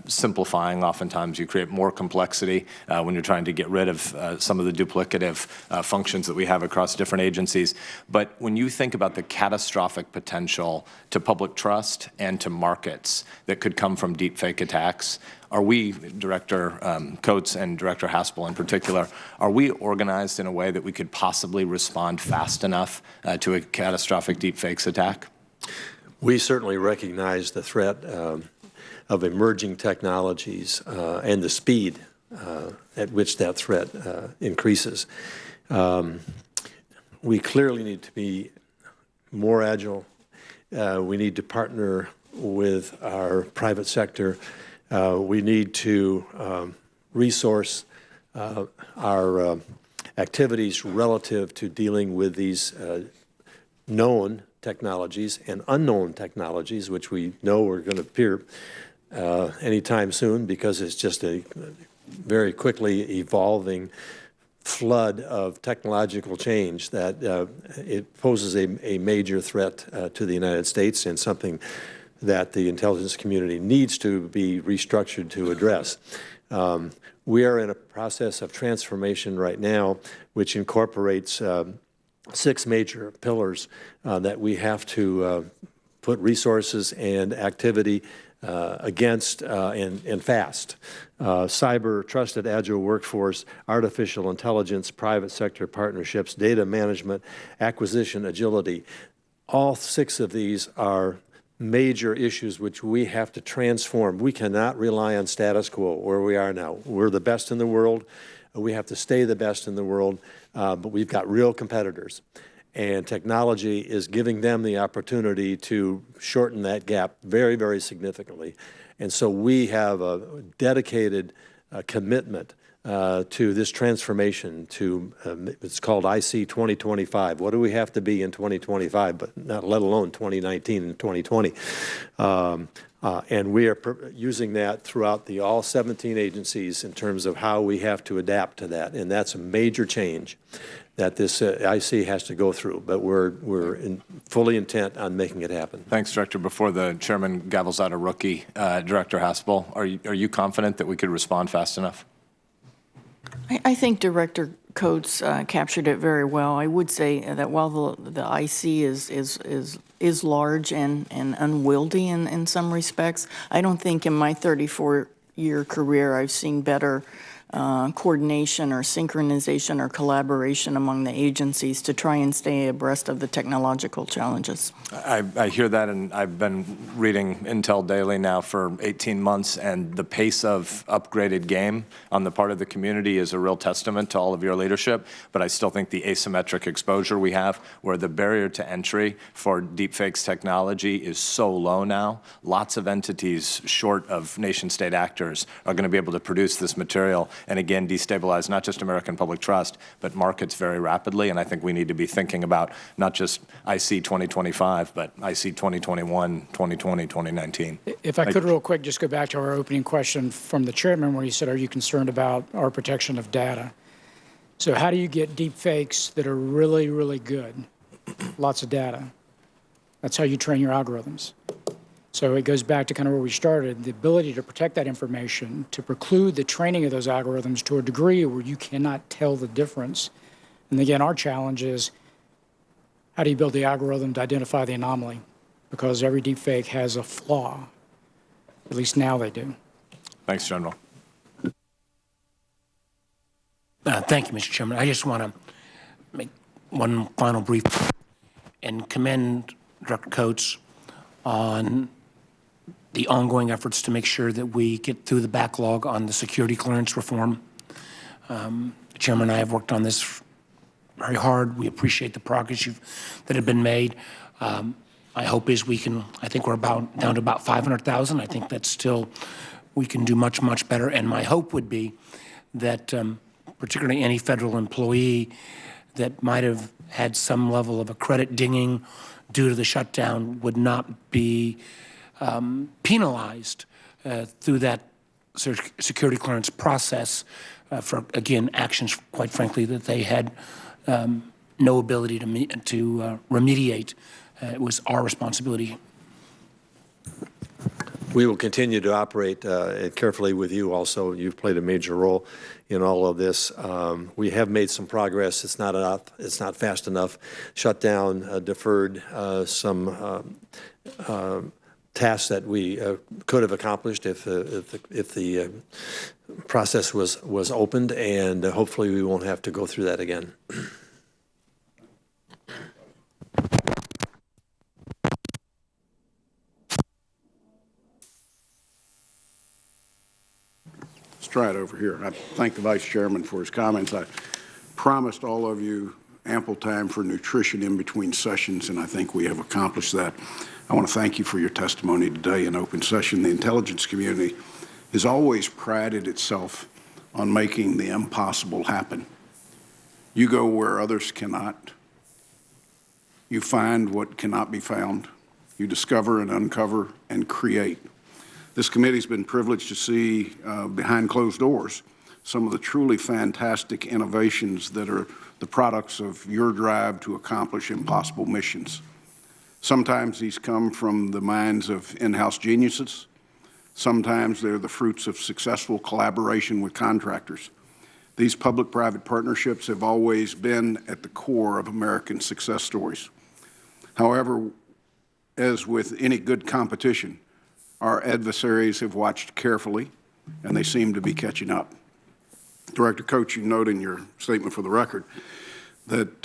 simplifying. Oftentimes you create more complexity when you're trying to get rid of some of the duplicative functions that we have across different agencies. But when you think about the catastrophic potential to public trust and to markets that could come from deep fake attacks, are we, Director Coates and Director Haspel in particular, are we organized in a way that we could possibly respond fast enough to a catastrophic deepfakes attack? We certainly recognize the threat of emerging technologies and the speed at which that threat increases. We clearly need to be more agile. We need to partner with our private sector. We need to resource our activities relative to dealing with these known technologies and unknown technologies, which we know are going to appear anytime soon because it's just a very quickly evolving flood of technological change that it poses a major threat to the United States and something that the intelligence community needs to be restructured to address. We are in a process of transformation right now, which incorporates 6 major pillars that we have to put resources and activity against and fast. Cyber, trusted agile workforce, artificial intelligence, private sector partnerships, data management, acquisition, agility. All 6 of these are major issues which we have to transform. We cannot rely on status quo where we are now. We're the best in the world. We have to stay the best in the world, but we've got real competitors. And technology is giving them the opportunity to shorten that gap very, very significantly. And so we have a dedicated commitment to this transformation to, it's called IC 2025. What do we have to be in 2025, but not let alone 2019 and 2020? And we are using that throughout all 17 agencies in terms of how we have to adapt to that. And that's a major change that this IC has to go through. But we're fully intent on making it happen. Thanks, Director. Before the chairman gavels out a rookie, Director Haspel, are you confident that we could respond fast enough? I think Director Coates captured it very well. I would say that while the IC is large and unwieldy in some respects, I don't think in my 34-year career I've seen better coordination or synchronization or collaboration among the agencies to try and stay abreast of the technological challenges. I hear that, and I've been reading Intel Daily now for 18 months, and the pace of upgraded game on the part of the community is a real testament to all of your leadership, but I still think the asymmetric exposure we have, where the barrier to entry for deepfakes technology is so low now, lots of entities short of nation-state actors are going to be able to produce this material and again destabilize not just American public trust, but markets very rapidly. And I think we need to be thinking about not just IC 2025, but IC 2021, 2020, 2019. If I could real quick just go back to our opening question from the chairman where he said, are you concerned about our protection of data? So how do you get deep fakes that are really, really good? Lots of data. That's how you train your algorithms. So it goes back to kind of where we started, the ability to protect that information, to preclude the training of those algorithms to a degree where you cannot tell the difference. And again, our challenge is, how do you build the algorithm to identify the anomaly? Because every deepfake has a flaw. At least now they do. Thanks, General. Thank you, Mr. Chairman. I just want to make one final brief and commend Director Coates on the ongoing efforts to make sure that we get through the backlog on the security clearance reform. The Chairman and I have worked on this very hard. We appreciate the progress that have been made. My hope is we can, I think we're down to about 500,000. I think that's still, we can do much, much better. And my hope would be that particularly any federal employee that might have had some level of a credit dinging due to the shutdown would not be penalized through that security clearance process for, again, actions, quite frankly, that they had no ability to remediate. It was our responsibility. We will continue to operate carefully with you also. You've played a major role in all of this. We have made some progress. It's not enough. It's not fast enough. Shut down, deferred some tasks that we could have accomplished if the process was opened, and hopefully we won't have to go through that again. Let's try it over here. I thank the Vice Chairman for his comments. I promised all of you ample time for nutrition in between sessions, and I think we have accomplished that. I want to thank you for your testimony today in open session. The intelligence community has always prided itself on making the impossible happen. You go where others cannot. You find what cannot be found. You discover and uncover and create. This committee's been privileged to see behind closed doors some of the truly fantastic innovations that are the products of your drive to accomplish impossible missions. Sometimes these come from the minds of in-house geniuses. Sometimes they're the fruits of successful collaboration with contractors. These public-private partnerships have always been at the core of American success stories. However, as with any good competition, our adversaries have watched carefully, and they seem to be catching up. Director Coates, you note in your statement for the record that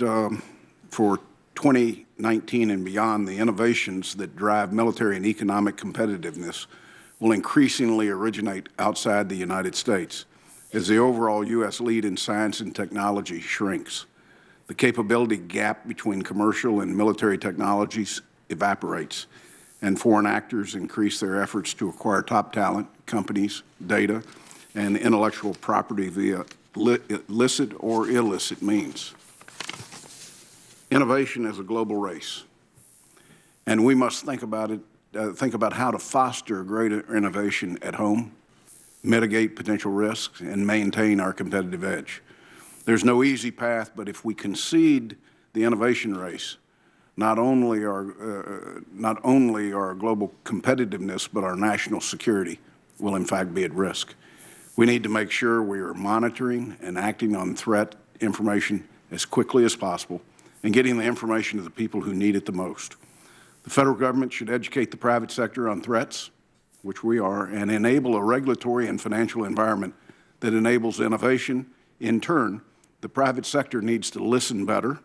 for 2019 and beyond, the innovations that drive military and economic competitiveness will increasingly originate outside the United States as the overall U.S. lead in science and technology shrinks. The capability gap between commercial and military technologies evaporates, and foreign actors increase their efforts to acquire top talent, companies, data, and intellectual property via licit or illicit means. Innovation is a global race, and we must think about how to foster greater innovation at home, mitigate potential risks, and maintain our competitive edge. There's no easy path, but if we concede the innovation race, not only our global competitiveness, but our national security will in fact be at risk. We need to make sure we are monitoring and acting on threat information as quickly as possible and getting the information to the people who need it the most. The federal government should educate the private sector on threats, which we are, and enable a regulatory and financial environment that enables innovation. In turn, the private sector needs to listen better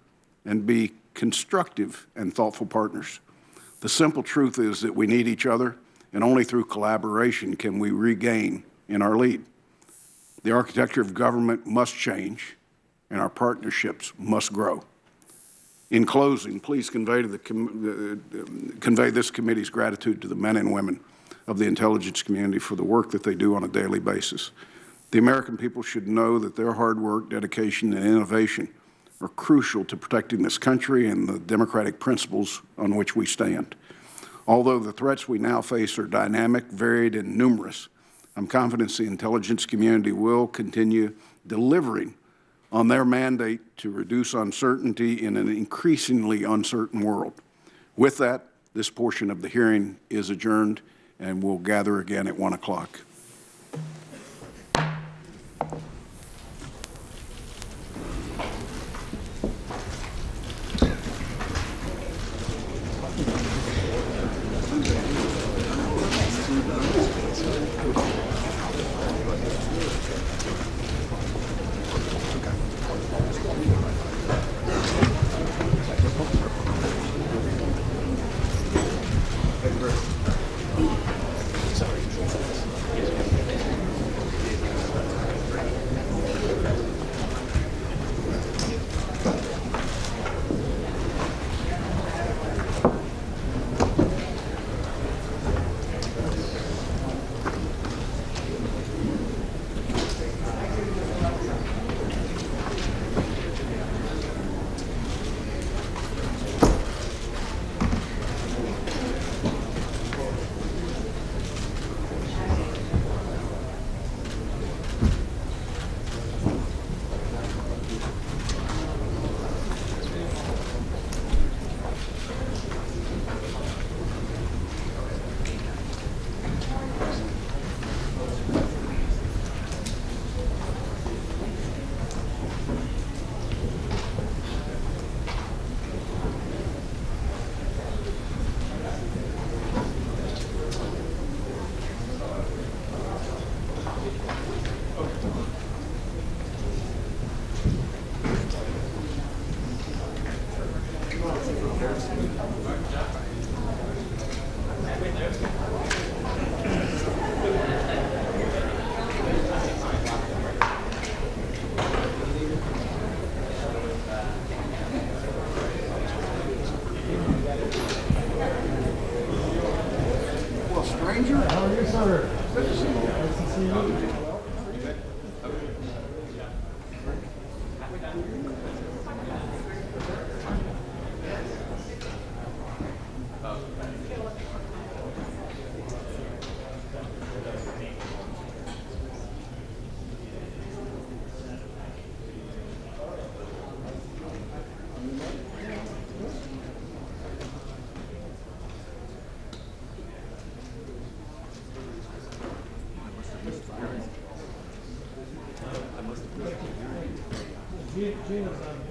and be constructive and thoughtful partners. The simple truth is that we need each other, and only through collaboration can we regain in our lead. The architecture of government must change, and our partnerships must grow. In closing, please convey this committee's gratitude to the men and women of the intelligence community for the work that they do on a daily basis. The American people should know that their hard work, dedication, and innovation are crucial to protecting this country and the democratic principles on which we stand. Although the threats we now face are dynamic, varied, and numerous, I'm confident the intelligence community will continue delivering on their mandate to reduce uncertainty in an increasingly uncertain world. With that, this portion of the hearing is adjourned, and we'll gather again at 1 o'clock.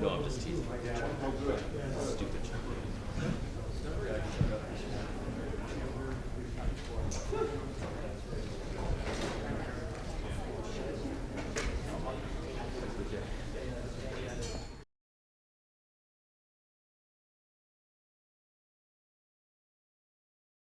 No, I'm just teasing. Stupid.